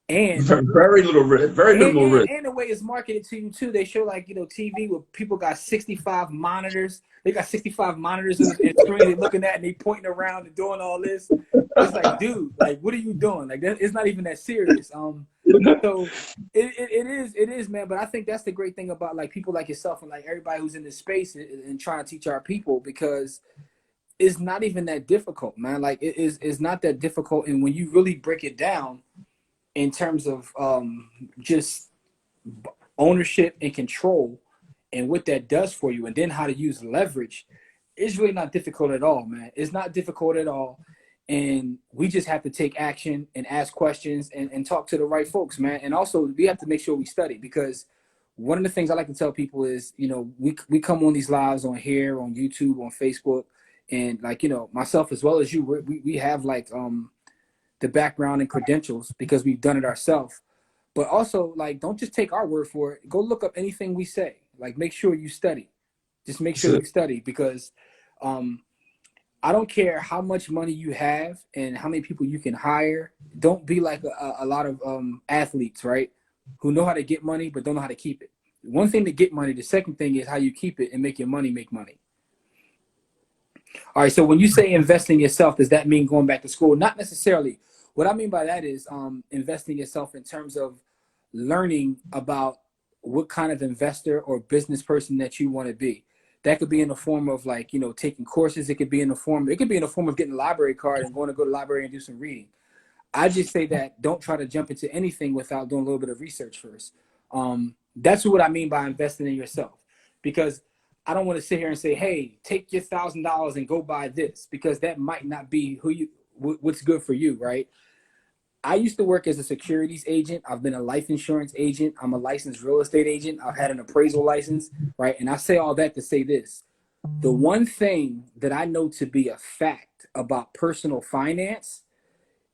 [SPEAKER 2] And
[SPEAKER 3] Very little risk, very
[SPEAKER 2] and,
[SPEAKER 3] minimal
[SPEAKER 2] and,
[SPEAKER 3] risk.
[SPEAKER 2] and the way it's marketed to you too, they show like TV where people got 65 monitors. They got 65 monitors in the screen they're looking at and they pointing around and doing all this. It's like, dude, like what are you doing? Like that, it's not even that serious. So it is, man. But I think that's the great thing about like people like yourself and like everybody who's in this space and trying to teach our people because it's not even that difficult, man. Like it's not that difficult, and when you really break it down in terms of just ownership and control and what that does for you and then how to use leverage, it's really not difficult at all, man. It's not difficult at all. And we just have to take action and ask questions and talk to the right folks, man. And also we have to make sure we study because one of the things I like to tell people is, we come on these lives on here, on YouTube, on Facebook, and like, myself as well as you, we have like the background and credentials because we've done it ourselves. But also, like, don't just take our word for it. Go look up anything we say. Like, make sure you study. Just make sure you study because um, I don't care how much money you have and how many people you can hire. Don't be like a lot of athletes, right? who know how to get money but don't know how to keep it. One thing to get money, the second thing is how you keep it and make your money make money. All right, so when you say invest in yourself, does that mean going back to school? Not necessarily. What I mean by that is investing yourself in terms of learning about what kind of investor or business person that you want to be. That could be in the form of like, you know, taking courses. It could be in the form of getting a library card and going to go to the library and do some reading. I just say that don't try to jump into anything without doing a little bit of research first. That's what I mean by investing in yourself, because I don't want to sit here and say, hey, take your $1,000 and go buy this, because that might not be what's good for you, right? I used to work as a securities agent. I've been a life insurance agent. I'm a licensed real estate agent. I've had an appraisal license, right? And I say all that to say this. The one thing that I know to be a fact about personal finance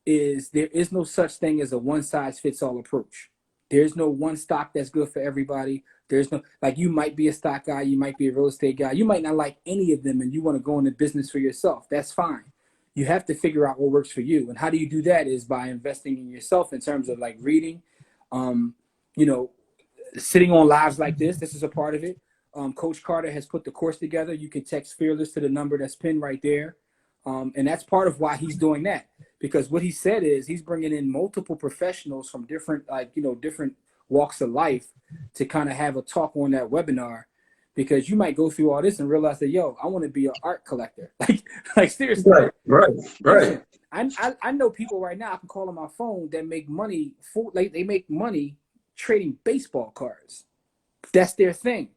[SPEAKER 2] is there is no such thing as a one-size-fits-all approach. There's no one stock that's good for everybody. There's no, like, you might be a stock guy, you might be a real estate guy. You might not like any of them and you want to go into business for yourself. That's fine. You have to figure out what works for you. And how do you do that is by investing in yourself in terms of like reading, you know, sitting on lives like this. This is a part of it. Coach Carter has put the course together. You can text Fearless to the number that's pinned right there. And that's part of why he's doing that, because what he said is he's bringing in multiple professionals from different, like, you know, different walks of life to kind of have a talk on that webinar. Because you might go through all this and realize that, yo, I want to be an art collector. Like seriously.
[SPEAKER 3] Right.
[SPEAKER 2] I know people right now, I can call on my phone, that make money they make money trading baseball cards. That's their thing.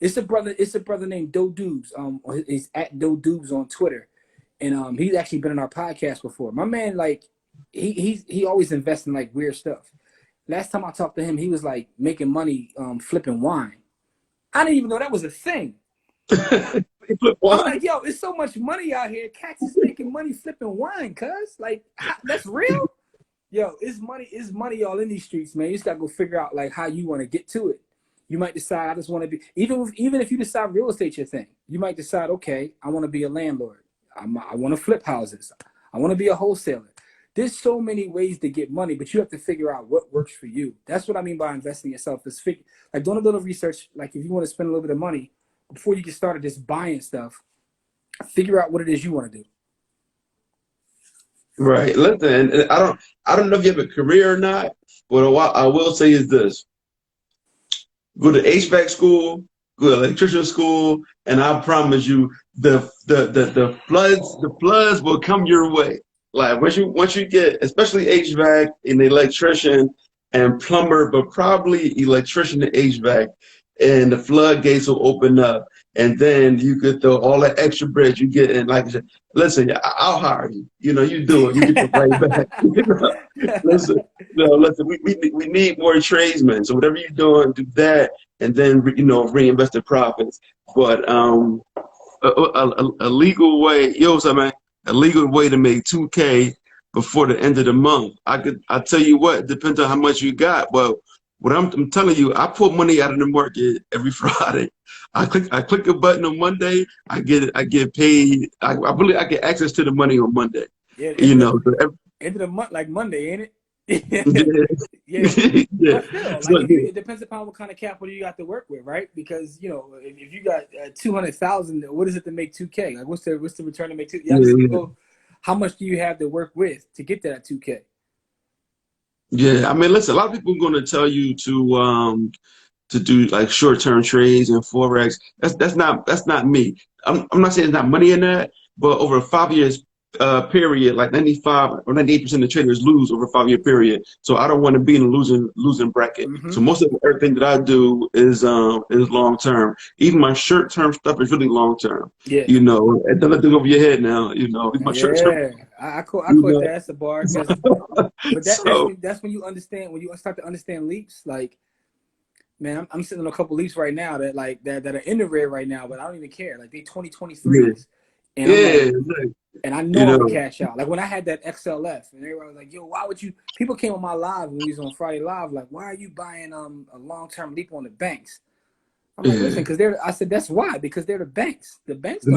[SPEAKER 2] It's a brother named Doe Dubes. He's at Doe Dubes on Twitter. And he's actually been on our podcast before. My man, like, he always invests in like weird stuff. Last time I talked to him, he was like making money flipping wine. I didn't even know that was a thing. I'm like, yo, it's so much money out here. Cats is making money flipping wine, cuz. Like, that's real? Yo, it's money all in these streets, man. You just gotta go figure out like how you want to get to it. You might decide, I just want to be, even if you decide real estate's your thing, you might decide, okay, I want to be a landlord. I want to flip houses. I want to be a wholesaler. There's so many ways to get money, but you have to figure out what works for you. That's what I mean by investing in yourself. Is like doing a little research. Like if you want to spend a little bit of money before you get started just buying stuff, figure out what it is you want to do.
[SPEAKER 3] Right. Listen, I don't know if you have a career or not, but what I will say is this: go to HVAC school, go to electrician school, and I promise you, the floods will come your way. Like once you get, especially HVAC and electrician and plumber, but probably electrician and HVAC, and the floodgates will open up, and then you could throw all that extra bread you get in. Like I said, listen, I'll hire you. You know, you do it, you get the right back. Listen, we need more tradesmen. So whatever you're doing, do that, and then reinvest the profits. But a legal way, what's up, man? A legal way to make $2K before the end of the month. I tell you what, it depends on how much you got. But what I'm telling you, I pull money out of the market every Friday. I click a button on Monday. I get paid. I get access to the money on Monday.
[SPEAKER 2] Yeah,
[SPEAKER 3] end of
[SPEAKER 2] the month, like Monday, ain't it?
[SPEAKER 3] Yeah.
[SPEAKER 2] Yeah. It depends upon what kind of capital you got to work with, right? Because if you got 200,000, what is it to make 2K? Like, what's the return to make 2K? How much do you have to work with to get that 2K?
[SPEAKER 3] Yeah, I mean, listen, a lot of people are going to tell you to do like short-term trades and forex. That's not me. I'm not saying there's not money in that, but over a 5 years period, like 95 or 98% of traders lose over a 5 year period. So I don't want to be in a losing bracket. Mm-hmm. So most of everything that I do is long term. Even my short term stuff is really long term.
[SPEAKER 2] Yeah.
[SPEAKER 3] And don't let it go over your head now. My short term.
[SPEAKER 2] I caught that. That's a bar. But that's when you understand, when you start to understand leaps. Like, man, I'm sitting on a couple leaps right now that are in the red right now, but I don't even care. Like, they 2023s. And I know I'm gonna cash out. Like when I had that XLF, and everybody was like, "Yo, why would you?" People came on my live when we was on Friday Live, like, "Why are you buying a long-term leap on the banks?" I'm like, "Listen, because I said that's why, because they're the banks. The banks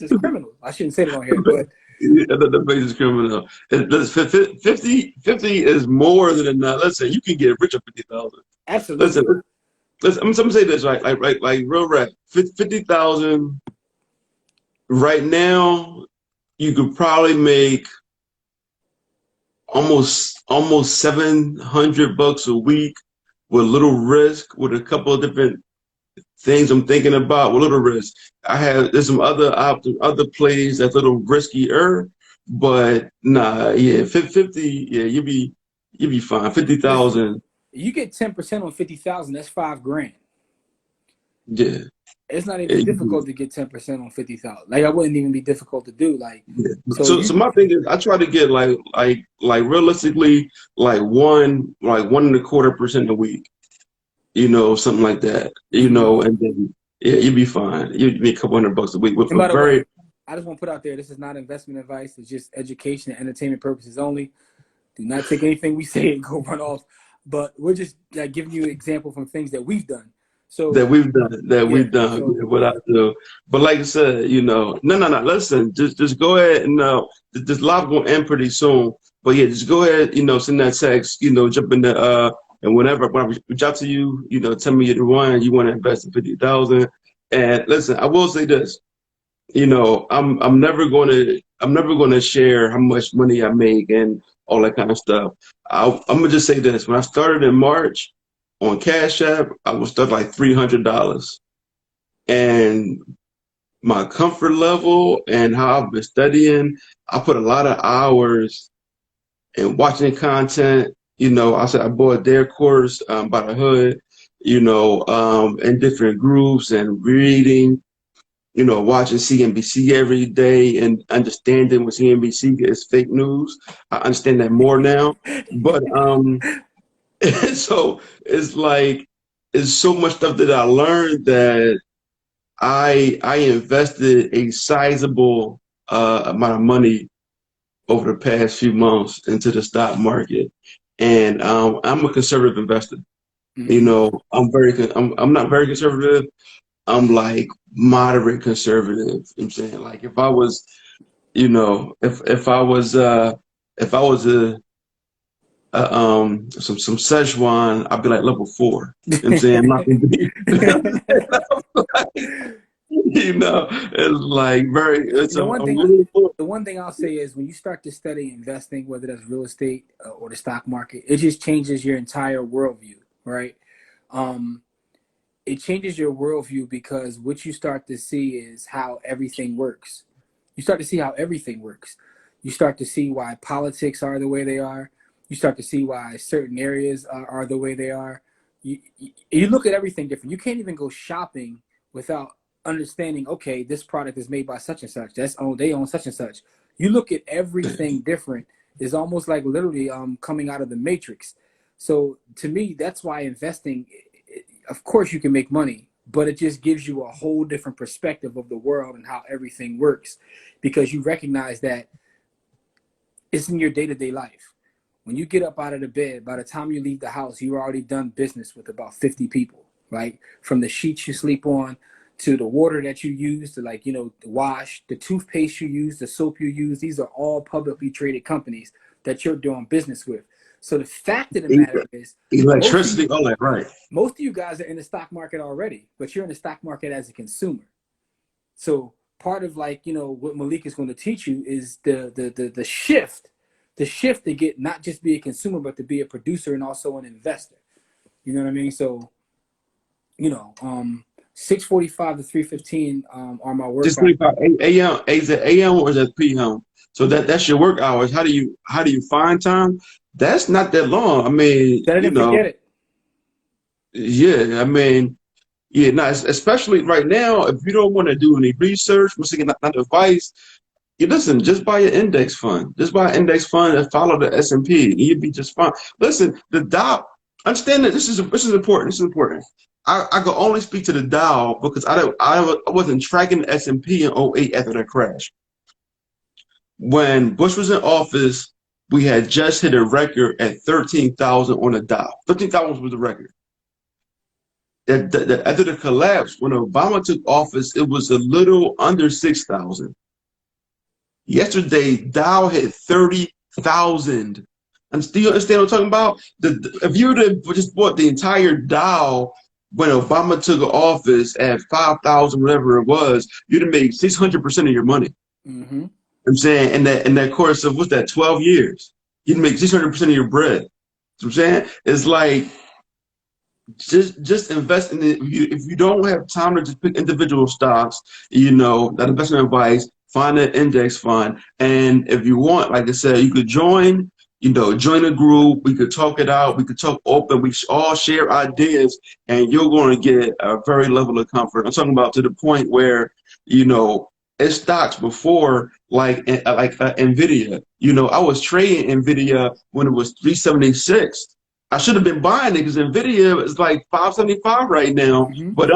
[SPEAKER 2] is criminal. I shouldn't say it on here, but
[SPEAKER 3] Yeah, the base is criminal. 50 is more than enough. Listen, you can get rich at 50,000. Listen,
[SPEAKER 2] Absolutely.
[SPEAKER 3] listen. I'm gonna say this right, like real rap. 50,000 right now. You could probably make almost $700 a week with little risk, with a couple of different things I'm thinking about with little risk. There's some other plays that's a little riskier, but nah, yeah, 50, yeah, you be fine.
[SPEAKER 2] Listen,
[SPEAKER 3] 50,000,
[SPEAKER 2] you get 10% on 50,000. That's $5,000.
[SPEAKER 3] yeah,
[SPEAKER 2] It's not
[SPEAKER 3] yeah,
[SPEAKER 2] even difficult to get 10% on 50,000. Like, I wouldn't even be difficult to do. Like,
[SPEAKER 3] yeah.
[SPEAKER 2] so
[SPEAKER 3] So
[SPEAKER 2] you
[SPEAKER 3] my thing is, I try to get like realistically one and a quarter percent a week, something like that, and then yeah, you'd be fine. You'd be a couple $100 a week with
[SPEAKER 2] And
[SPEAKER 3] a
[SPEAKER 2] by the way,
[SPEAKER 3] very
[SPEAKER 2] I just want to put out there, this is not investment advice. It's just education and entertainment purposes only. Do not take anything we say and go run off. But we're just giving you an example from things that we've done. So
[SPEAKER 3] that
[SPEAKER 2] yeah,
[SPEAKER 3] we've done
[SPEAKER 2] so
[SPEAKER 3] what I do. But like I said, no. Listen, just go ahead and this live gonna end pretty soon. But yeah, just go ahead, send that text, jump in the and whenever when I reach out to you, tell me you're the one you want to invest in 50,000. And listen, I will say this, I'm never gonna share how much money I make and all that kind of stuff. I'm gonna just say this: when I started in March on Cash App, I was stuck like $300, and my comfort level and how I've been studying, I put a lot of hours in watching content. I said I bought their course by the Hood, in different groups and reading, watching CNBC every day and understanding what CNBC is fake news. I understand that more now. But so it's like it's so much stuff that I learned that I invested a sizable amount of money over the past few months into the stock market. And I'm a conservative investor. I'm not very conservative. I'm like moderate conservative. I'm saying, like, if I was, if I was some Szechuan, I'd be like level 4. I'm saying I'm not gonna be, it's like it's
[SPEAKER 2] the
[SPEAKER 3] a,
[SPEAKER 2] one
[SPEAKER 3] a
[SPEAKER 2] thing
[SPEAKER 3] little.
[SPEAKER 2] the one thing I'll say is when you start to study investing, whether that's real estate or the stock market, it just changes your entire worldview, right? Um, it changes your worldview because what you start to see is how everything works. You start to see how everything works. You start to see why politics are the way they are. You start to see why certain areas are the way they are. You look at everything different. You can't even go shopping without understanding, okay, this product is made by such and such. They own such and such. You look at everything different. It's almost like literally coming out of the matrix. So to me, that's why investing, of course you can make money, but it just gives you a whole different perspective of the world and how everything works because you recognize that it's in your day-to-day life. When you get up out of the bed, by the time you leave the house, you've already done business with about 50 people, right? From the sheets you sleep on to the water that you use to the wash, the toothpaste you use, the soap you use. These are all publicly traded companies that you're doing business with. So the fact of the matter is
[SPEAKER 3] Electricity, all that, right?
[SPEAKER 2] most of you guys are in the stock market already, but you're in the stock market as a consumer. So part of what Malik is going to teach you is the shift to get not just be a consumer, but to be a producer and also an investor. You know what I mean? So, 6:45 to 3:15 are my work
[SPEAKER 3] Just
[SPEAKER 2] hours.
[SPEAKER 3] 25 a.m. Is it a.m. or is it p.m.? So that's your work hours. How do you find time? That's not that long. I mean,
[SPEAKER 2] Set it and forget it.
[SPEAKER 3] yeah. I mean, yeah. No, especially right now, if you don't want to do any research, once again, not advice. You listen. Just buy an index fund. Just buy an index fund and follow the S&P. And you'd be just fine. Listen, the Dow. Understand that this is important. This is important. I could only speak to the Dow because I wasn't tracking the S&P in '08 after the crash. When Bush was in office, we had just hit a record at 13,000 on the Dow. 13,000 was the record. After the collapse, when Obama took office, it was a little under 6,000. Yesterday, Dow hit 30,000. And do you understand what I'm talking about? If you would have just bought the entire Dow when Obama took office at 5,000, whatever it was, you'd have made 600% of your money.
[SPEAKER 2] Mm-hmm.
[SPEAKER 3] I'm saying in that course of what's that, 12 years, you'd make 600% of your bread. You know what I'm saying? It's like just invest in it. If you don't have time to just pick individual stocks, that investment advice, find an index fund. And if you want, like I said, you could join a group. We could talk it out. We could talk open. We all share ideas, and you're going to get a very level of comfort. I'm talking about to the point where, it's stocks before like Nvidia. I was trading Nvidia when it was 376. I should have been buying it because Nvidia is like 575 right now.
[SPEAKER 2] Mm-hmm.
[SPEAKER 3] But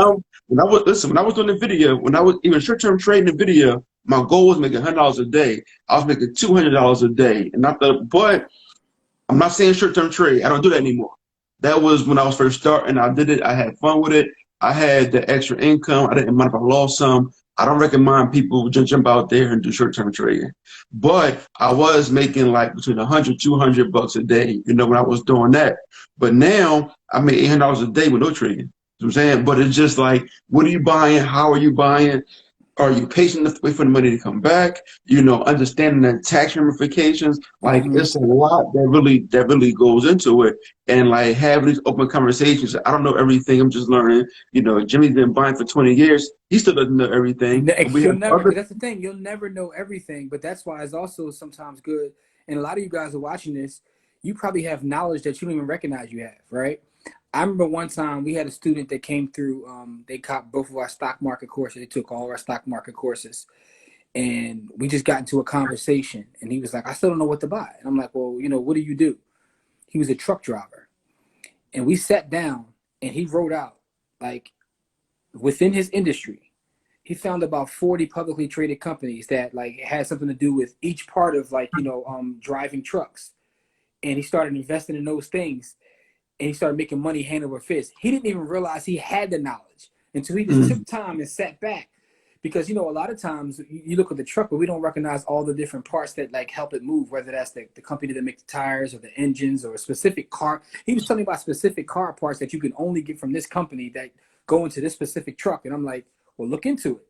[SPEAKER 3] when I was doing Nvidia, when I was even short-term trading Nvidia, my goal was making $100 a day. I was making $200 a day, but I'm not saying short-term trade. I don't do that anymore. That was when I was first starting. I did it. I had fun with it. I had the extra income. I didn't mind if I lost some. I don't recommend people just jump out there and do short-term trading. But I was making like between $100, $200 a day, when I was doing that. But now I make $800 a day with no trading. You know what I'm saying? But it's just like, what are you buying? How are you buying? Are you patient enough to wait for the money to come back? Understanding the tax ramifications. Like it's a lot that really goes into it. And like having these open conversations. I don't know everything. I'm just learning. Jimmy's been buying for 20 years. He still doesn't know everything.
[SPEAKER 2] That's the thing. You'll never know everything. But that's why it's also sometimes good. And a lot of you guys are watching this. You probably have knowledge that you don't even recognize you have, right? I remember one time we had a student that came through. They caught both of our stock market courses. They took all our stock market courses, and we just got into a conversation. And he was like, "I still don't know what to buy." And I'm like, "Well, what do you do?" He was a truck driver, and we sat down, and he wrote out like within his industry, he found about 40 publicly traded companies that like had something to do with each part of like driving trucks, and he started investing in those things. And he started making money hand over fist. He didn't even realize he had the knowledge until he just took time and sat back. Because, a lot of times you look at the truck, but we don't recognize all the different parts that like help it move, whether that's the company that makes the tires or the engines or a specific car. He was telling me about specific car parts that you can only get from this company that go into this specific truck. And I'm like, well, look into it.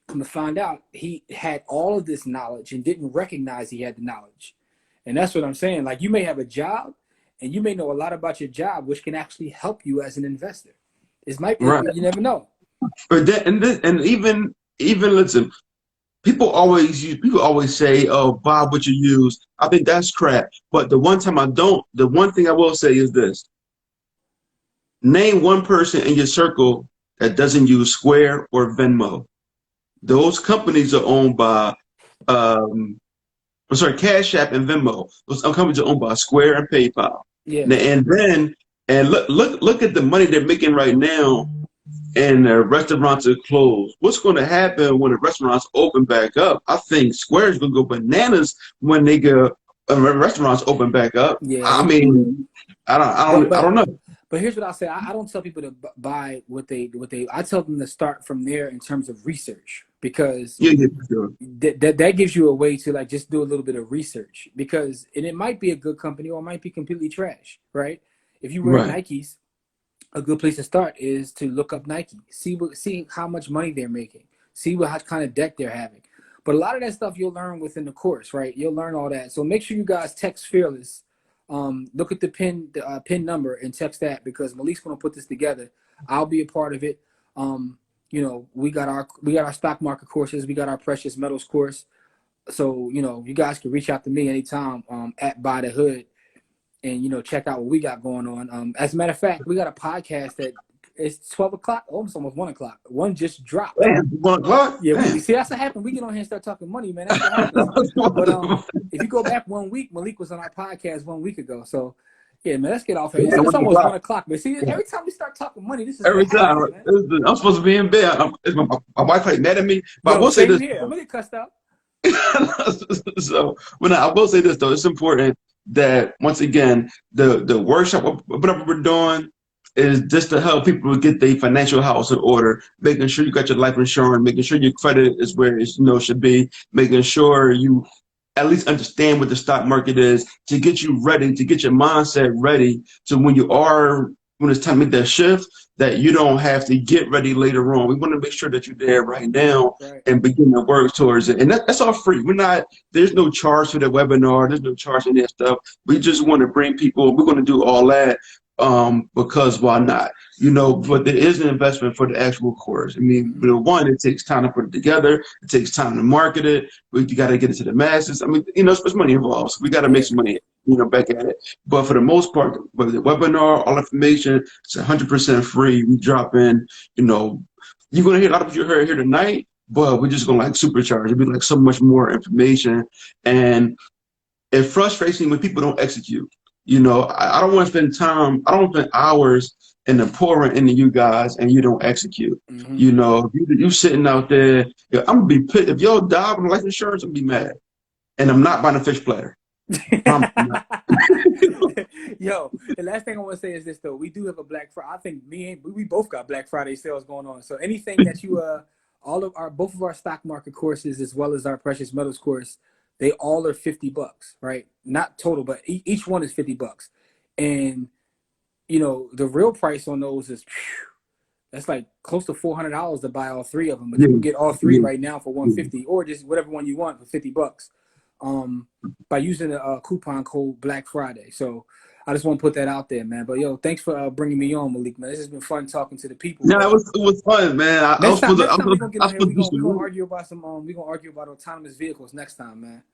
[SPEAKER 2] Come to find out, he had all of this knowledge and didn't recognize he had the knowledge. And that's what I'm saying. Like, you may have a job, and you may know a lot about your job, which can actually help you as an investor. It might be, right. You never know.
[SPEAKER 3] But and even listen, people always say, "Oh, buy what you use." I think that's crap. But the one thing I will say is this: name one person in your circle that doesn't use Square or Venmo. Those companies are owned by Cash App and Venmo. Those companies are owned by Square and PayPal.
[SPEAKER 2] Yeah.
[SPEAKER 3] And look at the money they're making right now, and the restaurants are closed. What's going to happen when the restaurants open back up? I think Square is going to go bananas when they go restaurants open back up.
[SPEAKER 2] Yeah.
[SPEAKER 3] I mean, I don't know.
[SPEAKER 2] But here's what I'll say: I don't tell people to buy what they. I tell them to start from there in terms of research, because
[SPEAKER 3] sure.
[SPEAKER 2] that gives you a way to like just do a little bit of research, because it might be a good company or it might be completely trash, right? If you wear Nikes, a good place to start is to look up Nike, see how much what they're making, see what kind of debt they're having. But a lot of that stuff you'll learn within the course, right? You'll learn all that. So make sure you guys text Fearless. Look at the pin number and text that, because Malik's going to put this together. I'll be a part of it. We got our stock market courses. We got our precious metals course. So, you guys can reach out to me anytime at Buy the Hood and, check out what we got going on. As a matter of fact, we got a podcast that it's 12 o'clock, almost 1 o'clock. One just dropped.
[SPEAKER 3] Damn, 1 o'clock?
[SPEAKER 2] Yeah, see, that's what happened. We get on here and start talking money, man. That's what happens. But if you go back 1 week, Malik was on our podcast 1 week ago. So, yeah, man, let's get off here. It's almost 1 o'clock. But see, every time we start talking money, this is
[SPEAKER 3] every time. I'm supposed to be in bed. My wife like mad at me. But I will say this.
[SPEAKER 2] I'm really cussed out.
[SPEAKER 3] So, I will say this, though. It's important that, once again, the workshop, whatever we're doing, is just to help people get their financial house in order, making sure you got your life insurance, making sure your credit is where it should be, making sure you at least understand what the stock market is to get you ready, to get your mindset ready to when it's time to make that shift, that you don't have to get ready later on. We want to make sure that you're there right now and begin to work towards it. And that's all free. There's no charge for the webinar. There's no charge for that stuff. We just want to bring people, we're going to do all that because why not? But there is an investment for the actual course. I mean, one, it takes time to put it together. It takes time to market it. You got to get it to the masses. I mean, there's money involved. So we got to make some money, back at it. But for the most part, with the webinar, all information, it's 100% free. We drop in, you're going to hear a lot of what you heard here tonight, but we're just going to supercharge. It'll be so much more information. And it frustrates me when people don't execute. I don't want to spend time, I don't spend hours in the pouring into you guys and you don't execute. If you sitting out there, I'm going to be pissed. If y'all die on life insurance, I'm going to be mad. And I'm not buying a fish platter.
[SPEAKER 2] Yo, the last thing I want to say is this though. We do have a Black Friday. I think we both got Black Friday sales going on. So anything that you both of our stock market courses as well as our precious metals course, they all are $50, right? Not total, but each one is $50. And the real price on those is that's like close to $400 to buy all three of them. But you can get all three right now for $150, or just whatever one you want for $50. By using the coupon code Black Friday. So I just want to put that out there, man. But yo, thanks for bringing me on, Malik, man. This has been fun talking to the people.
[SPEAKER 3] Yeah, it was fun, man.
[SPEAKER 2] Next time we're gonna argue about autonomous vehicles next time, man.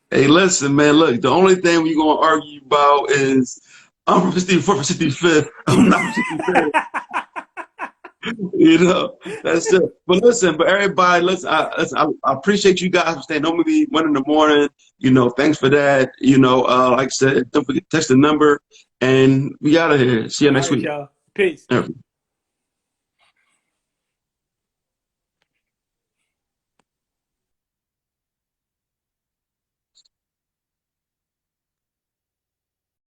[SPEAKER 3] Hey, listen, man. Look, the only thing we're gonna argue about is I'm from 64th or 65th. I'm not from 65th. That's it. But listen, everybody, listen. I appreciate you guys for staying on with me 1 in the morning. Thanks for that. Like I said, don't forget to text the number, and we out of here. See you next week.
[SPEAKER 2] Y'all. Peace.